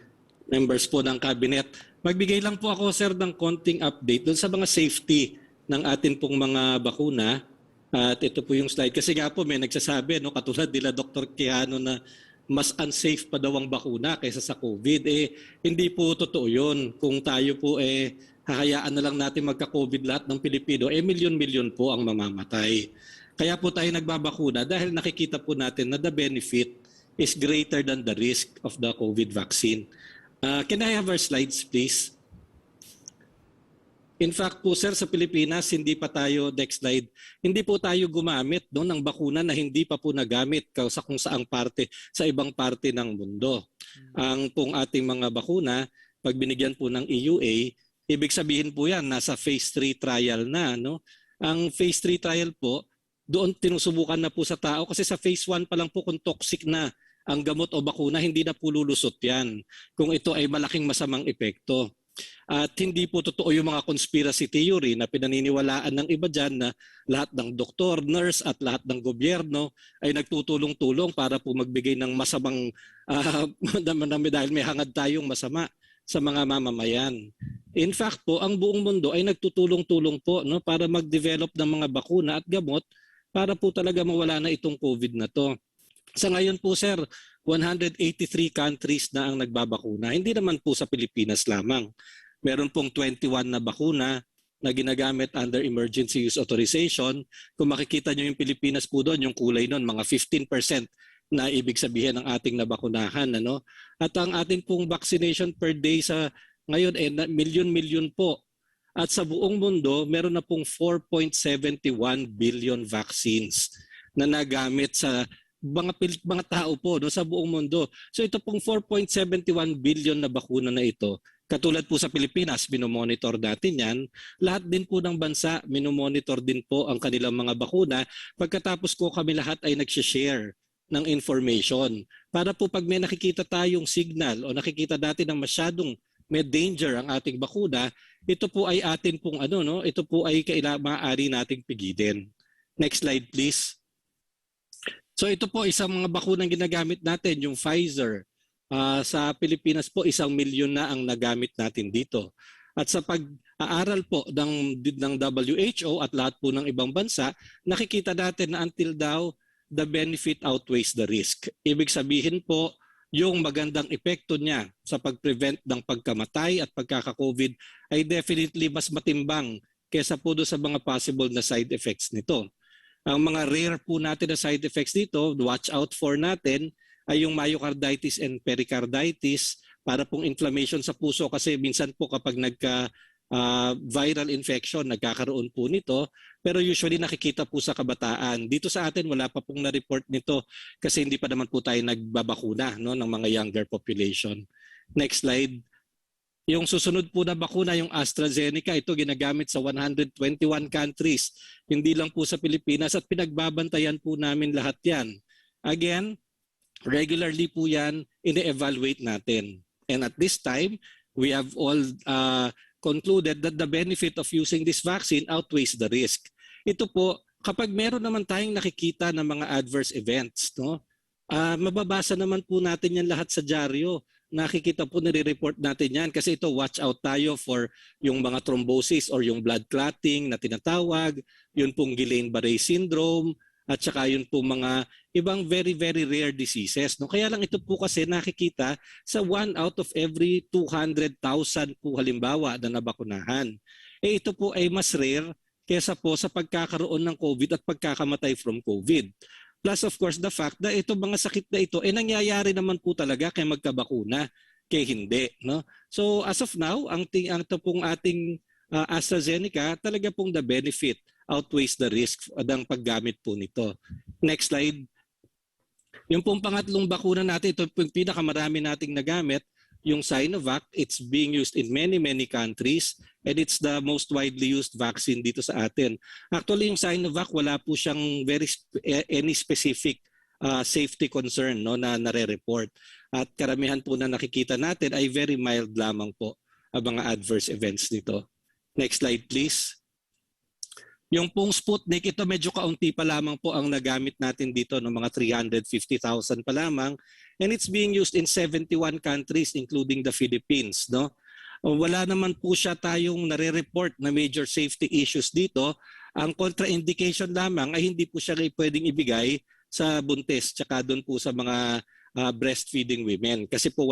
members po ng Cabinet. Magbigay lang po ako, sir, ng konting update doon sa mga safety ng atin pong mga bakuna. At ito po yung slide. Kasi nga po may nagsasabi, no, katulad nila Dr. Quijano na mas unsafe pa daw ang bakuna kaysa sa COVID. Hindi po totoo yun. Kung tayo po hahayaan na lang natin magka-COVID lahat ng Pilipino, milyon-milyon po ang mamamatay. Kaya po tayo nagbabakuna dahil nakikita po natin na the benefit is greater than the risk of the COVID vaccine. Can I have our slides, please? In fact po sir, sa Pilipinas, hindi pa tayo, next slide, hindi po tayo gumamit ng bakuna na hindi pa po nagamit sa kung saang parte, sa ibang parte ng mundo. Ang pong ating mga bakuna, pag binigyan po ng EUA, ibig sabihin po yan, nasa phase 3 trial na. No? Ang phase 3 trial po, doon tinusubukan na po sa tao kasi sa phase 1 pa lang po kung toxic na ang gamot o bakuna, hindi na po lulusot yan kung ito ay malaking masamang epekto. At hindi po totoo yung mga conspiracy theory na pinaniniwalaan ng iba dyan na lahat ng doktor, nurse at lahat ng gobyerno ay nagtutulong-tulong para po magbigay ng masamang dahil may hangad tayong masama sa mga mamamayan. In fact po, ang buong mundo ay nagtutulong-tulong po para mag-develop ng mga bakuna at gamot para po talaga mawala na itong COVID na to. Sa ngayon po sir, 183 countries na ang nagbabakuna. Hindi naman po sa Pilipinas lamang. Meron pong 21 na bakuna na ginagamit under emergency use authorization. Kung makikita nyo yung Pilipinas po doon, yung kulay doon, mga 15% na ibig sabihin ng ating nabakunahan. Ano? At ang ating pong vaccination per day sa ngayon ay milyon-milyon po. At sa buong mundo, meron na pong 4.71 billion vaccines na nagamit sa mga tao po sa buong mundo. So ito pong 4.71 billion na bakuna na ito, katulad po sa Pilipinas, minomonitor natin yan. Lahat din po ng bansa, minomonitor din po ang kanilang mga bakuna. Pagkatapos ko kami lahat ay nagsishare ng information. Para po pag may nakikita tayong signal o nakikita natin ng masyadong may danger ang ating bakuna, ito po ay atin pong ito po ay maaari nating pigilin. Next slide please. So ito po isang mga bakunang ginagamit natin, yung Pfizer. Sa Pilipinas po 1 milyon na ang nagamit natin dito. At sa pag-aaral po ng WHO at lahat po ng ibang bansa, nakikita natin na until daw the benefit outweighs the risk. Ibig sabihin po, yung magandang epekto niya sa pag-prevent ng pagkamatay at pagkaka-COVID ay definitely mas matimbang kaysa po doon sa mga possible na side effects nito. Ang mga rare po natin na side effects dito, watch out for natin, ay yung myocarditis and pericarditis para pong inflammation sa puso kasi minsan po kapag viral infection, nagkakaroon po nito. Pero usually nakikita po sa kabataan. Dito sa atin wala pa pong na-report nito kasi hindi pa naman po tayo nagbabakuna ng mga younger population. Next slide. Yung susunod po na bakuna, yung AstraZeneca, ito ginagamit sa 121 countries. Hindi lang po sa Pilipinas at pinagbabantayan po namin lahat yan. Again, regularly po yan, ine-evaluate natin. And at this time, we have all concluded that the benefit of using this vaccine outweighs the risk. Ito po, kapag meron naman tayong nakikita ng mga adverse events, mababasa naman po natin yan lahat sa dyaryo. Nakikita po, nire-report natin yan kasi ito watch out tayo for yung mga thrombosis or yung blood clotting na tinatawag, yun pong Guillain-Barré syndrome, at saka yun po mga ibang very, very rare diseases. Kaya lang ito po kasi nakikita sa 1 out of every 200,000 po halimbawa na nabakunahan. Ito po ay mas rare kesa po sa pagkakaroon ng COVID at pagkakamatay from COVID. Plus of course the fact na itong mga sakit na ito nangyayari naman po talaga kay magkabakuna, kay hindi. So as of now, ang pong ating AstraZeneca, talaga pong the benefit outweighs the risk ng paggamit po nito. Next slide. Yung pong pangatlong bakuna natin, ito yung pinakamarami nating nagamit, yung Sinovac. It's being used in many, many countries and it's the most widely used vaccine dito sa atin. Actually, yung Sinovac, wala po siyang any specific safety concern na nare-report. At karamihan po na nakikita natin ay very mild lamang po ang mga adverse events nito. Next slide please. Yung pong Sputnik, ito medyo kaunti pa lamang po ang nagamit natin dito ng mga 350,000 pa lamang. And it's being used in 71 countries including the Philippines. Wala naman po siya tayong nare-report na major safety issues dito. Ang contraindication lamang ay hindi po siya pwedeng ibigay sa buntis tsaka doon po sa mga breastfeeding women. Kasi po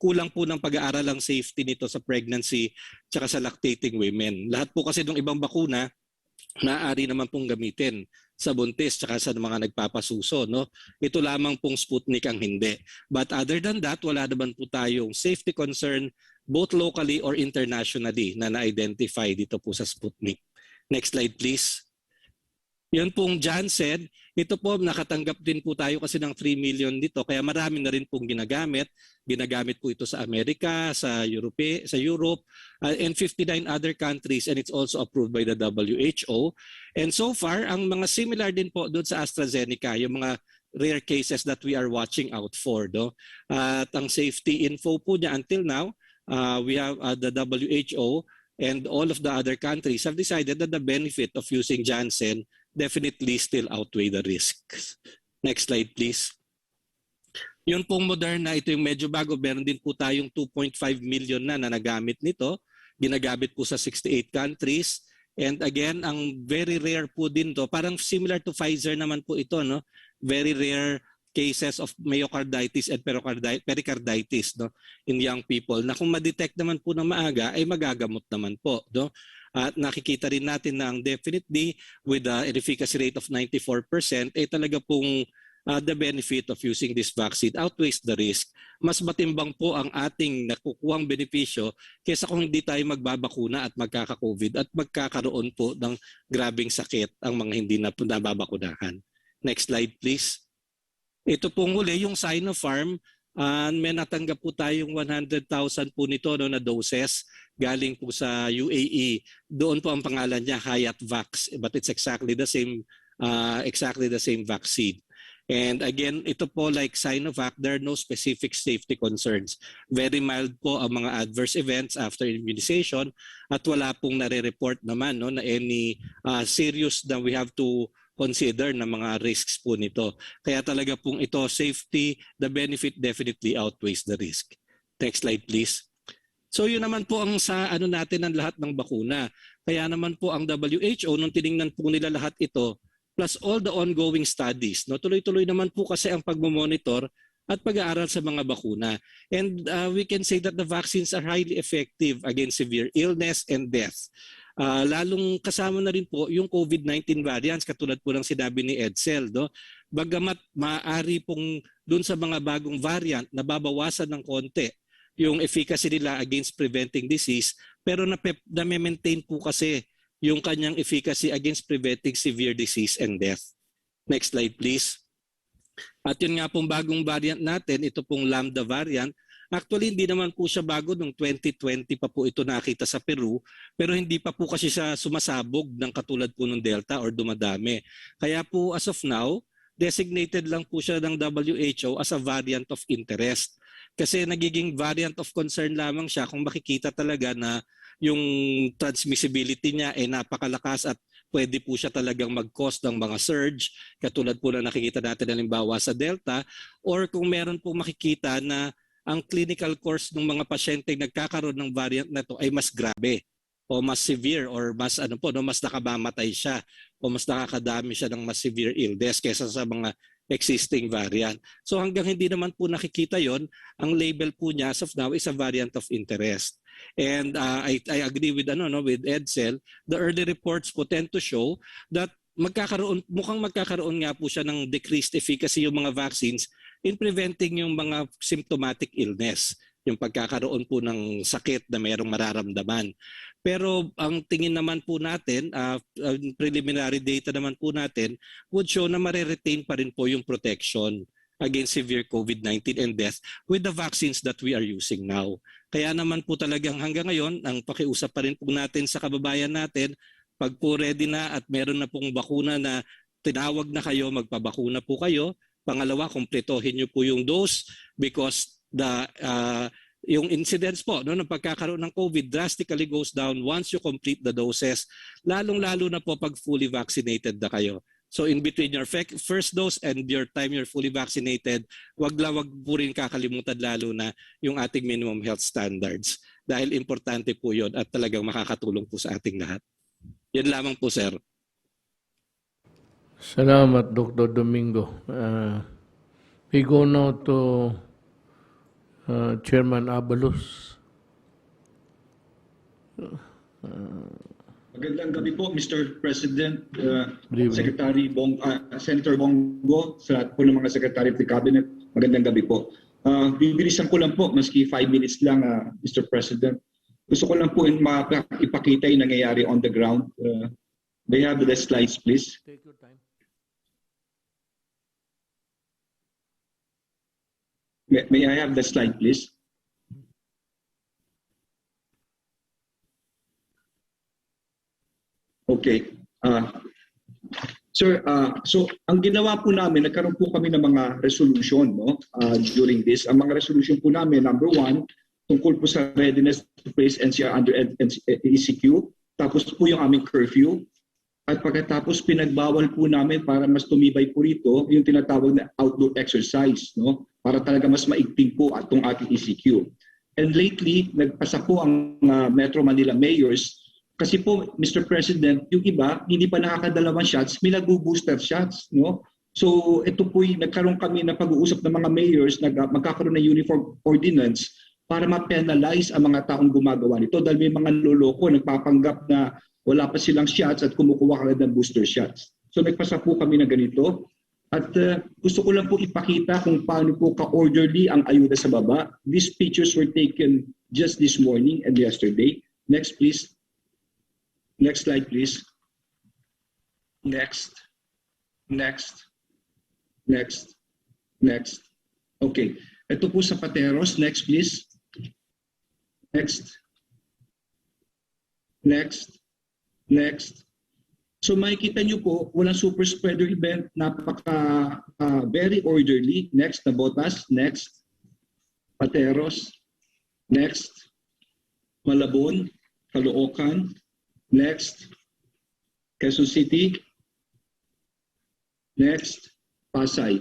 kulang po ng pag-aaral ang safety nito sa pregnancy tsaka sa lactating women. Lahat po kasi ng ibang bakuna maaari naman pong gamitin sa buntis tsaka sa mga nagpapasuso. Ito lamang pong Sputnik ang hindi. But other than that, wala naman po tayong safety concern both locally or internationally na na-identify dito po sa Sputnik. Next slide please. Yun pong Janssen, ito po nakatanggap din po tayo kasi ng 3 million dito kaya marami na rin pong ginagamit. Ginagamit po ito sa Amerika, sa Europe, and 59 other countries, and it's also approved by the WHO. And so far, ang mga similar din po doon sa AstraZeneca, yung mga rare cases that we are watching out for. No? At ang safety info po niya until now, we have the WHO and all of the other countries have decided that the benefit of using Janssen definitely still outweigh the risks. Next slide please. Yun pong Moderna, ito yung medyo bago. Meron din po tayong 2.5 million na nagamit nito. Ginagamit po sa 68 countries. And again, ang very rare po din to. Parang similar to Pfizer naman po ito. No? Very rare cases of myocarditis and pericarditis, no, in young people na kung ma-detect naman po ng maaga ay magagamot naman po. No? At nakikita rin natin na ang definitely with an efficacy rate of 94%, ay talaga pong the benefit of using this vaccine outweighs the risk. Mas matimbang po ang ating nakukuhang benepisyo kaysa kung hindi tayo magbabakuna at magkaka-COVID at magkakaroon po ng grabing sakit ang mga hindi na nababakunahan. Next slide please. Ito pong huli, yung Sinopharm, may natanggap po tayong 100,000 po nito no, na doses galing po sa UAE. Doon po ang pangalan niya, Hayatvax, but it's exactly the same vaccine. And again, ito po like Sinovac, there are no specific safety concerns. Very mild po ang mga adverse events after immunization at wala pong nare-report naman no, na any serious that we have to consider na mga risks po nito. Kaya talaga pong ito, safety, the benefit definitely outweighs the risk. Next slide please. So yun naman po ang sa ano natin ang lahat ng bakuna. Kaya naman po ang WHO, nung tiningnan po nila lahat ito, plus all the ongoing studies, no, tuloy-tuloy naman po kasi ang pagmomonitor at pag-aaral sa mga bakuna. And we can say that the vaccines are highly effective against severe illness and death. Lalong kasama na rin po yung COVID-19 variants katulad po ng sinabi ni Edsel. No? Bagamat maaari pong dun sa mga bagong variant nababawasan ng konti yung efficacy nila against preventing disease, pero na-maintain po kasi yung kanyang efficacy against preventing severe disease and death. Next slide please. At yun nga pong bagong variant natin, ito pong Lambda variant. Actually, hindi naman po siya bago. Noong 2020 pa po ito nakita sa Peru, pero hindi pa po kasi siya sumasabog ng katulad po ng Delta or dumadami. Kaya po as of now, designated lang po siya ng WHO as a variant of interest. Kasi nagiging variant of concern lamang siya kung makikita talaga na yung transmissibility niya ay napakalakas at pwede po siya talagang mag-cause ng mga surge, katulad po na nakikita natin halimbawa sa Delta, or kung meron po makikita na ang clinical course ng mga pasyente nagkakaroon ng variant na ito ay mas grabe o mas severe or mas mas nakamamatay siya o mas nakakadami siya ng mas severe illness kaysa sa mga existing variant. So hanggang hindi naman po nakikita yon, ang label po niya as of now is a variant of interest. And I agree with with Edsel, the early reports po tend to show that mukhang magkakaroon nga po siya ng decreased efficacy yung mga vaccines in preventing yung mga symptomatic illness, yung pagkakaroon po ng sakit na mayroong mararamdaman. Pero ang tingin naman po natin, preliminary data naman po natin, would show na mareretain pa rin po yung protection against severe COVID-19 and death with the vaccines that we are using now. Kaya naman po talagang hanggang ngayon, ang pakiusap pa rin po natin sa kababayan natin, pag po ready na at meron na pong bakuna na tinawag na kayo, magpabakuna po kayo. Pangalawa, kumpletohin niyo po yung dose because yung incidence po ng pagkakaroon ng COVID drastically goes down once you complete the doses, lalong-lalo na po pag fully vaccinated na kayo. So in between your first dose and your time you're fully vaccinated, wag po rin kakalimutan lalo na yung ating minimum health standards dahil importante po yun at talagang makakatulong po sa ating lahat. Yan lamang po, sir.
Salamat, Dr. Domingo. We go now to Chairman Abalos.
Magandang gabi po, Mr. President, Secretary Senator Bongo, sa po ng mga Secretary of the Cabinet. Magandang gabi po. Bibilisan ko lang po, maski 5 minutes lang, Mr. President. Gusto ko lang po ipakita yung nangyayari on the ground. May I have the slides, please?
Take your time.
May I have the slide, please? Okay. Sir, so ang ginawa po namin, nagkaroon po kami ng mga resolution, no, during this. Ang mga resolution po namin, number 1, tungkol po sa readiness to place NCR under ECQ. Tapos po yung aming curfew. At pagkatapos pinagbawal po namin para mas tumibay po rito yung tinatawag na outdoor exercise, no? Para talaga mas maigting po atong ating ECQ. And lately, nagpasa po ang Metro Manila mayors kasi po, Mr. President, yung iba hindi pa nakakadalawang shots, may nagbo-booster shots, no? So ito po nagkaroon kami na pag-uusap ng mga mayors na magkakaroon ng uniform ordinance para ma-penalize ang mga taong gumagawa nito dahil may mga loloko nagpapanggap na wala pa silang shots at kumukuha agad ng booster shots. So nagpasa po kami na ganito. At gusto ko lang po ipakita kung paano po ka-orderly ang ayuda sa baba. These pictures were taken just this morning and yesterday. Next, please. Next slide, please. Next. Next. Next. Next. Okay. Ito po sa Pateros. Next, please. Next. Next. Next. So makikita nyo po, walang super spreader event, napaka very orderly. Next, Nabotas. Next, Pateros. Next, Malabon, Caloocan. Next, Quezon City. Next, Pasay.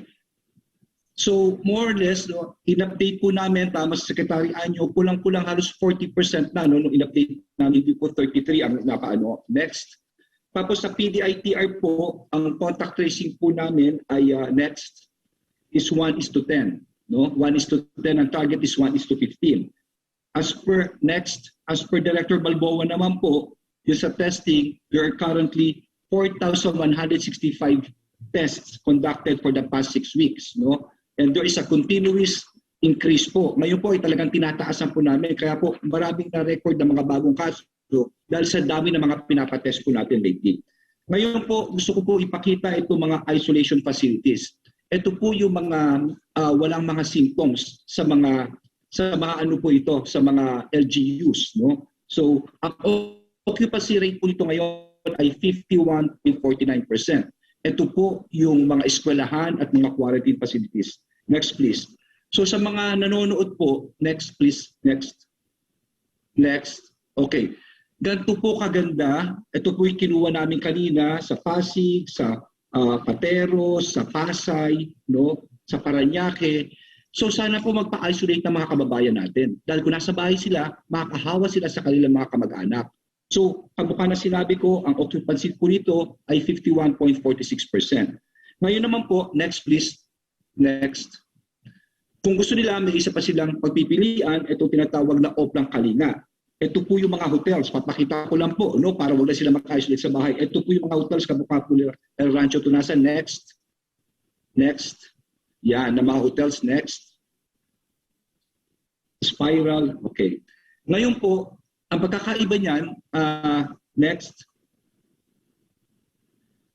So more or less, no, in-update po namin, tama sa Secretary Anyo, kulang-kulang halos 40% na, no, nung in-update namin, hindi po 33 ang napaano. Next. Tapos sa PDITR po, ang contact tracing po namin ay next is 1:10. No? 1:10, ang target is 1:15. As per Director Balboa naman po, yung sa testing, there are currently 4,165 tests conducted for the past 6 weeks. No? And there is a continuous increase po. Ngayon po ay talagang tinataasan po namin. Kaya po maraming na-record ng mga bagong kaso dahil sa dami ng mga pinapatest po natin lately. Ngayon po, gusto ko po ipakita itong mga isolation facilities. Ito po yung mga walang mga symptoms sa mga ano po ito, sa mga LGUs. No? So, ang occupancy rate po nito ngayon ay 51.49%. Ito po yung mga eskwelahan at mga quarantine facilities. Next, please. So sa mga nanonood po, next please, next. Next. Okay. Ganito po kaganda. Ito po yung kinuha namin kanina sa Pasig, sa Pateros, sa Pasay, no? Sa Parañaque. So sana po magpa-isolate ng mga kababayan natin. Dahil kung nasa bahay sila, makakahawa sila sa kanilang mga kamag-anak. So, kamukha na sinabi ko, ang occupancy po nito ay 51.46%. Ngayon naman po, next please. Next. Kung gusto nila, may isa pa silang pagpipilian, ito tinatawag na Oplang Kalinga. Ito po yung mga hotels, papakita ko lang po, no, para wala sila maka-isolate sa bahay. Ito po yung mga hotels, kamukha po nila El Rancho Tunasan. Next. Next. Yan, na mga hotels. Next. Spiral. Okay. Ngayon po, ang pagkakaiba niyan, next.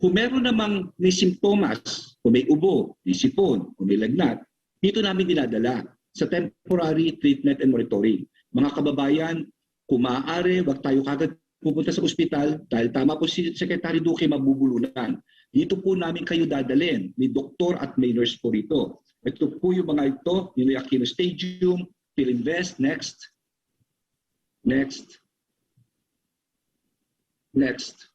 Kung meron namang may simptomas, kung may ubo, may sipon, kung may lagnat, dito namin dinadala sa temporary treatment and monitoring. Mga kababayan, kung maaari, wag tayo kagad pupunta sa ospital dahil tama po si Secretary Duque, mabubulunan. Dito po namin kayo dadalhin, may doktor at may nurse po rito. Ito po yung mga ito, yung Aquino Stadium, Philinvest, next. Next. Next.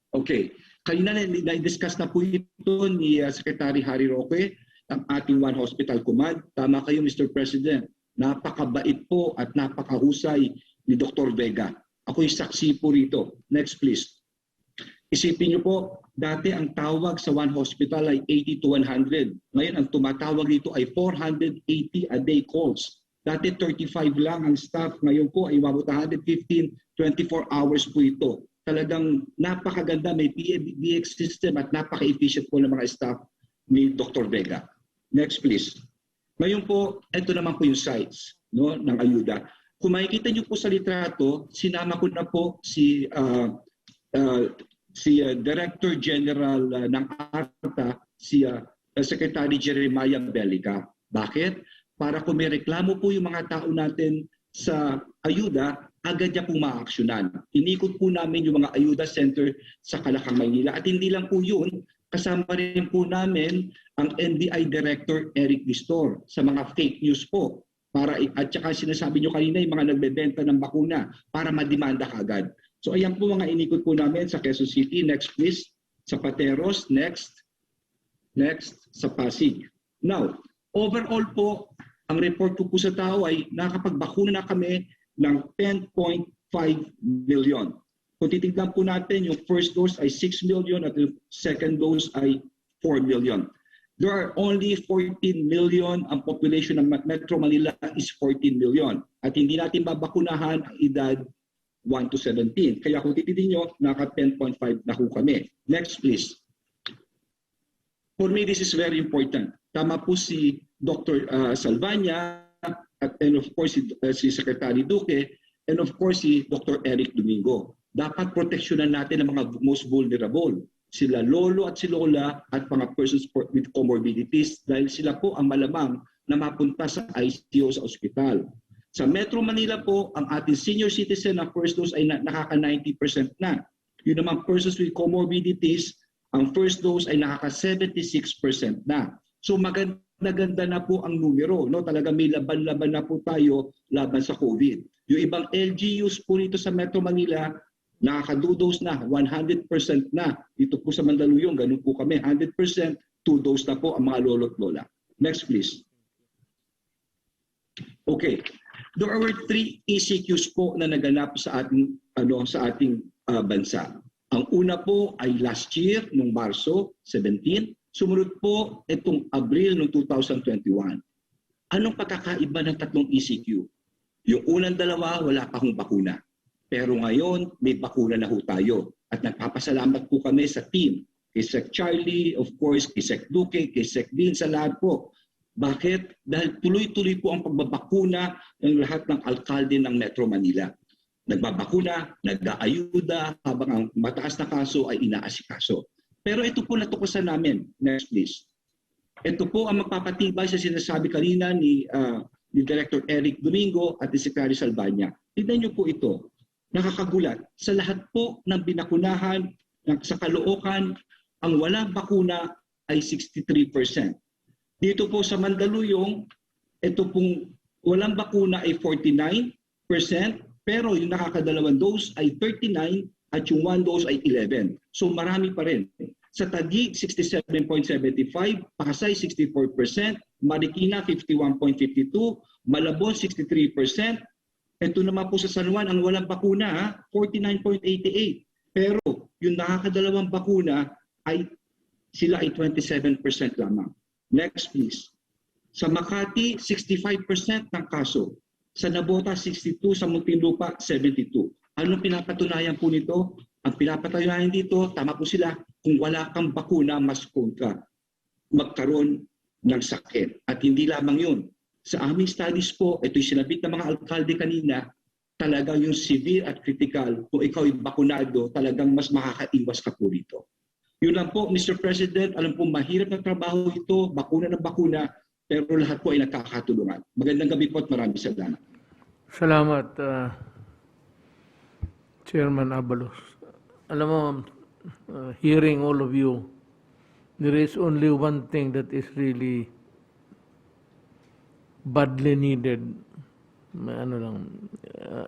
Okay. Kanina na-discuss na po ito ni Secretary Harry Roque, ang ating One Hospital Command. Tama kayo, Mr. President. Napakabait po at napakahusay ni Dr. Vega. Ako'y saksi po rito. Next, please. Isipin niyo po, dati ang tawag sa One Hospital ay 80 to 100. Ngayon, ang tumatawag dito ay 480 a day calls. Dati 35 lang ang staff, ngayon po ay umabot 115, 24 hours po ito. Talagang napakaganda, may PBX system at napaka-efficient po ng mga staff ni Dr. Vega. Next please. Ngayon po, ito naman po yung size, no, ng ayuda. Kung makikita niyo po sa litrato, sinama ko na po si Director General ng ARTA, si Secretary Jeremiah Bellica. Bakit? Para kung may reklamo po yung mga tao natin sa ayuda, agad niya pong maaksyonan. Inikot po namin yung mga ayuda center sa Calacang, Maynila. At hindi lang po yun, kasama rin po namin ang NBI Director Eric Distor sa mga fake news po. At saka sinasabi nyo kanina yung mga nagbebenta ng bakuna para madimanda kaagad. So ayan po mga inikot po namin sa Quezon City. Next please. Sa Pateros. Next. Next. Sa Pasig. Now, overall po, ang report ko po sa tao ay nakapagbakuna na kami ng 10.5 million. Kung titignan po natin, yung first dose ay 6 million at yung second dose ay 4 million. There are only 14 million, ang population ng Metro Manila is 14 million. At hindi natin babakunahan ang edad 1 to 17. Kaya kung titignan nyo, naka 10.5 na po kami. Next please. For me, this is very important. Tama po si Dr. Salvania and of course si Secretary Duque and of course si Dr. Eric Domingo. Dapat proteksyonan natin ang mga most vulnerable. Sila lolo at si lola at mga persons with comorbidities dahil sila po ang malamang na mapunta sa ICU sa ospital. Sa Metro Manila po, ang ating senior citizen na first dose ay nakaka 90% na. Yun naman persons with comorbidities, ang first dose ay nakaka 76% na. So maganda na po ang numero, no? Talaga may laban-laban na po tayo laban sa COVID. Yung ibang LGUs po dito sa Metro Manila, nakaka-2-dose na, 100% na. Dito po sa Mandaluyong, ganun po kami, 100%, 2-dose na po ang mga lolo't lola. Next please. Okay. There were 3 ECQs po na naganap sa ating bansa. Ang una po ay last year, noong Marso 17. Sumunod po itong Abril noong 2021. Anong pagkakaiba ng 3 ECQ? Yung unang dalawa, wala pa hong bakuna. Pero ngayon, may bakuna na ho tayo. At nagpapasalamat po kami sa team. Kay Sec Charlie, of course, kay Sec Duque, kay Sec Dean, sa lahat po. Bakit? Dahil tuloy-tuloy po ang pagbabakuna ng lahat ng alkalde ng Metro Manila. Nagbabakuna, nag-aayuda, habang ang mataas na kaso ay inaasikaso. Pero ito po natuklasan namin. Next please. Ito po ang magpapatibay sa sinasabi kanina ni Director Eric Domingo at ni Secretary Salvania. Tignan niyo po ito. Nakakagulat. Sa lahat po ng binakunahan sa Caloocan, ang walang bakuna ay 63%. Dito po sa Mandaluyong, ito pong walang bakuna ay 49%, pero yung nakakadalawang dose ay 39% at yung 1 dose ay 11. So marami pa rin. Sa Taguig, 67.75%, Pasay, 64%, Marikina, 51.52%, Malabon, 63%. Ito naman po sa San Juan, ang walang bakuna, 49.88%. Pero yung nakakadalawang bakuna, sila ay 27% lamang. Next please. Sa Makati, 65% ng kaso. Sa Nabota, 62%. Sa Muntinlupa, 72%. Anong pinapatunayan po nito? Ang pinapatunayan dito, tama po sila, kung wala kang bakuna, mas prone ka magkaroon ng sakit. At hindi lamang yun. Sa aming studies po, ito'y sinabit ng mga alkalde kanina, talagang yung severe at critical, kung ikaw ay bakunado, talagang mas makakaiwas ka po dito. Yun lang po, Mr. President, alam po mahirap na trabaho ito, bakuna ng bakuna, pero lahat po ay nagkakatulungan. Magandang gabi po at maraming salamat.
Salamat, Chairman Abalos. Alam mo, hearing all of you, there is only one thing that is really badly needed.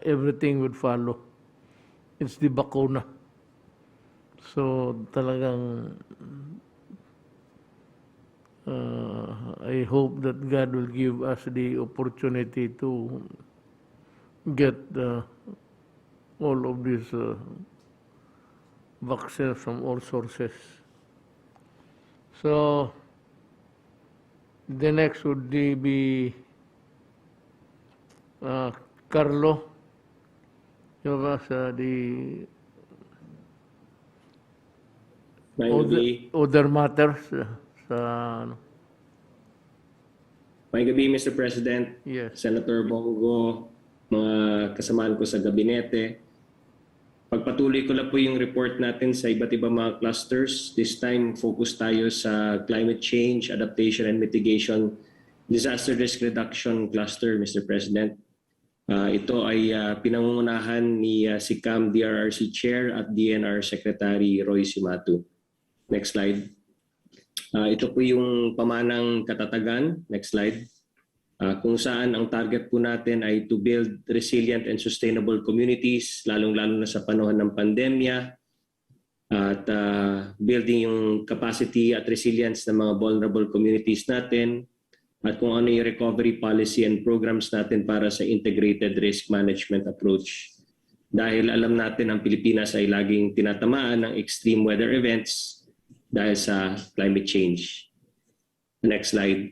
Everything would follow. It's the bakuna. So talagang I hope that God will give us the opportunity to get all of these vaccines from all sources. So the next would be Carlo. Give us the other matters sa
May gabi, Mr. President,
Yes.
Senator Bongo, mga kasamaan ko sa gabinete. Pagpatuloy ko lang po yung report natin sa iba't ibang mga clusters. This time, focus tayo sa climate change, adaptation and mitigation, disaster risk reduction cluster, Mr. President. Ito ay pinangungunahan ni si CAM DRRC Chair at DNR Secretary Roy Simatu. Next slide. Ito po yung pamanang katatagan. Next slide. Kung saan ang target po natin ay to build resilient and sustainable communities, lalong-lalo na sa panahon ng pandemya, at building yung capacity at resilience ng mga vulnerable communities natin, at kung ano yung recovery policy and programs natin para sa integrated risk management approach. Dahil alam natin ang Pilipinas ay laging tinatamaan ng extreme weather events dahil sa climate change. Next slide.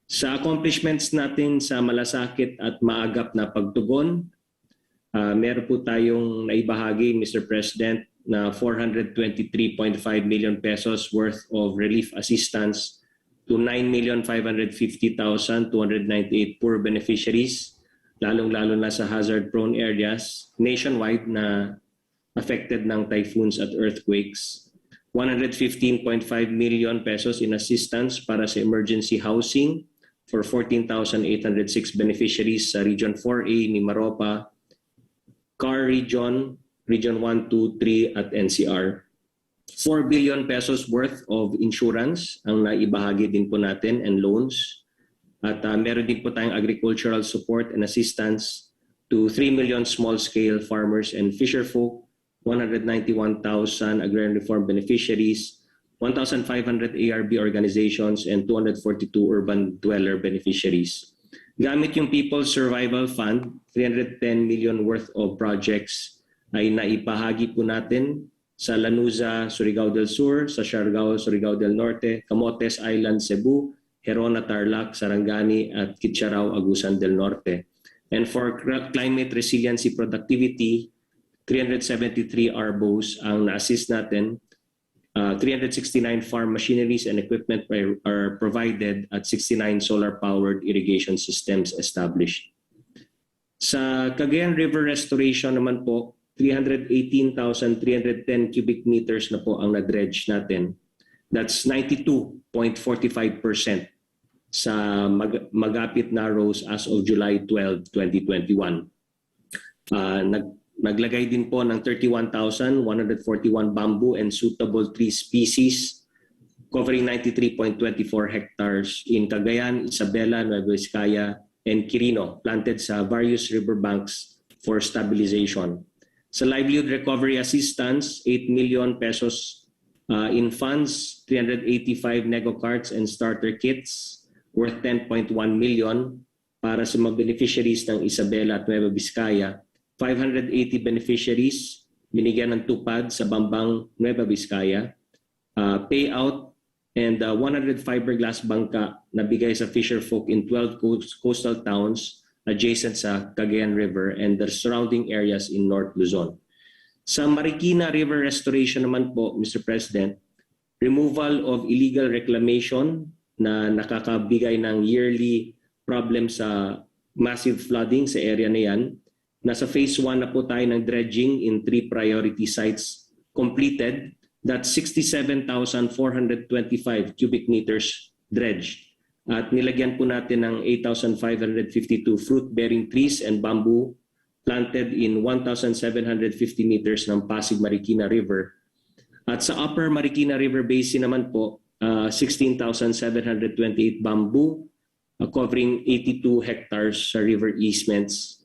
Sa accomplishments natin sa malasakit at maagap na pagtugon, meron po tayong naibahagi, Mr. President, na 423.5 million pesos worth of relief assistance to 9,550,298 poor beneficiaries, lalong-lalo na sa hazard-prone areas nationwide na affected ng typhoons at earthquakes. 115.5 million pesos in assistance para sa emergency housing for 14,806 beneficiaries sa Region 4A, Mimaropa, CAR Region, Region 1, 2, 3 at NCR. 4 billion pesos worth of insurance ang naibahagi din po natin and loans. At meron din po tayong agricultural support and assistance to 3 million small-scale farmers and fisherfolk, 191,000 agrarian reform beneficiaries, 1,500 ARB organizations, and 242 urban dweller beneficiaries. Gamit yung People's Survival Fund, 310 million worth of projects ay naipahagi po natin sa Lanuza, Surigao del Sur, sa Siargao, Surigao del Norte, Camotes Island, Cebu, Herona, Tarlac, Sarangani, at Kitcharao, Agusan del Norte. And for climate resiliency productivity, 373 ARBOs ang na-assist natin. 369 farm machineries and equipment are provided at 69 solar-powered irrigation systems established. Sa Cagayan River Restoration naman po, 318,310 cubic meters na po ang na-dredge natin. That's 92.45% sa magapit na rows as of July 12, 2021. Naglagay din po ng 31,141 bamboo and suitable tree species covering 93.24 hectares in Cagayan, Isabela, Nueva Vizcaya, and Quirino, planted sa various riverbanks for stabilization. Sa livelihood recovery assistance, 8 million pesos in funds, 385 nego carts and starter kits worth 10.1 million para sa mga beneficiaries ng Isabela at Nueva Vizcaya. 580 beneficiaries binigyan ng tupad sa Bambang, Nueva Vizcaya. Payout and 100 fiberglass bangka na bigay sa fisherfolk in 12 coastal towns adjacent sa Cagayan River and the surrounding areas in North Luzon. Sa Marikina River Restoration naman po, Mr. President, removal of illegal reclamation na nakakabigay ng yearly problem sa massive flooding sa area na yan. Nasa phase 1 na po tayo ng dredging in 3 priority sites completed. That's 67,425 cubic meters dredged. At nilagyan po natin ng 8,552 fruit-bearing trees and bamboo planted in 1,750 meters ng Pasig Marikina River. At sa Upper Marikina River Basin naman po, 16,728 bamboo covering 82 hectares sa river easements.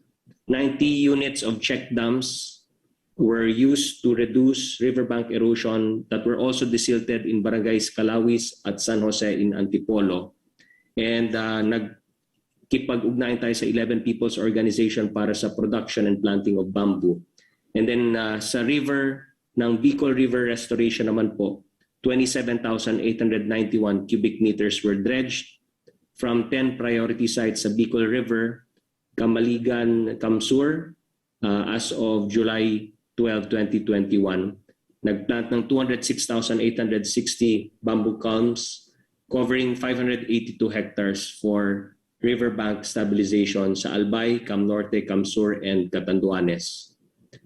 90 units of check dams were used to reduce riverbank erosion that were also desilted in barangays Calawis at San Jose in Antipolo. And nagkipag-ugnayan tayo sa 11 people's organization para sa production and planting of bamboo. And then sa river ng Bicol River Restoration naman po, 27,891 cubic meters were dredged from 10 priority sites sa Bicol River, Kamaligan, Kamsur, as of July 12, 2021. Nagplant ng 206,860 bamboo culms covering 582 hectares for riverbank stabilization sa Albay, Cam Norte, Cam Sur, and Catanduanes.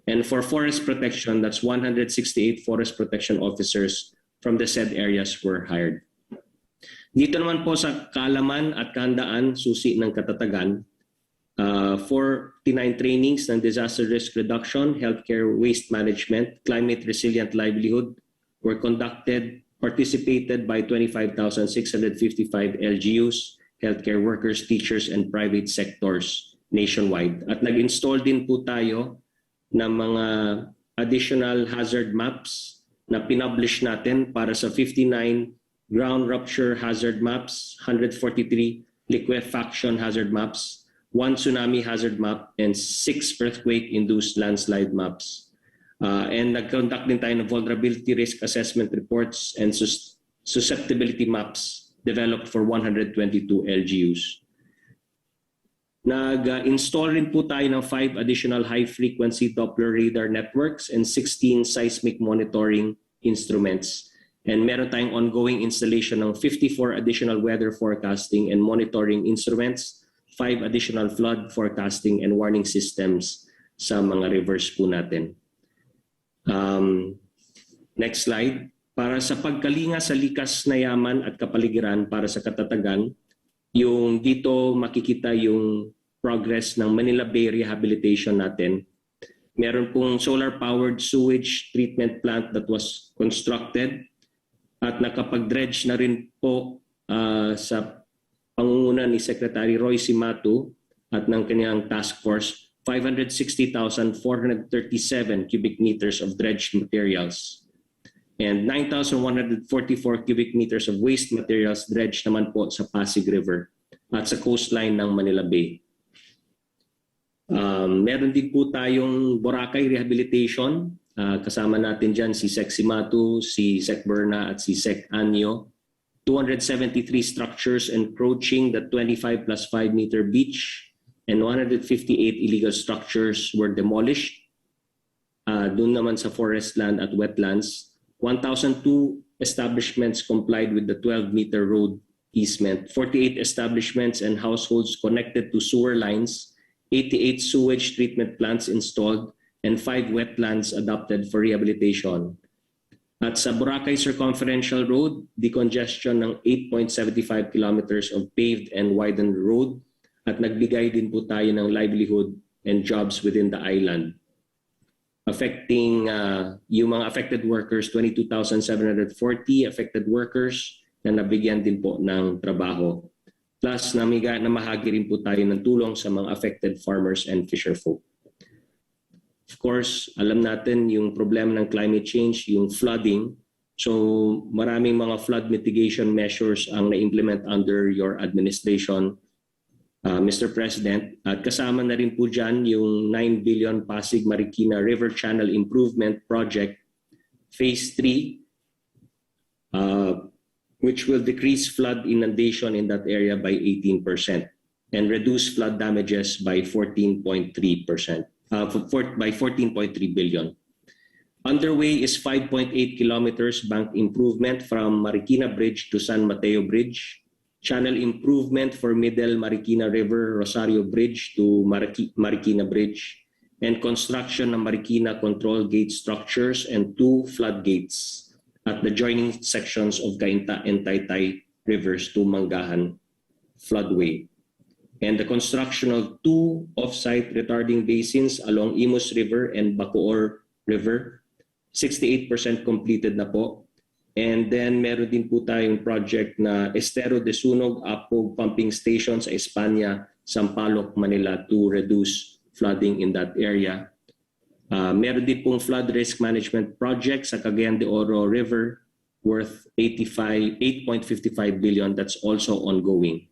And for forest protection, that's 168 forest protection officers from the said areas were hired. Dito naman po sa kaalaman at kahandaan, susi ng katatagan, 49 trainings ng disaster risk reduction, healthcare waste management, climate resilient livelihood were conducted, participated by 25,655 LGUs, healthcare workers, teachers, and private sectors nationwide. At nag-install din po tayo ng mga additional hazard maps na pinublish natin para sa 59 ground rupture hazard maps, 143 liquefaction hazard maps, 1 tsunami hazard map, and 6 earthquake-induced landslide maps. And nag-conduct din tayo ng vulnerability risk assessment reports and susceptibility maps developed for 122 LGUs. Nag-install rin po tayo ng 5 additional high-frequency Doppler radar networks and 16 seismic monitoring instruments. And meron tayong ongoing installation ng 54 additional weather forecasting and monitoring instruments, 5 additional flood forecasting and warning systems sa mga rivers po natin. Next slide. Para sa pagkalinga sa likas na yaman at kapaligiran para sa katatagan, yung dito makikita yung progress ng Manila Bay rehabilitation natin. Meron pong solar-powered sewage treatment plant that was constructed at nakapag-dredge na rin po sa pangunguna ni Secretary Roy Cimatu at ng kanyang task force, 560,437 cubic meters of dredged materials and 9,144 cubic meters of waste materials dredged naman po sa Pasig River at sa coastline ng Manila Bay. Meron din po tayong Boracay rehabilitation. Kasama natin dyan si Sec Cimatu, si Sec Berna at si Sec Anyo. 273 structures encroaching the 25 plus 5 meter beach and 158 illegal structures were demolished. Doon naman sa forest land at wetlands, 1,002 establishments complied with the 12-meter road easement, 48 establishments and households connected to sewer lines, 88 sewage treatment plants installed, and 5 wetlands adopted for rehabilitation. At sa Boracay Circumferential Road, decongestion ng 8.75 kilometers of paved and widened road at nagbigay din po tayo ng livelihood and jobs within the island. Affecting yung mga affected workers, 22,740 affected workers na nabigyan din po ng trabaho. Plus namahagi rin po tayo ng tulong sa mga affected farmers and fisherfolk. Of course, alam natin yung problema ng climate change, yung flooding. So maraming mga flood mitigation measures ang na-implement under your administration, Mr. President. At kasama na rin po dyan yung 9 billion Pasig Marikina River Channel Improvement Project Phase 3, which will decrease flood inundation in that area by 18% and reduce flood damages by 14.3%. By 14.3 billion. Underway is 5.8 kilometers bank improvement from Marikina Bridge to San Mateo Bridge, channel improvement for Middle Marikina River Rosario Bridge to Marikina Bridge, and construction ng Marikina control gate structures and 2 floodgates at the joining sections of Cainta and Taytay rivers to Manggahan floodway. And the construction of 2 off-site retarding basins along Imus River and Bacoor River, 68% completed na po. And then meron din po tayong project na Estero de Sunog Apog Pumping Station sa Espanya, Sampaloc, Manila to reduce flooding in that area. Meron din pong flood risk management project sa Cagayan de Oro River worth 8.55 billion. That's also ongoing.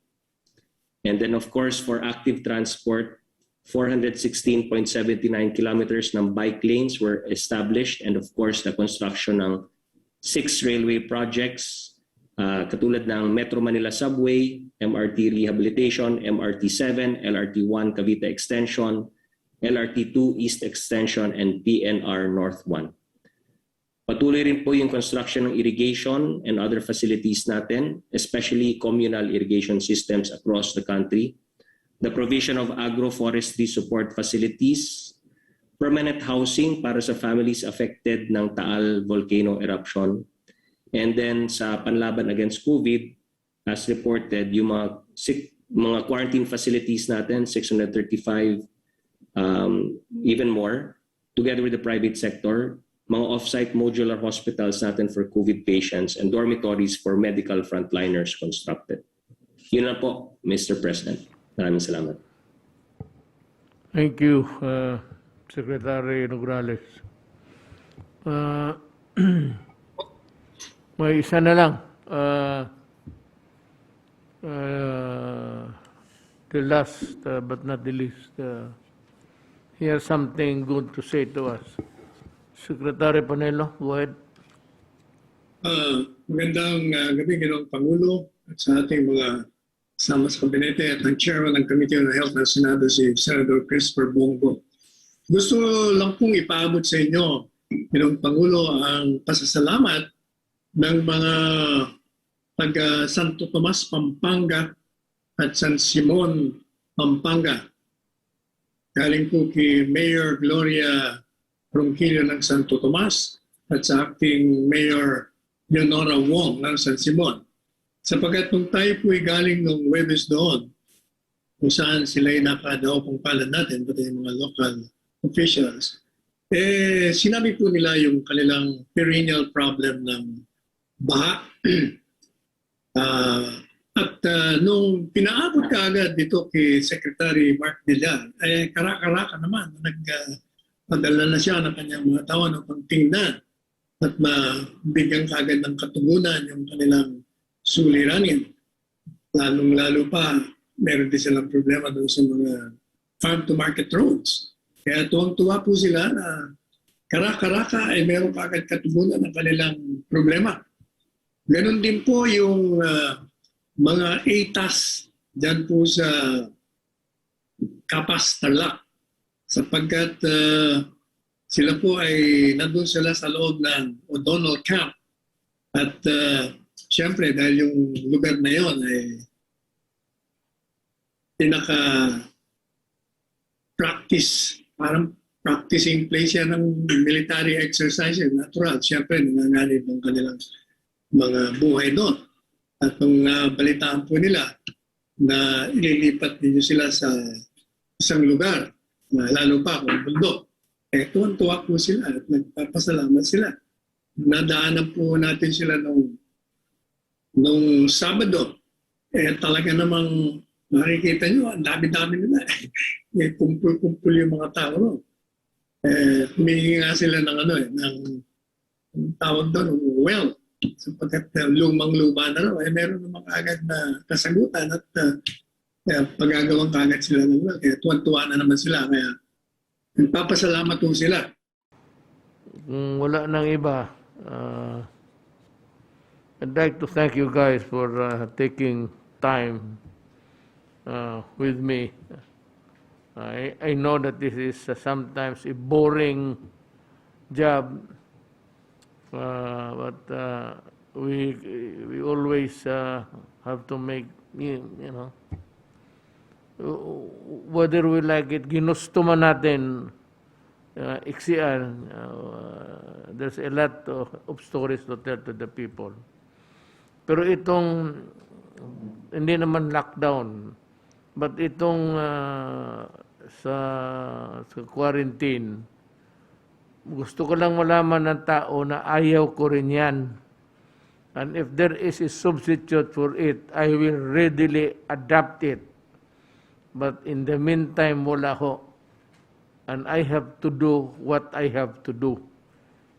And then of course, for active transport, 416.79 kilometers ng bike lanes were established, and of course, the construction ng 6 railway projects, katulad ng Metro Manila Subway, MRT Rehabilitation, MRT-7, LRT-1 Cavite Extension, LRT-2 East Extension, and PNR North 1. Patuloy rin po yung construction ng irrigation and other facilities natin, especially communal irrigation systems across the country. The provision of agroforestry support facilities, permanent housing para sa families affected ng Taal volcano eruption. And then sa panlaban against COVID, as reported, yung mga quarantine facilities natin, 635, even more, together with the private sector, mga off-site modular hospitals natin for COVID patients and dormitories for medical frontliners constructed. Yun na po, Mr. President. Maraming salamat.
Thank you, Secretary Nograles. May isa na lang. The last but not the least, he has something good to say to us. Secretary Panelo, go ahead.
Magandang gabi, Ginoong Pangulo, at sa ating mga kasama sa kabinete at ang chairman ng Committee on Health ng Senado, si Senator Christopher Bongo. Gusto lang pong ipaabot sa inyo, Ginoong Pangulo, ang pasasalamat ng mga taga Santo Tomas, Pampanga at San Simon, Pampanga. Galing po kay Mayor Gloria Ronquillo ng Santo Tomas at sa acting Mayor Leonora Wong ng San Simon. Sapagkat nung tayo po ay galing nung Webes doon, kung saan sila ay nakadaw pong palad natin, pati yung mga local officials, sinabi po nila yung kanilang perennial problem ng baha. Nung pinaabot ka agad dito kay Secretary Mark Villar, karaka-raka naman, padala na siya ng kanyang mga tao ng pagtingnan at mabigyan kagad ng katugunan yung kanilang suliranin. Lalong-lalo pa, meron din silang problema doon sa mga farm-to-market roads. Kaya tuwang-tuwa po sila na karaka-raka ay meron kagad katugunan ng kanilang problema. Ganon din po yung mga ATAS dyan po sa Kapas, Tarlac. Sapagkat sila po ay nandun sila sa loob ng O'Donnell Camp. At siyempre dahil yung lugar na yon ay pinaka-practice, parang practicing place yan ng military exercises, natural. Siyempre nanganganib ng kanilang mga buhay doon. At nung balitaan po nila na ililipat ninyo sila sa isang lugar, lalo pa kung bundok, tuwan-tuwa po sila at nagpapasalamat sila. Nadaanan po natin sila nung Sabado. Talaga namang makikita nyo, ang dami-dami nila. Kumpul-kumpul yung mga tao. Humingi nga sila ng tawag doon, well, sapagkat lumang-luma na raw, meron namang agad na kasagutan at pagagawang kagad sila ng well. Kaya tuwan-tuwa na naman sila. Kaya nagpapasalamat po sila.
Kung wala nang iba, I'd like to thank you guys for taking time with me. I know that this is sometimes a boring job, but we always have to make, whether we like it, ginusto man natin, iksian, there's a lot of stories to tell to the people. Pero itong, hindi naman lockdown, but itong sa quarantine, gusto ko lang malaman ng tao na ayaw ko rin yan. And if there is a substitute for it, I will readily adapt it. But in the meantime, wala ho. And I have to do what I have to do.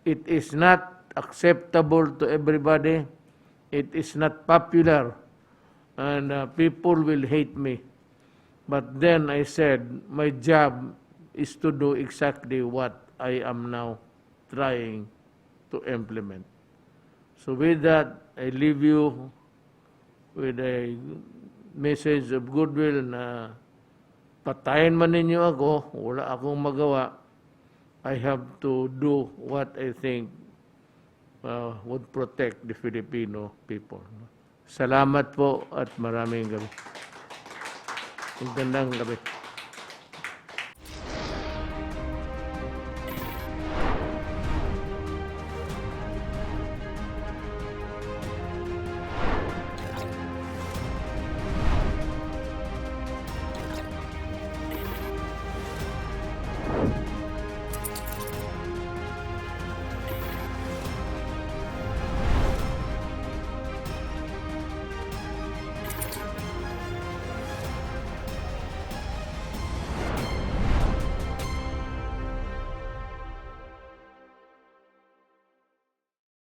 It is not acceptable to everybody. It is not popular. And people will hate me. But then I said, my job is to do exactly what I am now trying to implement. So with that, I leave you with a message of goodwill na patayin man ninyo ako, wala akong magawa. I have to do what I think would protect the Filipino people. Salamat po at maraming gabi. Magandang gabi.